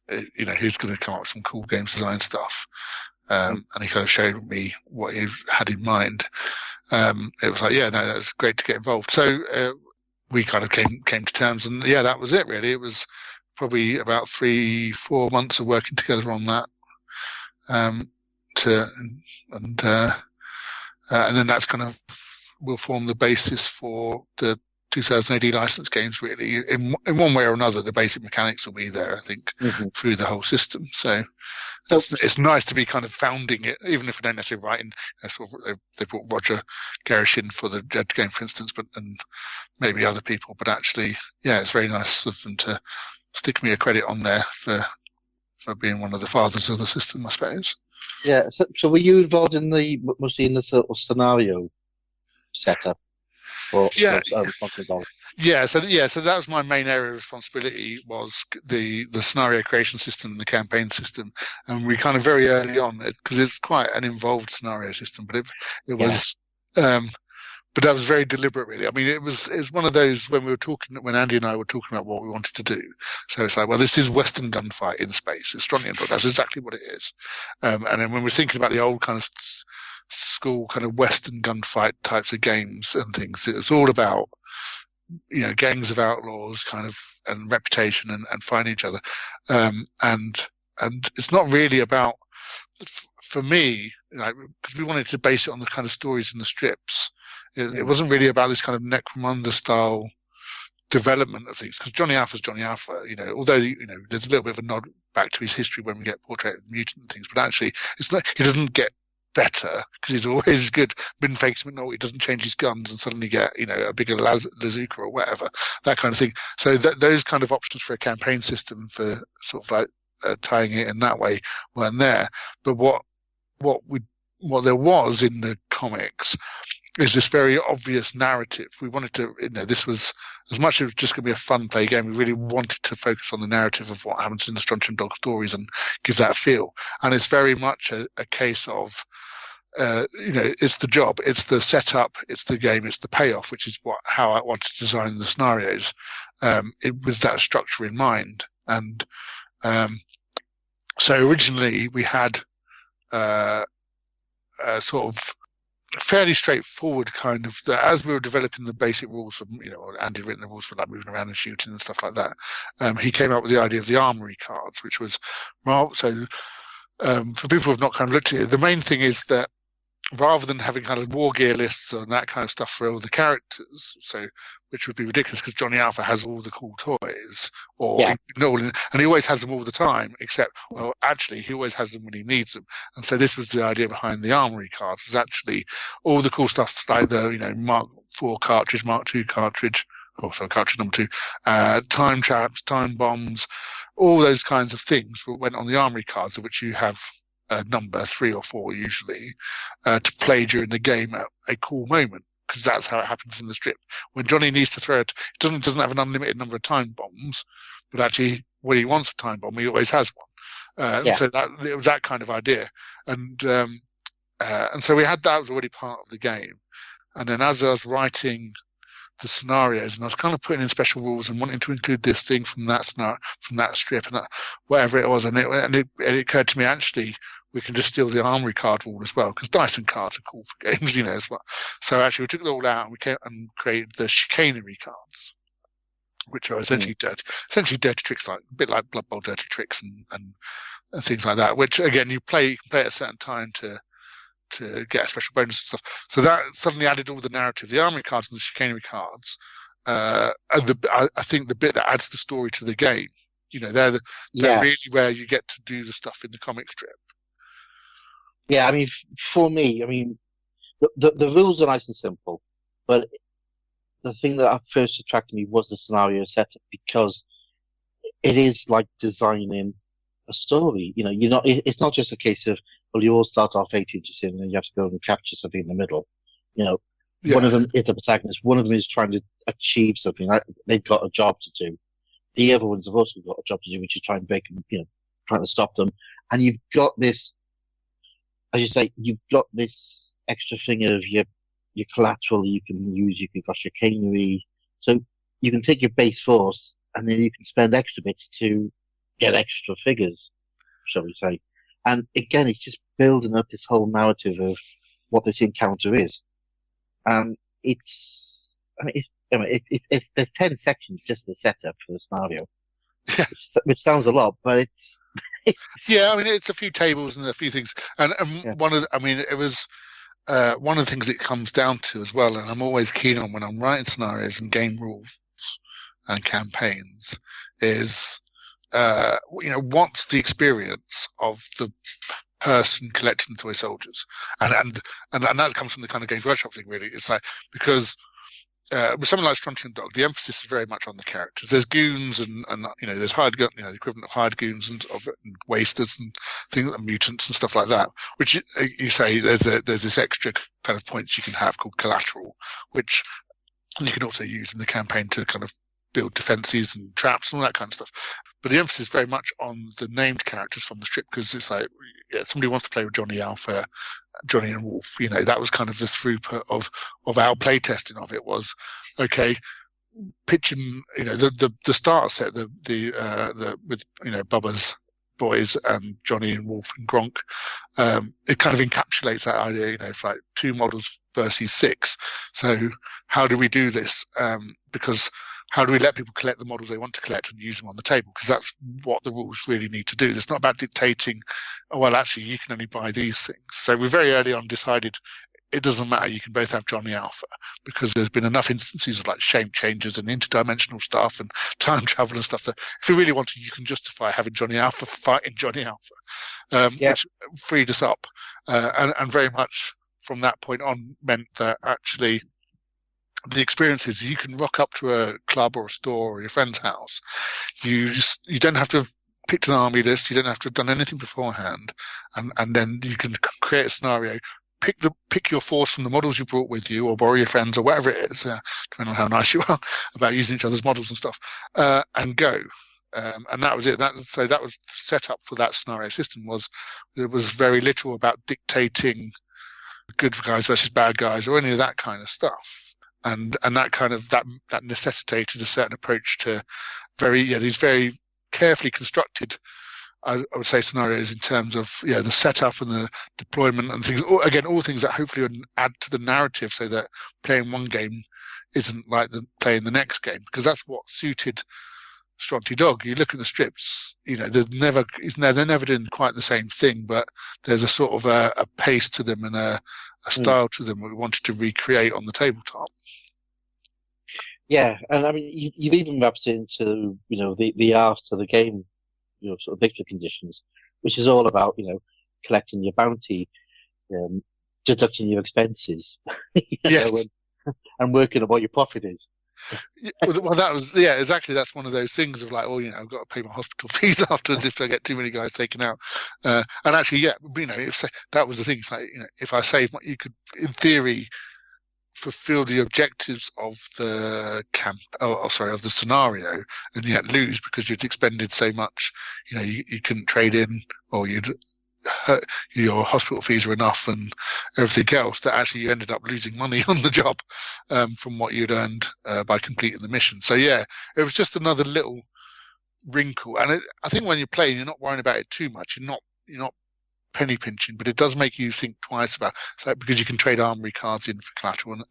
who's going to come up with some cool games design stuff. And he kind of showed me what he had in mind. It was like, that's great to get involved. So, we kind of came to terms, and that was it really. It was probably about 3-4 months of working together on that. And then that's kind of will form the basis for the 2000 AD licensed games, really. In one way or another, the basic mechanics will be there, I think, through the whole system. So it's nice to be kind of founding it, even if we don't necessarily write in. They brought Roger Garish in for the Judge game, for instance, and maybe other people. But actually, yeah, it's very nice of them to stick me a credit on there for being one of the fathers of the system, I suppose. Yeah. So were you involved in mostly in the sort of scenario setup? Or yeah. Responsible? Yeah, so that was my main area of responsibility, was the scenario creation system and the campaign system, and we kind of very early on, because it's quite an involved scenario system, but it was, but that was very deliberate, really. I mean, it was one of those when Andy and I were talking about what we wanted to do. So it's like, well, this is Western gunfight in space. It's strongly involved. That's exactly what it is. And then when we're thinking about the old kind of school kind of Western gunfight types of games and things, it's all about, gangs of outlaws kind of, and reputation and fighting each other. And it's not really about, for me, because we wanted to base it on the kind of stories in the strips. It wasn't really about this kind of Necromunda style development of things, because Johnny Alpha's Johnny Alpha, although, there's a little bit of a nod back to his history when we get Portrait of the Mutant and things, but actually it's not, he doesn't get better because he's always good. Bin fakes him, he doesn't change his guns and suddenly get, a bigger Lazooka or whatever, that kind of thing. So those kind of options for a campaign system for sort of like tying it in that way weren't there. But what there was in the comics is this very obvious narrative. We wanted to, this was, as much as it was just going to be a fun play game, we really wanted to focus on the narrative of what happens in the Strontium Dog stories and give that a feel. And it's very much a case of, it's the job, it's the setup, it's the game, it's the payoff, which is how I wanted to design the scenarios, with that structure in mind. And so originally we had a sort of fairly straightforward kind of, as we were developing the basic rules of, Andy had written the rules for like moving around and shooting and stuff like that. He came up with the idea of the armory cards, which was, for people who have not kind of looked at it, the main thing is that rather than having kind of war gear lists and that kind of stuff for all the characters, which would be ridiculous because Johnny Alpha has all the cool toys, and he always has them all the time, except, well, actually, he always has them when he needs them. And so this was the idea behind the armory cards, was actually all the cool stuff like the, Mark IV cartridge, Mark II cartridge, cartridge number 2, time traps, time bombs, all those kinds of things went on the armory cards, of which you have number 3 or 4 usually, to play during the game at a cool moment, because that's how it happens in the strip. When Johnny needs to throw it, doesn't have an unlimited number of time bombs, but actually when he wants a time bomb, he always has one. So it was that kind of idea, and so we had that was already part of the game. And then as I was writing the scenarios, and I was kind of putting in special rules and wanting to include this thing from that strip and that, whatever it was, and it occurred to me, actually we can just steal the armory card rule as well, because dice and cards are cool for games, as well. So actually we took it all out and we came and created the chicanery cards, which are essentially dirty tricks, like a bit like Blood Bowl dirty tricks and things like that, which again you can play at a certain time to get a special bonus and stuff. So that suddenly added all the narrative. The armory cards and the chicanery cards, I think the bit that adds the story to the game, they're really where you get to do the stuff in the comic strip. Yeah, I mean, for me, the rules are nice and simple, but the thing that first attracted me was the scenario setup, because it is like designing a story. It's not just a case of, well, you all start off 8 inches in and you have to go and capture something in the middle. One of them is a protagonist. One of them is trying to achieve something. They've got a job to do. The other ones have also got a job to do, which is trying to break them, trying to stop them. And you've got this, as you say, you've got this extra thing of your collateral you can use. You've got chicanery. So you can take your base force and then you can spend extra bits to get extra figures, shall we say. And again, it's just building up this whole narrative of what this encounter is. There's 10 sections just the setup for the scenario, which sounds a lot, but it's. Yeah, it's a few tables and a few things, and one of it was. one of the things it comes down to as well, and I'm always keen on when I'm writing scenarios and game rules and campaigns, is what's the experience of the person collecting the toy soldiers, and that comes from the kind of Games Workshop thing, really. It's like, because with something like Strontium Dog, the emphasis is very much on the characters. There's goons and there's hired gun, the equivalent of hired goons and wasters and things, and mutants and stuff like that. Which you say there's this extra kind of points you can have called collateral, which you can also use in the campaign to kind of build defenses and traps and all that kind of stuff. But the emphasis is very much on the named characters from the strip, because it's like, somebody wants to play with Johnny Alpha, Johnny and Wolf. That was kind of the throughput of our playtesting of it, was, okay, pitching, the starter set, the with, Bubba's boys and Johnny and Wolf and Gronk, it kind of encapsulates that idea, it's like 2 models versus 6. So how do we do this? Because how do we let people collect the models they want to collect and use them on the table? Because that's what the rules really need to do. It's not about dictating, actually, you can only buy these things. So we very early on decided it doesn't matter, you can both have Johnny Alpha, because there's been enough instances of like shape changes and interdimensional stuff and time travel and stuff that if you really want to, you can justify having Johnny Alpha fighting Johnny Alpha, which freed us up. And very much from that point on meant that actually the experience is you can rock up to a club or a store or your friend's house. You don't have to have picked an army list. You don't have to have done anything beforehand. And then you can create a scenario, pick your force from the models you brought with you, or borrow your friends, or whatever it is, depending on how nice you are about using each other's models and stuff, and go. And that was it. So that was set up for that scenario system. There was very little about dictating good guys versus bad guys or any of that kind of stuff. And that kind of that necessitated a certain approach to these very carefully constructed, I would say, scenarios in terms of the setup and the deployment and things. All things that hopefully would add to the narrative, so that playing one game isn't like playing the next game, because that's what suited Stronty Dog. You look at the strips, they're never doing quite the same thing, but there's a sort of a pace to them and a style to them we wanted to recreate on the tabletop. Yeah, and I mean, you've even wrapped it into, the art of the game, sort of victory conditions, which is all about, collecting your bounty, deducting your expenses, yes, and working on what your profit is. Well, that was exactly. That's one of those things of like, I've got to pay my hospital fees afterwards if I get too many guys taken out. And actually, if that was the thing. It's like, if I save, you could, in theory, fulfill the objectives of the of the scenario, and yet lose because you'd expended so much. You couldn't trade in, or your hospital fees were enough and everything else, that actually you ended up losing money on the job from what you'd earned by completing the mission. So it was just another little wrinkle. And I think when you're playing, you're not worrying about it too much. You're not penny pinching, but it does make you think twice about it, because you can trade armory cards in for collateral and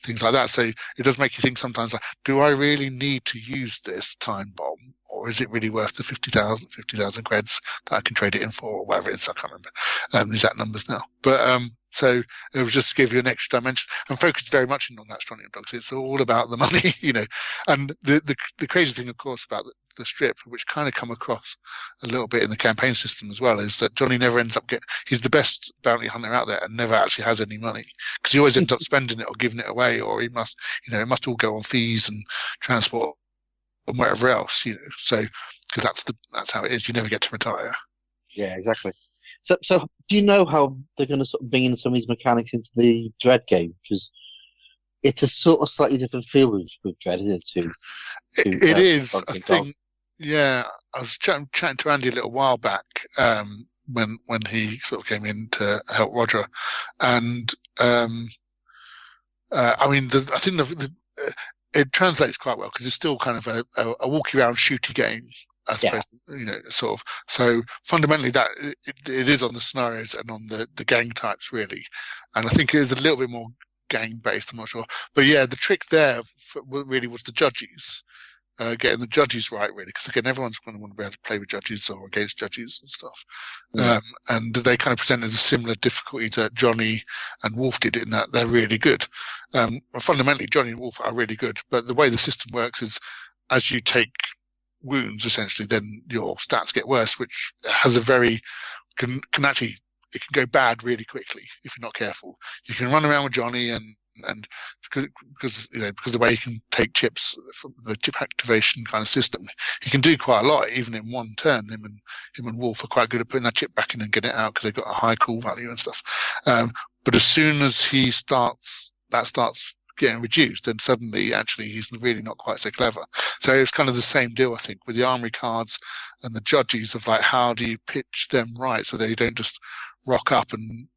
things like that. So it does make you think sometimes, like, do I really need to use this time bomb, or is it really worth the 50,000 creds that I can trade it in for, or whatever it is? I can't remember the exact numbers now. But so it was just to give you an extra dimension, and focused very much in on that Strontium Dog. So it's all about the money, And the crazy thing, of course, about the strip, which kind of come across a little bit in the campaign system as well, is that Johnny never ends up he's the best bounty hunter out there and never actually has any money, because he always ends up spending it or giving it away, or he must, it must all go on fees and transport and whatever else, So because that's how it is. You never get to retire. Yeah, exactly. So do you know how they're going to sort of bring in some of these mechanics into the Dread game? Because it's a sort of slightly different feel with Dread, isn't it? It is. I think. Yeah, I was chatting to Andy a little while back when he sort of came in to help Roger, and I mean, I think it translates quite well, because it's still kind of a walkie around shooty game, I suppose, sort of. So fundamentally, that it is on the scenarios and on the gang types, really, and I think it is a little bit more gang based. I'm not sure, but the trick there really was the judges. getting the judges right, really, because again, everyone's going to want to be able to play with judges or against judges and stuff. And they kind of presented a similar difficulty that Johnny and Wolf did in that they're really good. Fundamentally, Johnny and Wolf are really good, but the way the system works is as you take wounds, essentially, then your stats get worse, which has a very can actually it can go bad really quickly if you're not careful. You can run around with Johnny and because the way he can take chips from the chip activation kind of system, he can do quite a lot even in one turn. Him and Wolf are quite good at putting that chip back in and getting it out because they've got a high call value and stuff. But as soon as he starts getting reduced, then suddenly actually he's really not quite so clever. So it's kind of the same deal, I think, with the armory cards and the judges of like how do you pitch them right so they don't just rock up and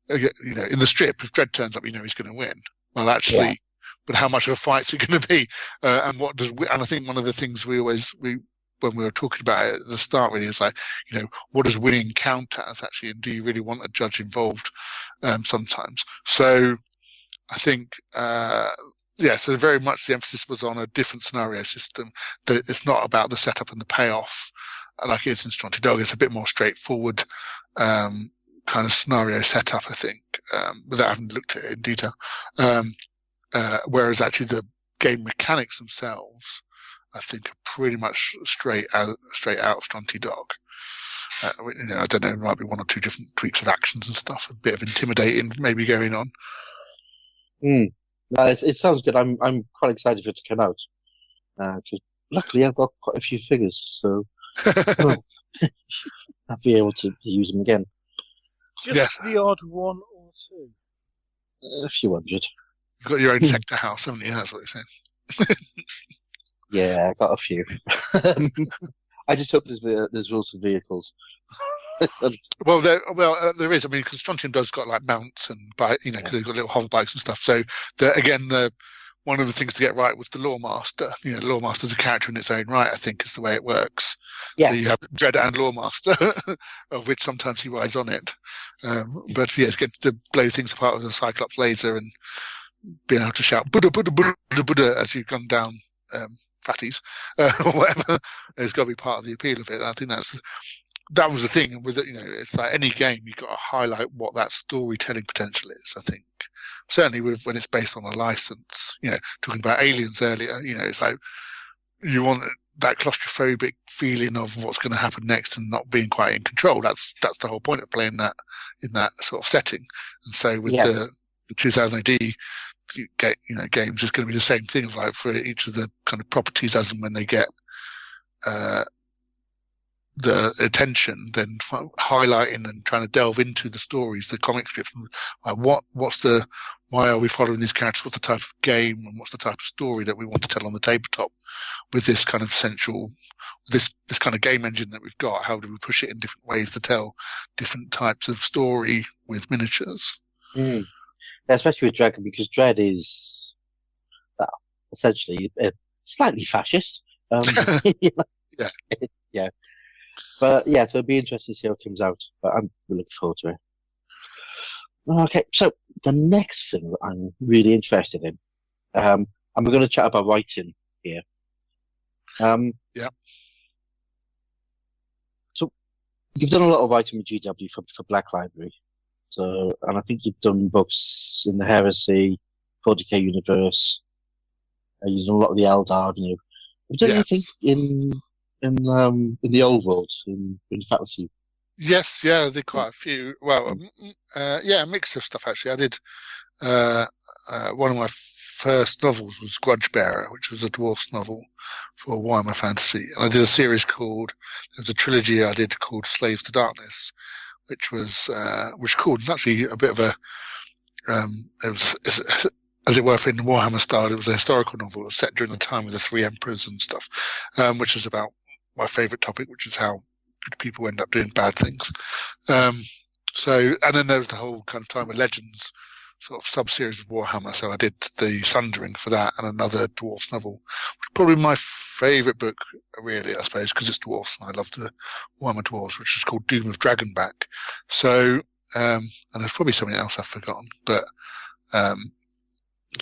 in the strip, if Dredd turns up, he's going to win. Well, actually, but how much of a fight's it going to be? And I think one of the things when we were talking about it at the start, really, is like, what does winning count as actually, and do you really want a judge involved? Sometimes. So I think, so very much the emphasis was on a different scenario system. That it's not about the setup and the payoff like it is in Stronty Dog. It's a bit more straightforward, kind of scenario setup, I think, without having looked at it in detail. Whereas actually the game mechanics themselves, I think, are pretty much straight out of Stronty Dog. I don't know, there might be one or two different tweaks of actions and stuff, a bit of intimidating maybe going on. No, it sounds good. I'm quite excited for it to come out. Because luckily I've got quite a few figures, so I'll be able to use them again. Just the odd one or two. A few hundred. You've got your own sector house, haven't you? That's what you're saying. Yeah, I got a few. I just hope there's rules for vehicles. Well, there is. I mean, because Strontium Dog's got like mounts and because they've got little hover bikes and stuff. So one of the things to get right was the Lawmaster. The Lawmaster's a character in its own right, I think, is the way it works. Yes. So you have Dread and Lawmaster, of which sometimes he rides on it. But it's getting to blow things apart with a Cyclops laser and being able to shout Buddha, Buddha, Buddha, Buddha as you've gone down fatties or whatever. It's got to be part of the appeal of it. I think that was the thing with it. It's like any game, you've got to highlight what that storytelling potential is, I think. Certainly when it's based on a license, talking about Aliens earlier, it's like you want that claustrophobic feeling of what's going to happen next and not being quite in control. That's the whole point of playing that in that sort of setting. And so with the 2000 AD games, it's going to be the same thing. Like for each of the kind of properties as and when they get the attention, then highlighting and trying to delve into the stories, the comic strips, why are we following these characters? What's the type of game and what's the type of story that we want to tell on the tabletop with this kind of this kind of game engine that we've got? How do we push it in different ways to tell different types of story with miniatures? Yeah, especially with Dragon, because Dread is essentially slightly fascist. Yeah. But so it'll be interesting to see how it comes out. But I'm looking forward to it. Okay, so the next thing that I'm really interested in, and we're going to chat about writing here. So you've done a lot of writing with GW for Black Library. So, and I think you've done books in the Heresy, 40k Universe. You've done a lot of the Eldar, Have you done anything in the old world, in fantasy? Yes, I did quite a few. Well, a mix of stuff actually. I did one of my first novels was Grudgebearer, which was a dwarfs novel for Warhammer Fantasy, and I did a series there's a trilogy I did called Slaves to Darkness, which was cool. It's actually a bit of a it was as it were in Warhammer style. It was a historical novel. It was set during the time of the Three Emperors and stuff, which was about my favourite topic, which is how good people end up doing bad things. And then there was the whole kind of Time of Legends sort of sub-series of Warhammer. So I did the Sundering for that and another dwarfs novel, which is probably my favourite book, really, I suppose, because it's dwarfs and I love the Warhammer dwarfs, which is called Doom of Dragonback. So, and there's probably something else I've forgotten, but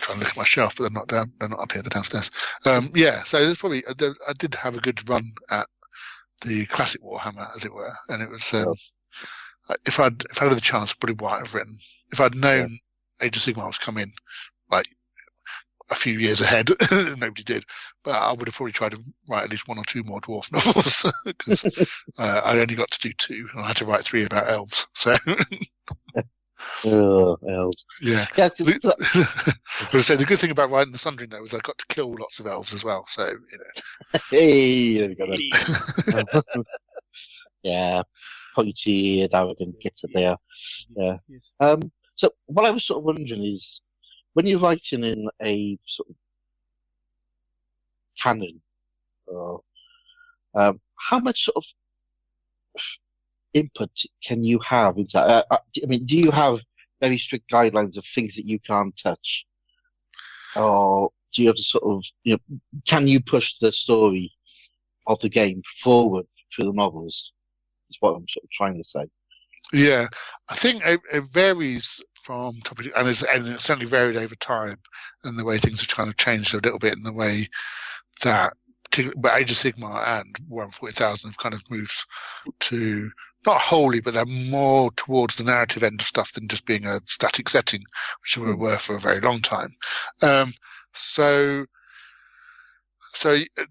trying to look at my shelf, but they're not down. They're not up here. They're downstairs. So there's probably I did have a good run at the classic Warhammer, as it were, and it was if I'd had the chance, probably what I'd have written. If I'd known Age of Sigmar was coming, like a few years ahead, nobody did, but I would have probably tried to write at least one or two more dwarf novels because I only got to do 2, and I had to write 3 about elves. So. Oh, elves. Yeah. Yeah. So the good thing about writing the Sundering though is I got to kill lots of elves as well. So Hey, there we go. Then. Yeah, pointy, arrogant, gets it there. Yeah. Yes. So what I was sort of wondering is, when you're writing in a sort of canon, how much sort of input can you have into that? I mean, do you have very strict guidelines of things that you can't touch? Or do you have to sort of, can you push the story of the game forward through the novels? Is what I'm sort of trying to say. Yeah, I think it varies from topic, and it's certainly varied over time, and the way things have kind of changed a little bit in the way that but Age of Sigmar and Warhammer 40,000 have kind of moved to, not wholly, but they're more towards the narrative end of stuff than just being a static setting, which we were for a very long time. So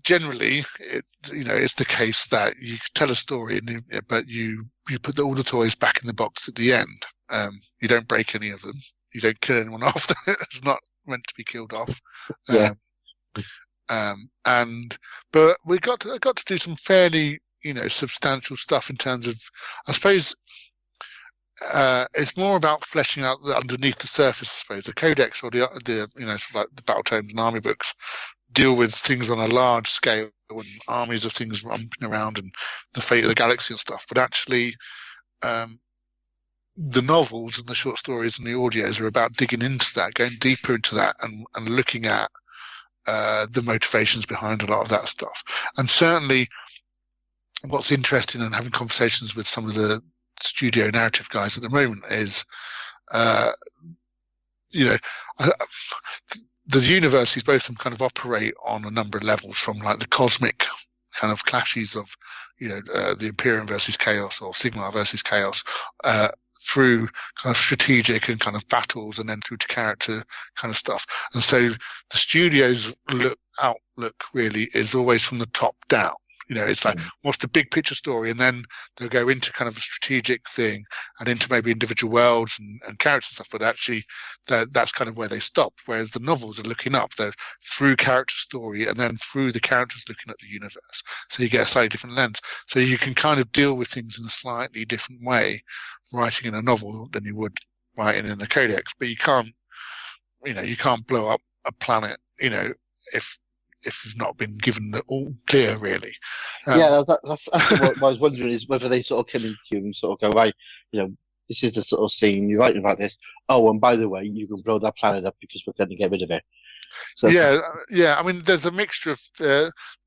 generally, it's the case that you tell a story, but you put all the toys back in the box at the end. You don't break any of them. You don't kill anyone off that is not meant to be killed off. Yeah. But I got to do some fairly, substantial stuff in terms of, I suppose, it's more about fleshing out underneath the surface. I suppose the codex or the sort of like the battle tomes and army books deal with things on a large scale and armies of things romping around and the fate of the galaxy and stuff. But actually, the novels and the short stories and the audios are about digging into that, going deeper into that, and looking at the motivations behind a lot of that stuff. And certainly, what's interesting and having conversations with some of the studio narrative guys at the moment is, the universities, both of them kind of operate on a number of levels, from like the cosmic kind of clashes of, the Imperium versus Chaos or Sigmar versus Chaos, through kind of strategic and kind of battles, and then through to character kind of stuff. And so the studio's outlook really is always from the top down. It's like, what's the big picture story? And then they'll go into kind of a strategic thing and into maybe individual worlds and characters and stuff. But actually, that's kind of where they stop. Whereas the novels are looking up. They're through character story and then through the characters looking at the universe. So you get a slightly different lens. So you can kind of deal with things in a slightly different way writing in a novel than you would writing in a codex. But you can't blow up a planet, if you've not been given the all clear, really. That's what I was wondering, is whether they sort of come into you and sort of go, right, this is the sort of scene, you're writing about this. Oh, and by the way, you can blow that planet up because we're going to get rid of it. So, yeah. I mean, there's a mixture of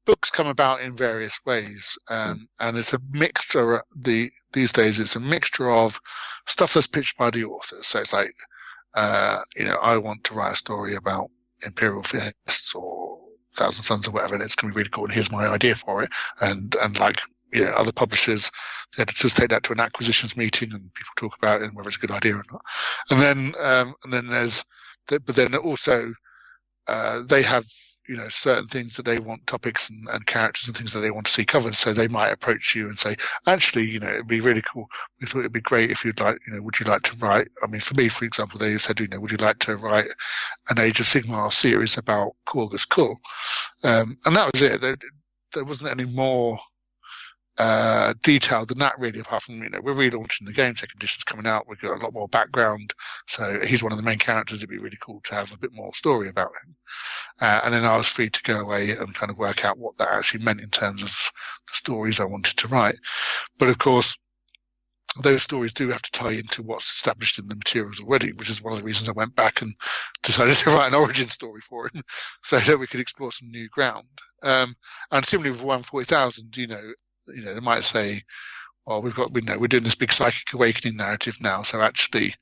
books come about in various ways, and it's a mixture. These days, it's a mixture of stuff that's pitched by the authors. So it's like, I want to write a story about Imperial Fists or Thousand Sons or whatever, and it's going to be really cool, and here's my idea for it. And like, other publishers, the editors take that to an acquisitions meeting and people talk about it and whether it's a good idea or not. And then but then also, they have, certain things that they want, topics and characters and things that they want to see covered. So they might approach you and say, actually, it'd be really cool. We thought it'd be great if you'd like, would you like to write? I mean, for me, for example, they said, would you like to write an Age of Sigmar series about Korgus Kull? And that was it. There wasn't any more detailed than that, really, apart from, we're relaunching the game, second edition's coming out, we've got a lot more background, so he's one of the main characters. It'd be really cool to have a bit more story about him. And then I was free to go away and kind of work out what that actually meant in terms of the stories I wanted to write. But of course, those stories do have to tie into what's established in the materials already, which is one of the reasons I went back and decided to write an origin story for him so that we could explore some new ground. And similarly with 140,000, they might say, well, we're doing this big psychic awakening narrative now, so actually,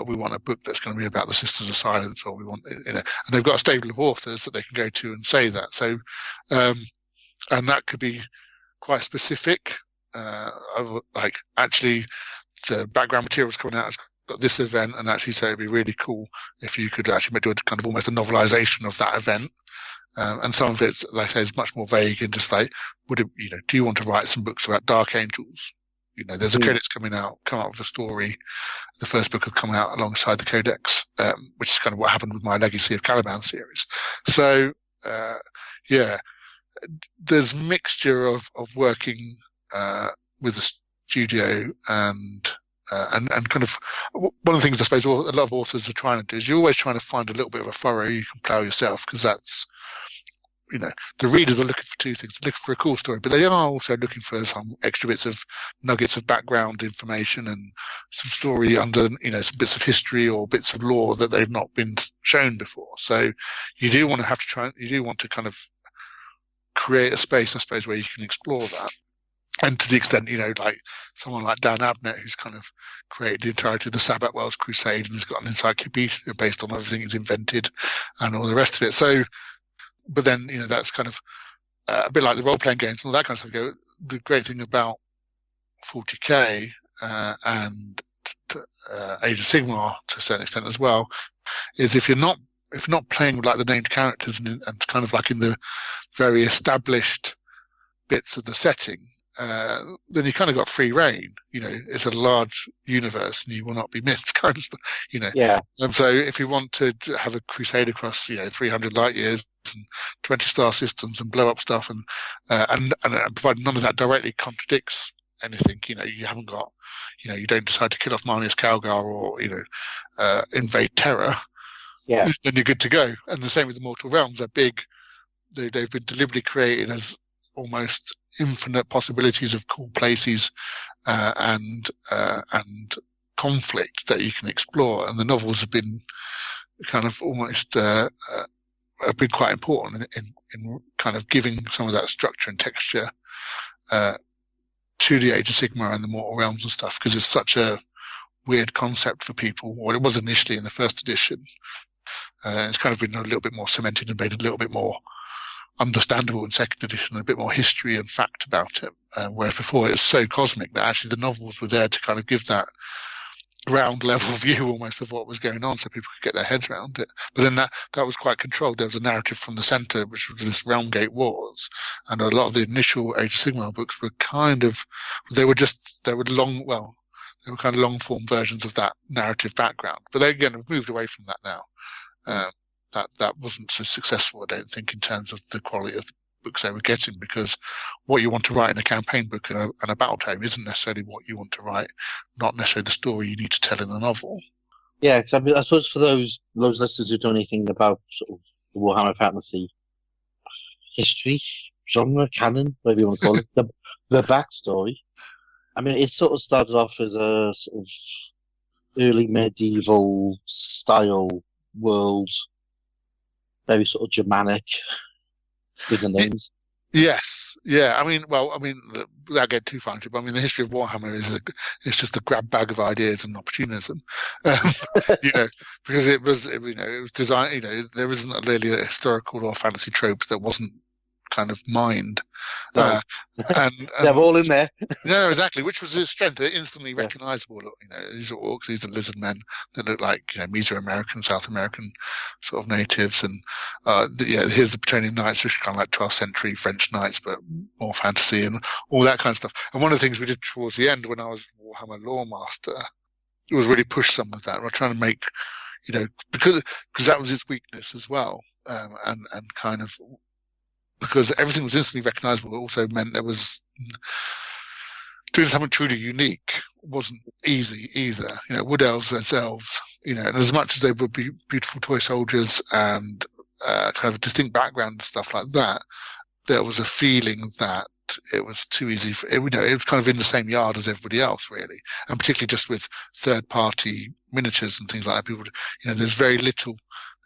we want a book that's going to be about the Sisters of Silence, or we want, and they've got a stable of authors that they can go to and say that. So, and that could be quite specific. Like actually, the background materials coming out has got this event, and actually, so it'd be really cool if you could actually do kind of almost a novelization of that event. And some of it, like I say, is much more vague and just like, do you want to write some books about Dark Angels? There's a codex come out with a story. The first book will come out alongside the codex, which is kind of what happened with my Legacy of Caliban series. So, there's mixture of working, with the studio and kind of one of the things I suppose a lot of authors are trying to do is you're always trying to find a little bit of a furrow you can plough yourself, because that's, the readers are looking for two things. They're looking for a cool story, but they are also looking for some extra bits of nuggets of background information and some story under, some bits of history or bits of lore that they've not been shown before. So you do want to kind of create a space, I suppose, where you can explore that. And to the extent, like someone like Dan Abnett, who's kind of created the entirety of the Sabbath Wells Crusade and has got an encyclopedia based on everything he's invented and all the rest of it. So, but then, that's kind of a bit like the role-playing games and all that kind of stuff. The great thing about 40K and Age of Sigmar to a certain extent as well is if you're not playing with like the named characters and kind of like in the very established bits of the setting, then you kind of got free reign. It's a large universe and you will not be missed, kind of stuff, Yeah. And so if you want to have a crusade across, 300 light years and 20 star systems and blow up stuff and provided none of that directly contradicts anything, you haven't got, you don't decide to kill off Marnius Calgar or, invade Terra, yeah, then you're good to go. And the same with the Mortal Realms. They're big. They've been deliberately created as almost infinite possibilities of cool places and conflict that you can explore. And the novels have been kind of almost have been quite important in kind of giving some of that structure and texture to the Age of Sigmar and the Mortal Realms and stuff, because it's such a weird concept for people. Well, it was initially in the first edition. It's kind of been a little bit more cemented and made a little bit more understandable in second edition, and a bit more history and fact about it. Whereas before it was so cosmic that actually the novels were there to kind of give that ground level view almost of what was going on, so people could get their heads around it. But then that was quite controlled. There was a narrative from the centre, which was this Realmgate Wars, and a lot of the initial Age of Sigmar books were kind of they were kind of long form versions of that narrative background. But they again have moved away from that now. That wasn't so successful, I don't think, in terms of the quality of the books they were getting, because what you want to write in a campaign book and a battle tome isn't necessarily what you want to write, not necessarily the story you need to tell in a novel. Yeah, because I suppose for those listeners who don't know anything about sort of the Warhammer Fantasy history, genre, canon, whatever you want to call it, the backstory, I mean, it sort of started off as a sort of early medieval style world, very sort of Germanic with the names. Yes, yeah. I mean, without getting too far into it, but I mean, the history of Warhammer is just a grab bag of ideas and opportunism, because it was designed. there isn't really a historical or fantasy trope that wasn't kind of mined. No. And They're all in there. No, exactly, which was his strength. They're instantly recognizable. These are orcs, these are lizard men that look like, Mesoamerican, South American sort of natives. And, here's the Bretonnian Knights, which are kind of like 12th century French knights, but more fantasy and all that kind of stuff. And one of the things we did towards the end when I was Warhammer Lore Master was really push some of that. We're trying to make, because that was its weakness as well. And kind of, because everything was instantly recognizable, it also meant there was doing something truly unique wasn't easy either. Wood elves themselves, and as much as they would be beautiful toy soldiers and kind of a distinct background and stuff like that, there was a feeling that it was too easy. It was kind of in the same yard as everybody else, really, and particularly just with third-party miniatures and things like that. People, there's very little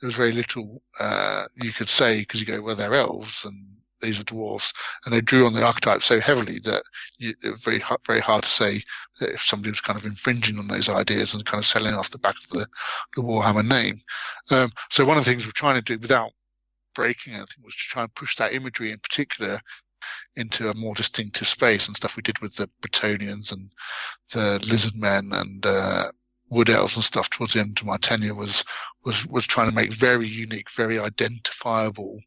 you could say, because you go, well, they're elves and these are dwarves, and they drew on the archetypes so heavily that it was very hard to say that if somebody was kind of infringing on those ideas and kind of selling off the back of the Warhammer name. So one of the things we're trying to do without breaking anything was to try and push that imagery in particular into a more distinctive space, and stuff we did with the Bretonians and the lizard men and wood elves and stuff towards the end of my tenure was trying to make very unique, very identifiable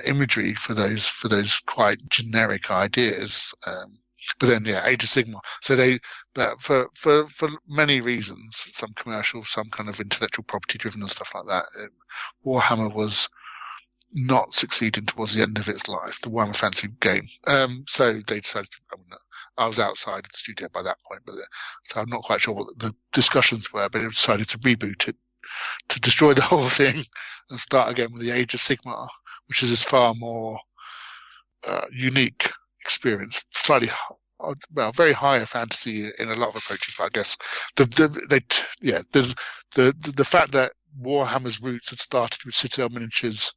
imagery for those quite generic ideas. But then, Age of Sigmar. So but for many reasons, some commercial, some kind of intellectual property driven and stuff like that, Warhammer was not succeeding towards the end of its life, the Warhammer Fantasy game. So they decided I was outside of the studio by that point, so I'm not quite sure what the discussions were, but they decided to reboot it, to destroy the whole thing and start again with the Age of Sigmar, which is a far more unique experience, slightly, very higher fantasy in a lot of approaches. But I guess the fact that Warhammer's roots had started with Citadel miniatures,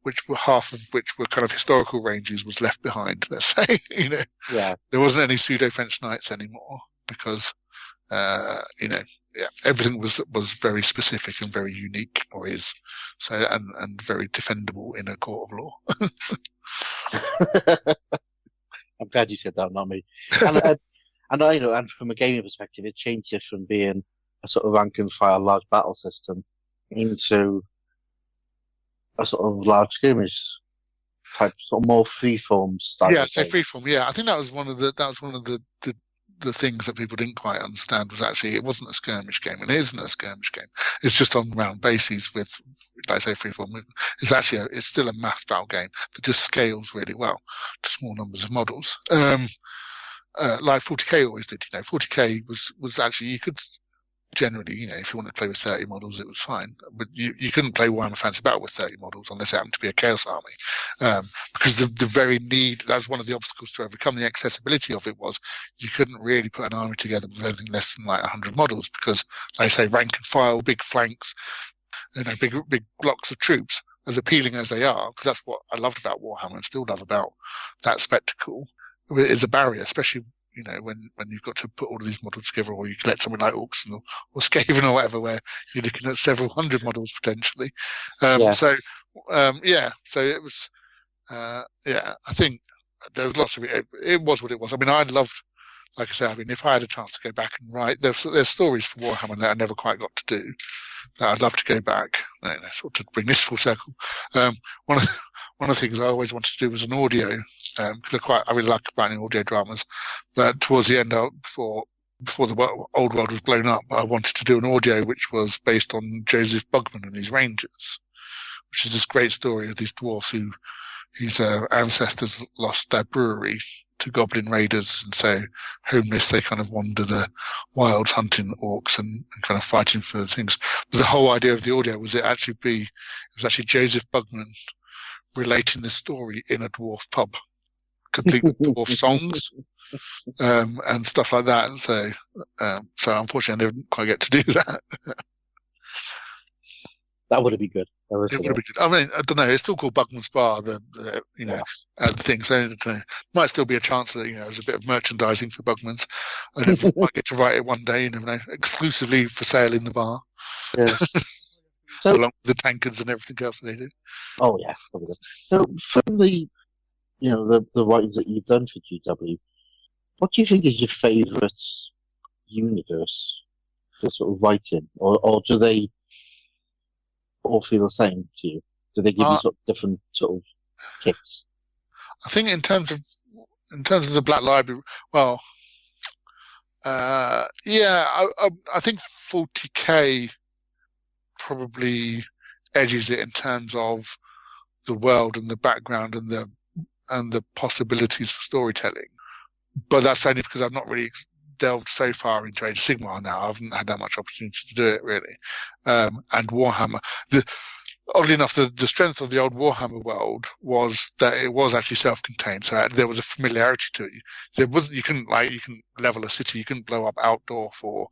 which were half of which were kind of historical ranges, was left behind. Let's say, there wasn't any pseudo French knights anymore because, everything was very specific and very unique, or is so, and very defendable in a court of law. I'm glad you said that, not me. And from a gaming perspective, it changed it from being a sort of rank and file large battle system into a sort of large skirmish type, sort of more freeform style. Yeah, say freeform. Yeah, I think that was one of the things that people didn't quite understand, was actually it wasn't a skirmish game, and it isn't a skirmish game. It's just on round bases with, like I say, freeform movement. It's still a mass battle game that just scales really well to small numbers of models. Like 40k always did. 40k was actually, you could generally, if you want to play with 30 models, it was fine. But you couldn't play Warhammer Fantasy Battle with 30 models unless it happened to be a Chaos Army. Because the very need, that was one of the obstacles to overcome the accessibility of it, was you couldn't really put an army together with anything less than like 100 models, because, like I say, rank and file, big flanks, big blocks of troops, as appealing as they are, because that's what I loved about Warhammer and still love about that spectacle, is a barrier, especially when you've got to put all of these models together, or you collect something like Orcs or Skaven or whatever, where you're looking at several hundred models potentially. So it was, I think there was lots of it. It was what it was. I mean, I loved, like I said, if I had a chance to go back and write, there's stories for Warhammer that I never quite got to do, that I'd love to go back, sort of bring this full circle. One of the things I always wanted to do was an audio, because I really like writing audio dramas. But towards the end, before the old world was blown up, I wanted to do an audio which was based on Joseph Bugman and his Rangers, which is this great story of these dwarfs whose ancestors lost their brewery to goblin raiders, and so homeless, they kind of wander the wilds hunting orcs and kind of fighting for things. But the whole idea of the audio was it was actually Joseph Bugman relating the story in a dwarf pub, complete with dwarf songs and stuff like that. So unfortunately, I didn't quite get to do that. That would have been good. It would have been good. I mean, I don't know. It's still called Bugman's Bar, the thing. So it might still be a chance that there's a bit of merchandising for Bugman's. I don't know if I might get to write it one day. You never know. Exclusively for sale in the bar. Yeah. So, along with the tankards and everything else they do. Oh yeah. So from the writings that you've done for GW, what do you think is your favourite universe for sort of writing, or do they all feel the same to you? Do they give you sort of different sort of kicks? I think in terms of the Black Library, well, I think 40k probably edges it in terms of the world and the background and the possibilities for storytelling. But that's only because I've not really delved so far into Age of Sigmar now. I haven't had that much opportunity to do it, really. And Warhammer. Oddly enough, the strength of the old Warhammer world was that it was actually self-contained, so there was a familiarity to it. You couldn't level a city, you couldn't blow up Outdoor for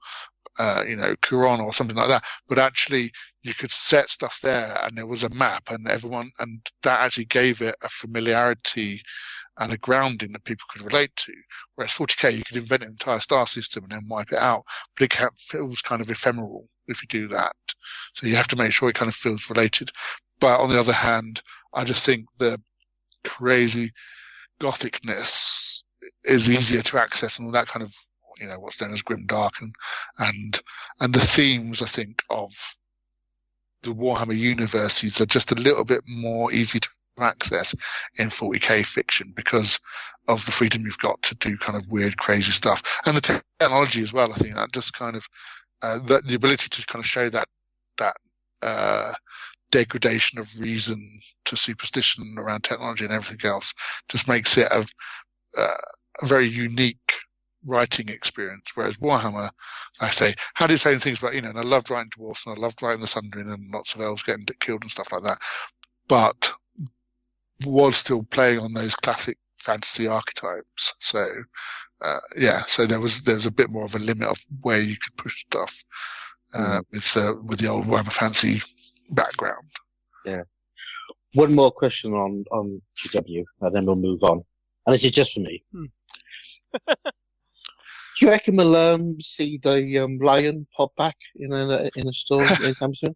Quran or something like that. But actually, you could set stuff there, and there was a map, and that actually gave it a familiarity and a grounding that people could relate to. Whereas 40k, you could invent an entire star system and then wipe it out, but it feels kind of ephemeral if you do that. So you have to make sure it kind of feels related. But on the other hand, I just think the crazy gothicness is easier to access, and all that kind of, what's known as grim dark and the themes, I think, of the Warhammer universes are just a little bit more easy to access in 40k fiction because of the freedom you've got to do kind of weird, crazy stuff, and the technology as well. I think that just kind of the ability to kind of show that degradation of reason to superstition around technology and everything else just makes it a very unique writing experience. Whereas Warhammer, like I say, had its own things, but and I loved writing dwarfs and I loved writing the Sundering and lots of elves getting killed and stuff like that, but was still playing on those classic fantasy archetypes. So so there was a bit more of a limit of where you could push stuff with the old Warhammer fantasy background. Yeah. One more question on GW, and then we'll move on. And this is just for me. Do you reckon we'll see the lion pop back in a store anytime soon?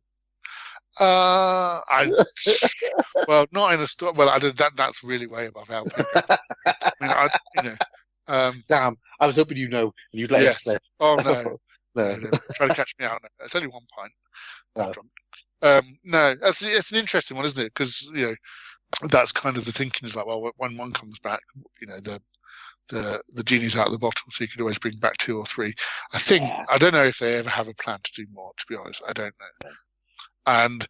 Well, not in a store. Well, that's really way above our pay grade. Damn, I was hoping and you'd let it slip. Oh no, no. Try to catch me out. No, it's only 1 pint. I'm drunk. No, it's an interesting one, isn't it? Because that's kind of the thinking is like, well, when one comes back, the genie's out of the bottle, so you could always bring back 2 or 3. I don't know if they ever have a plan to do more. To be honest, I don't know. And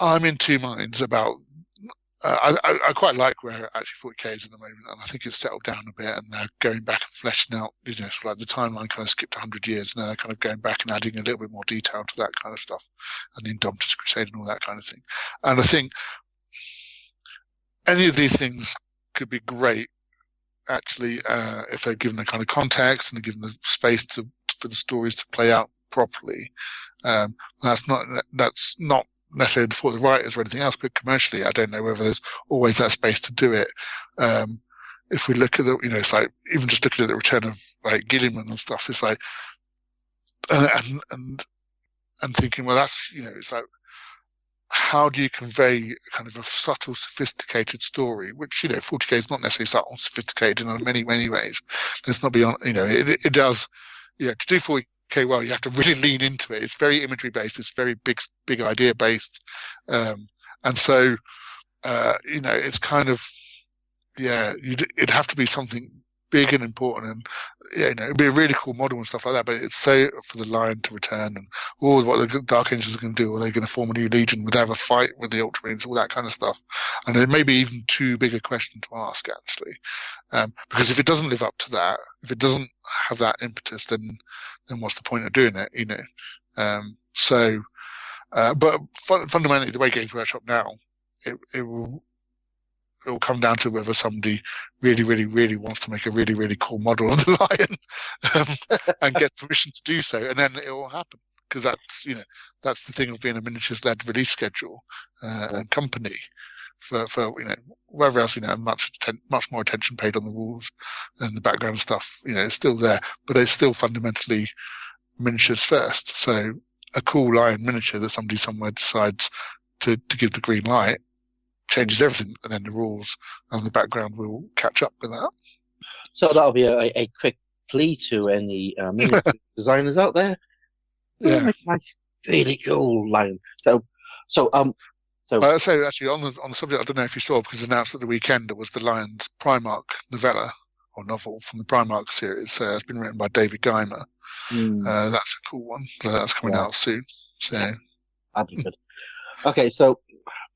I'm in two minds about. I quite like where actually 40k is at the moment, and I think it's settled down a bit, and they're going back and fleshing out, sort of like the timeline kind of skipped 100 years, and then they're kind of going back and adding a little bit more detail to that kind of stuff, and the Indomitus Crusade and all that kind of thing. And I think any of these things could be great, actually, if they're given a kind of context and they're given the space for the stories to play out properly. That's not necessarily for the writers or anything else, but commercially, I don't know whether there's always that space to do it. If we look at it's like, even just looking at the return of like Gilliman and stuff, it's like, and thinking, well, that's, it's like, how do you convey kind of a subtle, sophisticated story, which, 40k is not necessarily subtle, sophisticated in many, many ways. Let's not be on, it does, to do 40k well, you have to really lean into it. It's very imagery based. It's very big idea based. And so, it's kind of, it'd have to be something big and important, and it'd be a really cool model and stuff like that. But it's so for the Lion to return and all what the Dark Angels are going to do, or they're going to form a new legion, would they have a fight with the Ultramarines, all that kind of stuff. And it may be even too big a question to ask, actually, because if it doesn't live up to that, if it doesn't have that impetus, then what's the point of doing it? But fundamentally, the way Games Workshop now, it will come down to whether somebody really, really, really wants to make a really, really cool model of the Lion and get permission to do so, and then it will happen. Because that's the thing of being a miniatures-led release schedule and company. For wherever else, much more attention paid on the rules and the background stuff. It's still there, but it's still fundamentally miniatures first. So a cool Lion miniature that somebody somewhere decides to give the green light changes everything, and then the rules and the background will catch up with that. So that'll be a quick plea to any miniature designers out there. Yeah, nice, really cool Lion. So actually on the subject, I don't know if you saw, because announced at the weekend, there was the Lion's Primarch novella or novel from the Primarch series. It's been written by David Geimer. That's a cool one. That's coming out soon. So that'd be good. Okay, so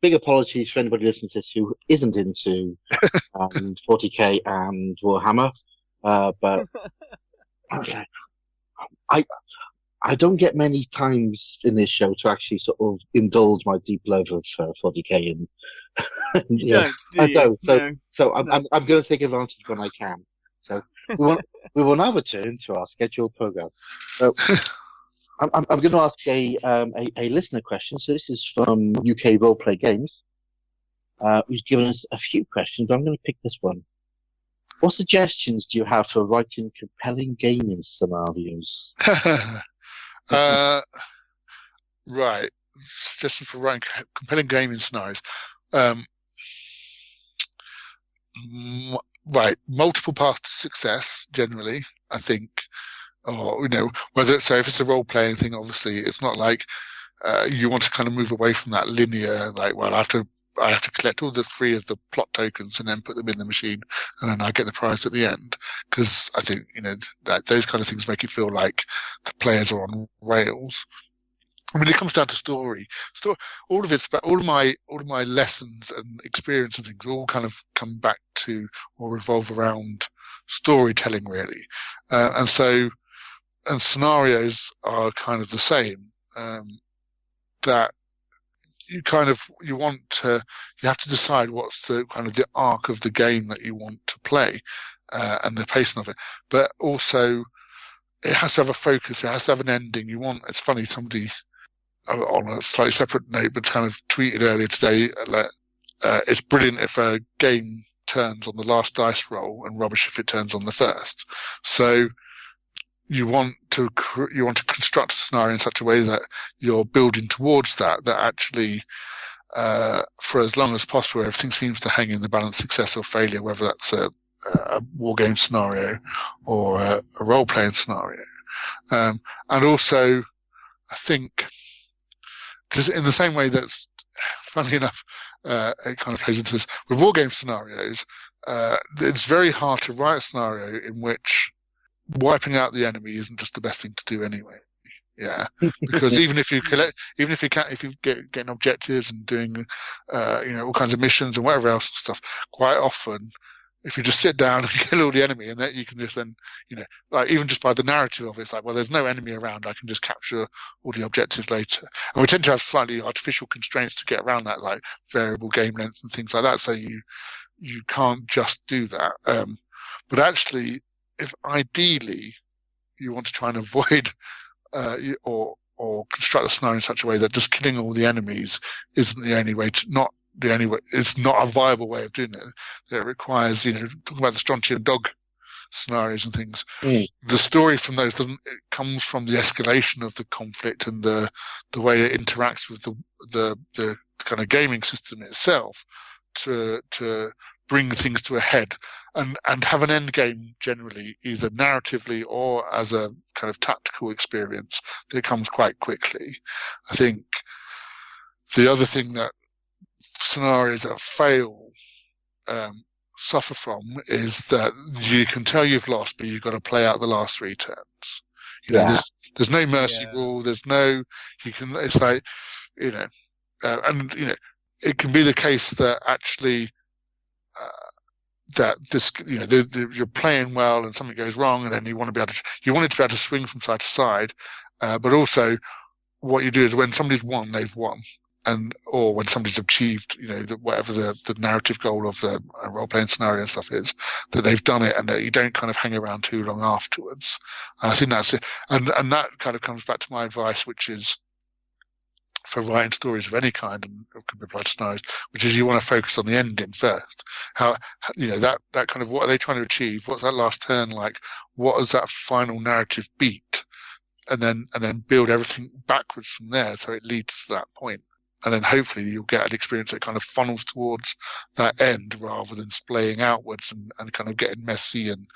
big apologies for anybody listening to this who isn't into 40k and Warhammer, but okay. I don't get many times in this show to actually sort of indulge my deep love of 40k, and you don't. I don't. No. So I'm going to take advantage when I can. So we will now return to our scheduled program. So, I'm going to ask a listener question. So this is from UK Roleplay Games, who's given us a few questions, but I'm going to pick this one. What suggestions do you have for writing compelling gaming scenarios? Right. Suggestions for writing compelling gaming scenarios. Right. Multiple paths to success, generally, I think. Or, whether it's, if it's a role-playing thing, obviously, it's not like you want to kind of move away from that linear, like, well, I have to collect all the 3 of the plot tokens and then put them in the machine, and then I get the prize at the end. Because I think, that those kind of things make it feel like the players are on rails. I mean, it comes down to story. All of my lessons and experience and things all kind of come back to or revolve around storytelling, really. And scenarios are kind of the same. That you have to decide what's the kind of the arc of the game that you want to play, and the pacing of it. But also, it has to have a focus. It has to have an ending. It's funny, somebody on a slightly separate note, but kind of tweeted earlier today, it's brilliant if a game turns on the last dice roll and rubbish if it turns on the first. So you want to construct a scenario in such a way that you're building towards that actually, for as long as possible, everything seems to hang in the balance, success or failure, whether that's a war game scenario or a role-playing scenario. And also, I think, because in the same way that's, funnily enough, it kind of plays into this, with war game scenarios, it's very hard to write a scenario in which wiping out the enemy isn't just the best thing to do anyway. Yeah, because even if you're getting objectives and doing, all kinds of missions and whatever else and stuff, quite often, if you just sit down and kill all the enemy, and that you can just then, like even just by the narrative of it, it's like, well, there's no enemy around, I can just capture all the objectives later. And we tend to have slightly artificial constraints to get around that, like variable game length and things like that. So you can't just do that. But actually, if ideally you want to try and avoid or construct a scenario in such a way that just killing all the enemies isn't the only way it's not a viable way of doing it. It requires, talking about the Strontium dog scenarios and things. The story from those it comes from the escalation of the conflict and the way it interacts with the kind of gaming system itself to bring things to a head and have an end game, generally, either narratively or as a kind of tactical experience that comes quite quickly. I think the other thing that scenarios that fail suffer from is that you can tell you've lost, but you've got to play out the last 3 turns. There's no mercy rule. There's no, it's like, and it can be the case that actually, that this, you're playing well and something goes wrong, and then you want it to be able to swing from side to side, but also what you do is when somebody's won, they've won. Or when somebody's achieved, whatever the narrative goal of the role-playing scenario and stuff is, that they've done it and that you don't kind of hang around too long afterwards. I think that's it. And that kind of comes back to my advice, which is for writing stories of any kind, and it could be applied to scenarios, which is you want to focus on the ending first. How, that kind of, what are they trying to achieve? What's that last turn like? What is that final narrative beat? And then build everything backwards from there so it leads to that point. And then hopefully you'll get an experience that kind of funnels towards that end rather than splaying outwards and kind of getting messy and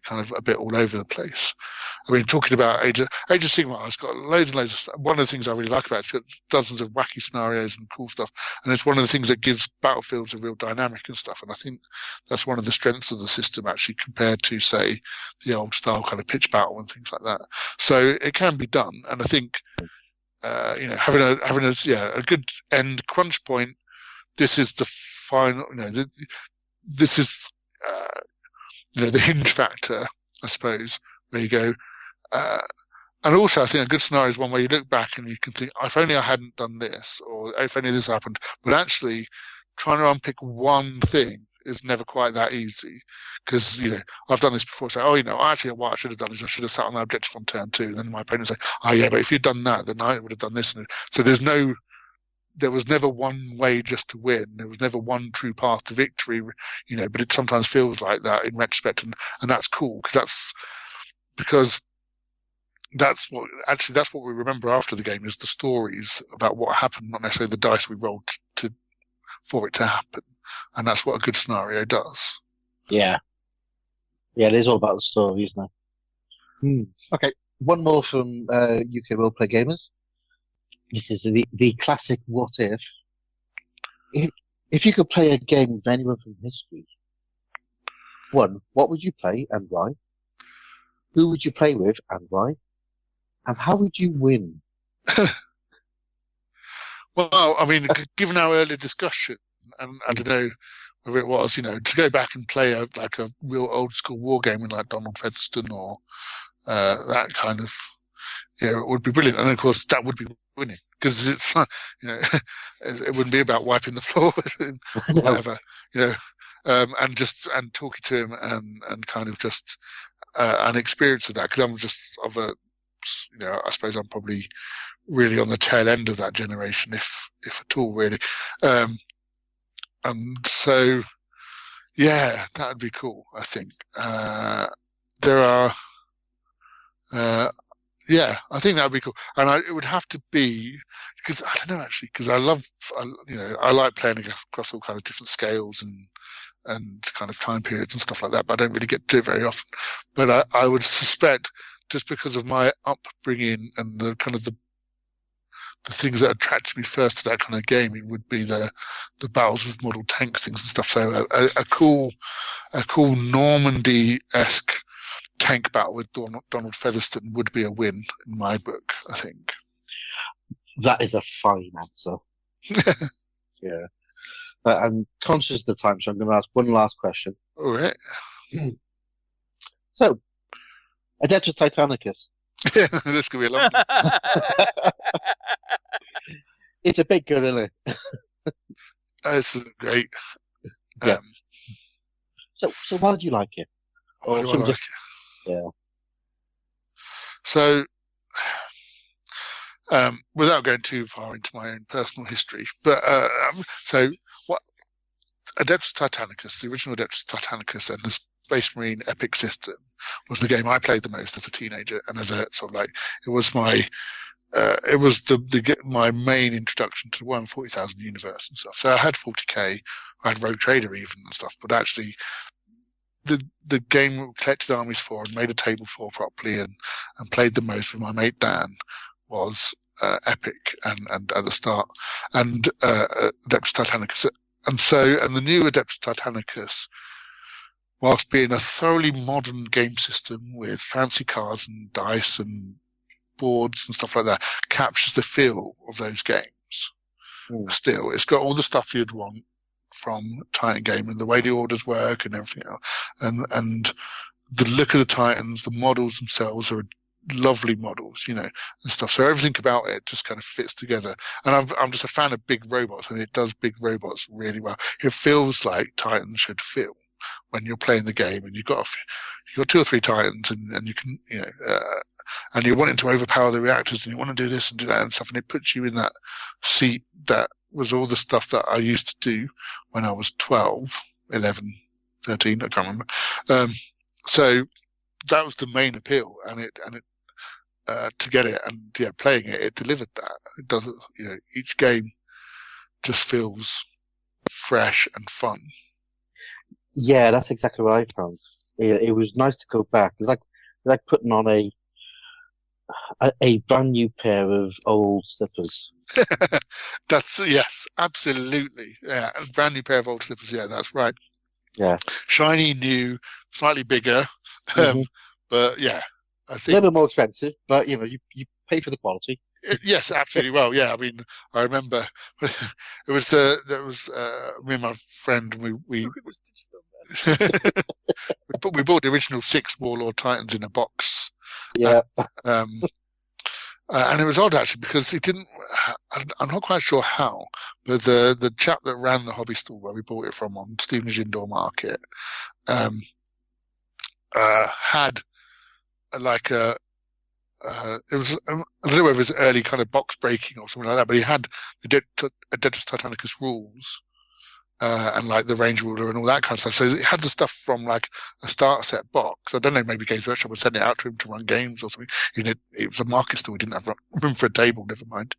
kind of a bit all over the place. I mean, talking about Age of Sigmar, it's got loads and loads of, one of the things I really like about it, it's got dozens of wacky scenarios and cool stuff. And it's one of the things that gives battlefields a real dynamic and stuff. And I think that's one of the strengths of the system actually compared to, say, the old style kind of pitch battle and things like that. So it can be done. And I think, having a good end crunch point. This is the final. This is the hinge factor, I suppose, where you go. And also, I think a good scenario is one where you look back and you can think, if only I hadn't done this, or if only this happened. But actually, trying to unpick one thing is never quite that easy, because I've done this before. So actually what I should have done is I should have sat on my objective on turn 2. Then my opponent would say, oh yeah, but if you'd done that, then I would have done this. So there was never one way just to win. There was never one true path to victory, but it sometimes feels like that in retrospect, and that's cool, because that's what we remember after the game, is the stories about what happened, not necessarily the dice we rolled for it to happen. And that's what a good scenario does. Yeah. Yeah, it is all about the story, isn't it? Okay, one more from UK Roleplay Gamers. This is the classic what if. If you could play a game with anyone from history, 1, what would you play and why? Who would you play with and why? And how would you win? Well, I mean, given our earlier discussion, and I don't know whether it was, to go back and play a real old school war game with like Donald Featherston or that kind of, it would be brilliant. And of course, that would be winning, because it's, it wouldn't be about wiping the floor with him, or whatever, and talking to him and kind of just an experience of that, because I'm just I suppose I'm probably really on the tail end of that generation, if at all, really. And so, yeah, that would be cool, I think. There are, I think that would be cool. And it would have to be, because I don't know, actually, because I like playing across all kind of different scales and kind of time periods and stuff like that, but I don't really get to do it very often. But I would suspect, just because of my upbringing and the kind of the things that attracted me first to that kind of gaming, would be the battles with model tanks, things and stuff. So a cool Normandy-esque tank battle with Donald Featherston would be a win in my book, I think. That is a fine answer. Yeah. I'm conscious of the time, so I'm going to ask one last question. All right. So, Adeptus Titanicus. This could be a long one. It's a big good, isn't it? It's great. Yeah. So why do you like it? Why do I like it? Yeah. So, without going too far into my own personal history, but so what Adeptus Titanicus, the original Adeptus Titanicus, and the Space Marine Epic system was the game I played the most as a teenager, and as a sort of like, it was my my main introduction to the 140,000 universe and stuff. So I had 40k, I had Rogue Trader even and stuff, but actually the game we collected armies for and made a table for properly and played the most with my mate Dan was Epic and at the start, and Adeptus Titanicus. And the new Adeptus Titanicus, whilst being a thoroughly modern game system with fancy cards and dice and boards and stuff like that, captures the feel of those games. Still, it's got all the stuff you'd want from Titan game, and the way the orders work and everything else, and the look of the Titans, the models themselves are lovely models, and stuff. So everything about it just kind of fits together. And I'm just a fan of big robots, and it does big robots really well. It feels like Titans should feel when you're playing the game, and you've got 2 or 3 Titans, and you can, and you're wanting to overpower the reactors, and you want to do this and do that and stuff, and it puts you in that seat that was all the stuff that I used to do when I was 12, 11, 13, I can't remember. So that was the main appeal, and it to get it, and playing it delivered that. It does, each game just feels fresh and fun. Yeah, that's exactly what I found. It was nice to go back. It was like putting on a brand new pair of old slippers. Yes, absolutely. Yeah, a brand new pair of old slippers. Yeah, that's right. Yeah. Shiny, new, slightly bigger. But yeah, I think. A little bit more expensive, but you pay for the quality. Yes, absolutely. Well, yeah, I mean, I remember there was me and my friend, we bought the original 6 Warlord Titans in a box. Yeah. And it was odd actually, because it didn't. I'm not quite sure how, but the chap that ran the hobby store where we bought it from on Stevenage Indoor Market had like it was I don't know whether it was early kind of box breaking or something like that, but he had the Adeptus Titanicus rules and like the range ruler and all that kind of stuff. So it had the stuff from like a starter set box. I don't know, maybe Games Workshop would send it out to him to run games or something. It was a market store. We didn't have room for a table, never mind.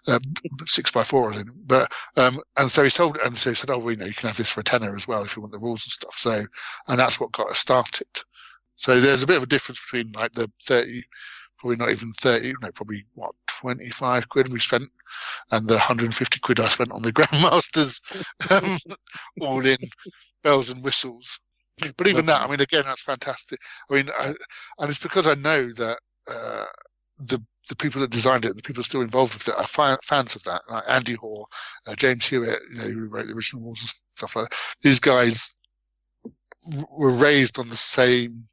6x4 was in. But and so he said, oh, well, you can have this for a tenner as well if you want the rules and stuff. So, and that's what got us started. So there's a bit of a difference between like the 30, probably not even 30, probably 25 quid we spent, and the 150 quid I spent on the Grandmasters, all in bells and whistles. But even that, I mean, again, that's fantastic. I mean, and it's because I know that the people that designed it, the people still involved with it, are fans of that. Like Andy Hoare, James Hewitt, who wrote the original rules and stuff like that. These guys were raised on the same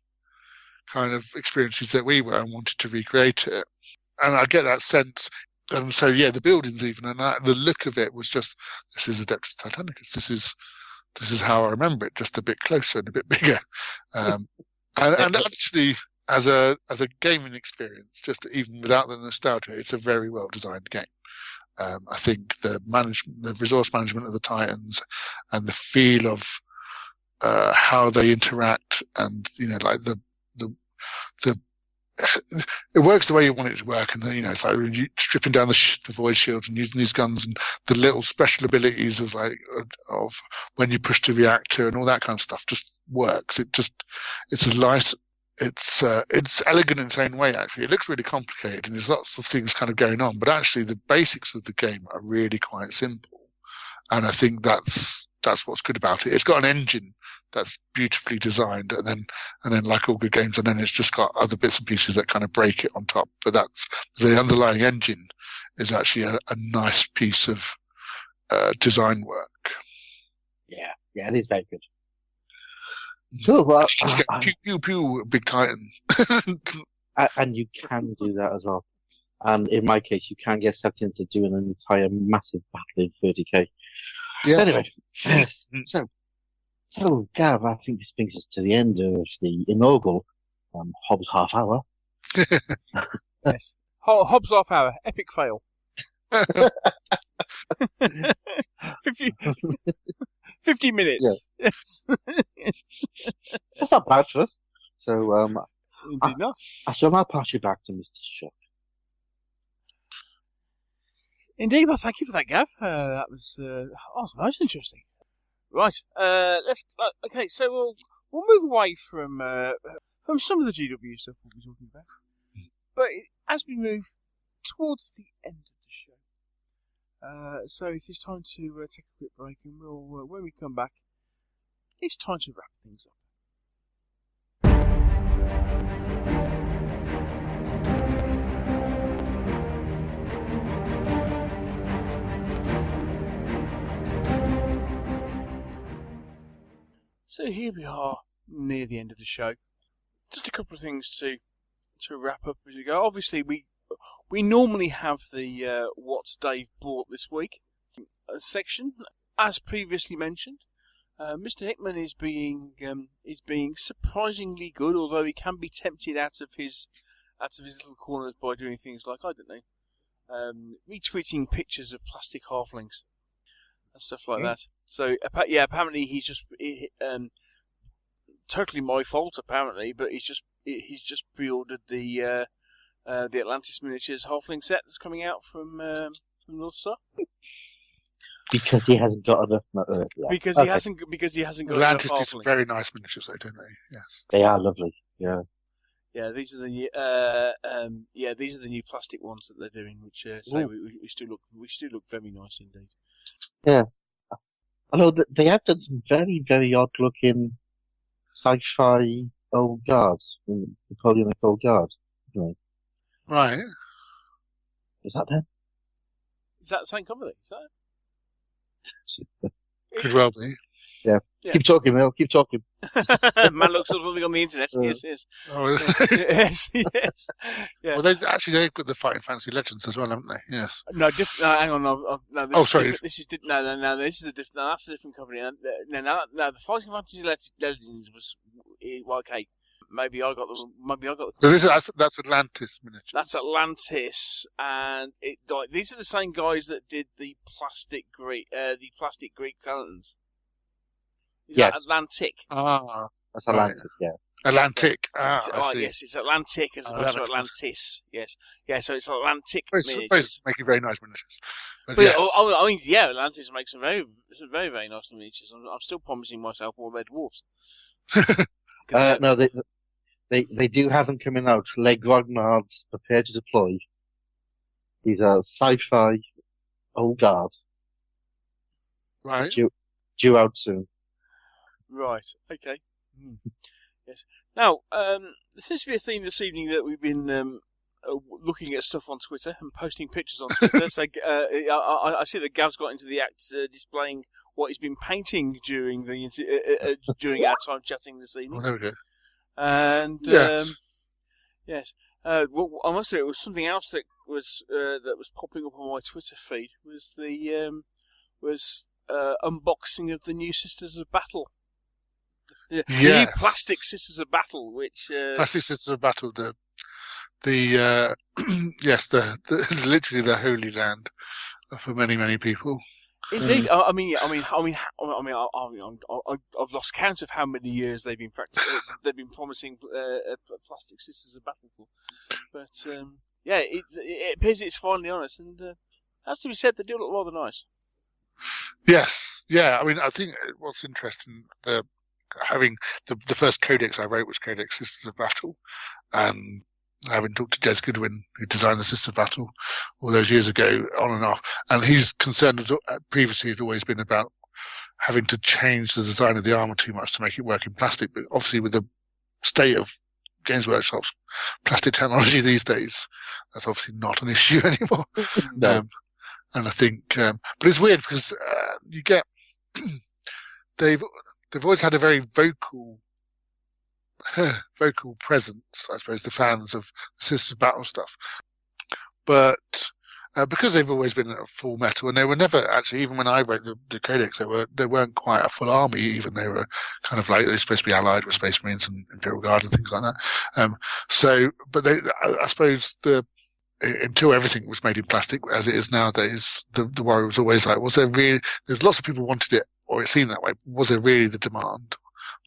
kind of experiences that we were and wanted to recreate it. And I get that sense. And so, yeah, the buildings even, and the look of it was just, this is Adeptus Titanicus. This is how I remember it, just a bit closer and a bit bigger. And actually, as a gaming experience, just even without the nostalgia, it's a very well designed game. I think the resource management of the Titans and the feel of how they interact, and like it works the way you want it to work, and then it's like stripping down the void shields and using these guns and the little special abilities of when you push the reactor and all that kind of stuff just works. It's elegant in its own way. Actually, it looks really complicated and there's lots of things kind of going on, but actually the basics of the game are really quite simple, and I think that's what's good about it. It's got an engine that's beautifully designed, and then like all good games, and then it's just got other bits and pieces that kind of break it on top. But that's the underlying engine is actually a nice piece of design work. Yeah, it is very good. Cool. Well, pew pew pew, big Titan, and you can do that as well. And in my case, you can get sucked into doing an entire massive battle in 30k. Yeah. Anyway, so Gav, I think this brings us to the end of the inaugural Hobbs half hour. Yes. Hobbs half hour, epic fail. 50 minutes. Yeah. Yes. That's not bad for us. So, Indeed not. I shall now pass you back to Mr. Shuck. Indeed, well, thank you for that, Gav. That was most interesting. Right, okay, so we'll move away from some of the GW stuff we'll be talking about. But as we move towards the end of the show, so it is time to take a quick break, and we'll when we come back, it's time to wrap things up. So here we are, near the end of the show. Just a couple of things to wrap up as we go. Obviously, we normally have the What's Dave Bought this week section. As previously mentioned, Mr. Hickman is being surprisingly good, although he can be tempted out of his little corners by doing things like, I don't know, retweeting pictures of plastic halflings and stuff like that. So apparently he's just totally my fault apparently, but he's just pre-ordered the Atlantis Miniatures halfling set that's coming out from North Star. Because he hasn't got enough. Because he hasn't got Atlantis enough did some very nice miniatures, though, don't they? Yes, they are lovely. Yeah. Yeah, these are the new plastic ones that they're doing, which we still look very nice indeed. Yeah. Although they have done some very, very odd-looking sci-fi old guards, Napoleonic old guard. Anyway. Right. Is that them? Is that the same company? Could well be. Yeah. Yeah. Keep talking, Neil. Keep talking. Man looks up something on the internet. Yes. Oh, Yes. Yeah. well, they've got the Fighting Fantasy Legends as well, haven't they? Yes. No, hang on. No, this sorry. This is no. This is a different. No, that's a different company. No. The Fighting Fantasy Legends was okay. Maybe I got the. So that's Atlantis miniatures. That's Atlantis, and these are the same guys that did the plastic Greek skeletons. Is that Atlantic? Ah, that's Atlantic. Right. Yeah. Atlantic. I see. Yes, it's Atlantic as opposed to Atlantis. Yes, yeah. So it's Atlantic. It's making very nice miniatures. But yes. Atlantis makes some very, very nice miniatures. I'm still promising myself more red dwarfs. No, they do have them coming out. Les Grognards, prepare to deploy. These are sci-fi old guard. Right. Due out soon. Right. Okay. Yes. Now, there seems to be a theme this evening that we've been looking at stuff on Twitter and posting pictures on Twitter. So I see that Gav's got into the act displaying what he's been painting during our time chatting this evening. Well, there we go. And yes, well, I must say it was something else that was popping up on my Twitter feed was the unboxing of the new Sisters of Battle. The new plastic Sisters of Battle, which plastic Sisters of Battle, the literally the holy land for many people. Indeed, I've lost count of how many years they've been promising plastic Sisters of Battle for, but it appears it's finally on us, and as to be said, they do look rather nice. Yes, yeah. I mean, I think what's interesting, having the first codex I wrote was Codex Sisters of Battle, and having talked to Des Goodwin, who designed the Sisters of Battle all those years ago, on and off, and his concern previously had always been about having to change the design of the armour too much to make it work in plastic. But obviously, with the state of Games Workshop's plastic technology these days, that's obviously not an issue anymore. No. And I think, but it's weird because you get they've always had a very vocal presence, I suppose, the fans of Sisters of Battle stuff. But because they've always been full metal, and they were never actually, even when I wrote the codex, they weren't quite a full army. Even they were kind of like they were supposed to be allied with Space Marines and Imperial Guard and things like that. But I suppose until everything was made in plastic, as it is nowadays, the worry was always like, was there really? There's lots of people wanted it, or it seemed that way. Was there really the demand?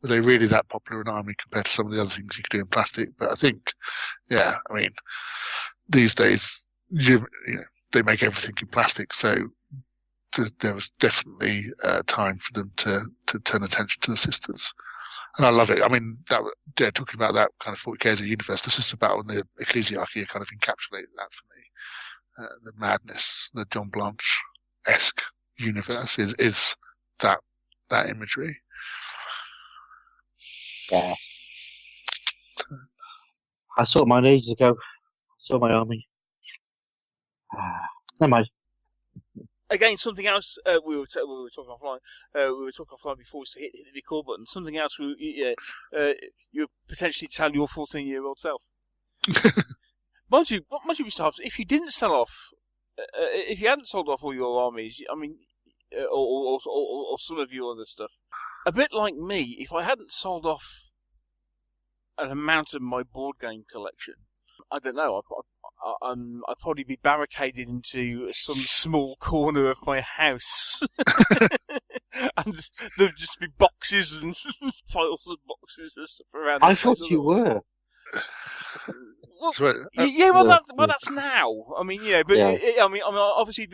Were they really that popular an army compared to some of the other things you could do in plastic? But I think, I mean, these days, they make everything in plastic, so there was definitely time for them to turn attention to the Sisters. And I love it. I mean, talking about that kind of 40k as a universe, the Sisters of Battle and the Ecclesiarchy kind of encapsulate that for me. The madness, the John Blanche-esque universe is that imagery. Yeah. I saw mine ages ago. I saw my army. Never mind. Again, something else we were talking offline. We were talking offline before we hit the record button. Something else you potentially tell your 14-year-old self. Mind you, Mr. Hobbs, if you didn't sell off, if you hadn't sold off all your armies, I mean, or some of your other stuff, a bit like me, if I hadn't sold off an amount of my board game collection, I don't know, I'd probably be barricaded into some small corner of my house. And there'd just be boxes and piles of boxes and stuff around. I thought you were. Well, that's now. I mean, but obviously,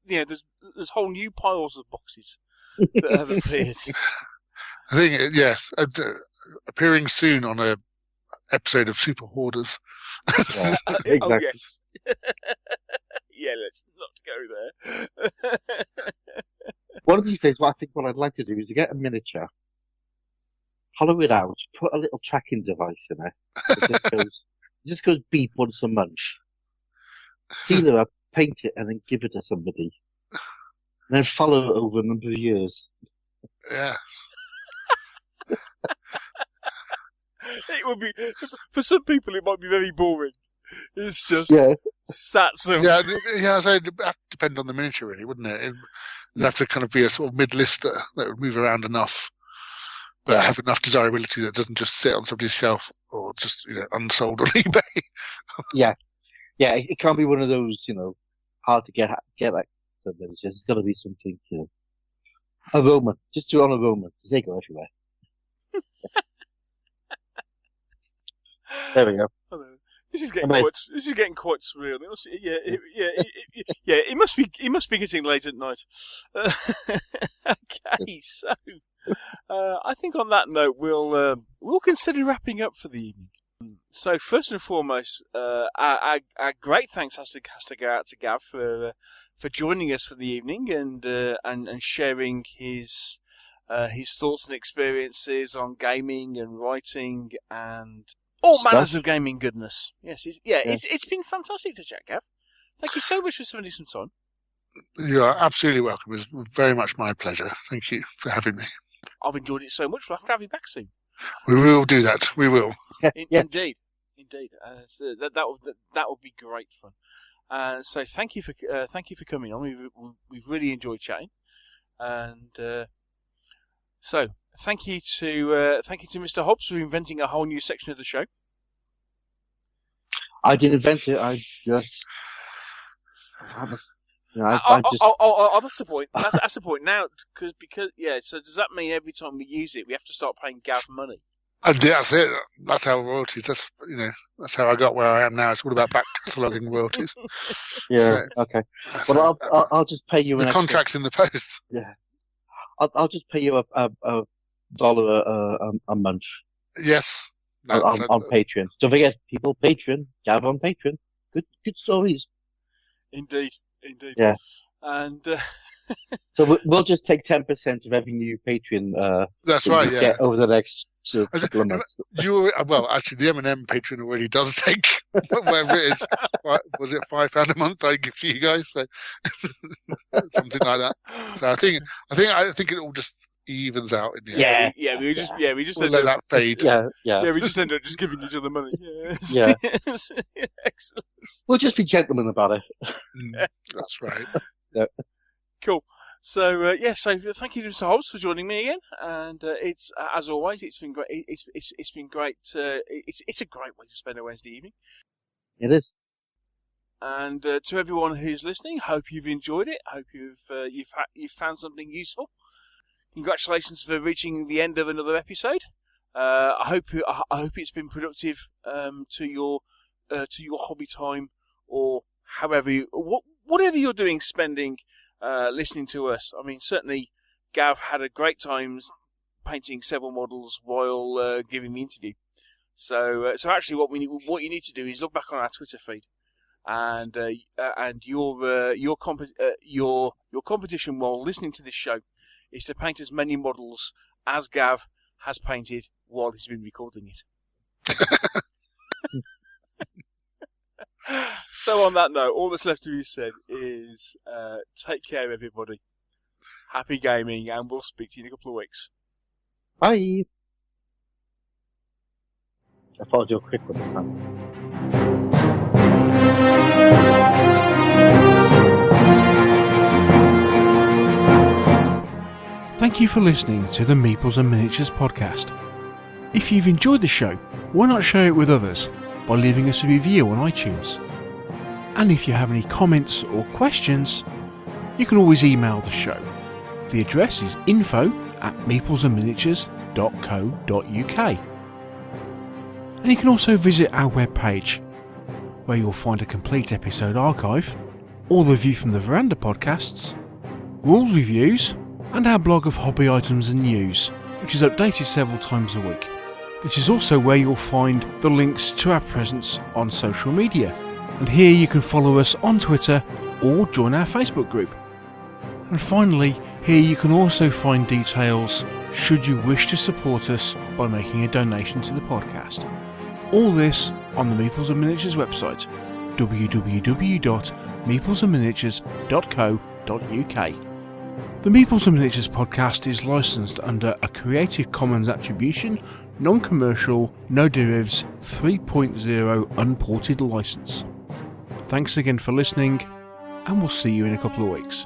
there's whole new piles of boxes that have appeared. I think yes, appearing soon on a episode of Super Hoarders. Yeah, exactly. Oh, yes. Yeah, let's not go there. One of these days, what I'd like to do is to get a miniature, hollow it out, put a little tracking device in it. It just goes beep once a month. Seal it up, paint it, and then give it to somebody. And then follow it over a number of years. Yeah. It would be, for some people, it might be very boring. It's just Satsum. Yeah. So it'd have to depend on the miniature, really, wouldn't it? It'd have to kind of be a sort of mid-lister that would move around enough, but have enough desirability that doesn't just sit on somebody's shelf or just unsold on eBay. Yeah. It can't be one of those, hard to get like. It's got to be something, a Roman. Just do it on a Roman because they go everywhere. There we go. This is getting quite surreal. It must be getting late at night. Okay, so I think on that note we'll consider wrapping up for the evening. So first and foremost, our great thanks has to go out to Gav for joining us for the evening and sharing his thoughts and experiences on gaming and writing and all manners of gaming goodness. Yes, it's been fantastic to chat, Gav. Thank you so much for spending some time. You are absolutely welcome. It was very much my pleasure. Thank you for having me. I've enjoyed it so much. We'll have to have you back soon. We will do that. We will. Indeed. So that would be great fun. So thank you for coming on. We've really enjoyed chatting, and so thank you to Mr. Hobbs for inventing a whole new section of the show. I didn't invent it. I just. That's the point. That's the point now. Because So does that mean every time we use it, we have to start paying Gav money? That's it. That's how royalties. That's how I got where I am now. It's all about back cataloguing royalties. Okay. Well, I'll just pay you. The contract's in the post. Yeah. I'll just pay you a $1 a month. Yes. On Patreon. Don't forget, people, Patreon. Gav on Patreon. Good stories. Indeed. Yeah. And so we'll just take 10% of every new Patreon. That's right. Yeah. Get over the next couple of months. Actually, the M&M Patreon already does take whatever it is. Was it £5 a month I give to you guys? So something like that. So I think it all just evens out in the end. We just we'll let that fade. Yeah. We just end up just giving each other money. Yeah. Excellent. We'll just be gentlemen about it. That's right. Yeah. Cool. So so thank you to Mr. Hobbs for joining me again, and it's as always it's been great. It's been great. It's a great way to spend a Wednesday evening. It is. And to everyone who's listening, hope you've enjoyed it. Hope you've found something useful. Congratulations for reaching the end of another episode. I hope it's been productive to your hobby time, or whatever you're doing, spending listening to us. I mean, certainly Gav had a great time painting several models while giving the interview. So actually, what you need to do is look back on our Twitter feed, and your competition while listening to this show is to paint as many models as Gav has painted while he's been recording it. So on that note, all that's left to be said is take care, everybody. Happy gaming, and we'll speak to you in a couple of weeks. Bye. I thought I'd do a quick one this time. Thank you for listening to the Meeples and Miniatures podcast. If you've enjoyed the show, why not share it with others by leaving us a review on iTunes? And if you have any comments or questions, you can always email the show. The address is info@meeplesandminiatures.co.uk. And you can also visit our webpage, where you'll find a complete episode archive, all the View from the Veranda podcasts, rules reviews, and our blog of hobby items and news, which is updated several times a week. This is also where you'll find the links to our presence on social media, and here you can follow us on Twitter or join our Facebook group. And finally, here you can also find details should you wish to support us by making a donation to the podcast. All this on the Meeples and Miniatures website, www.meeplesandminiatures.co.uk. The Meeples and Miniatures podcast is licensed under a Creative Commons Attribution, Non-Commercial, No Derivatives 3.0 Unported license. Thanks again for listening, and we'll see you in a couple of weeks.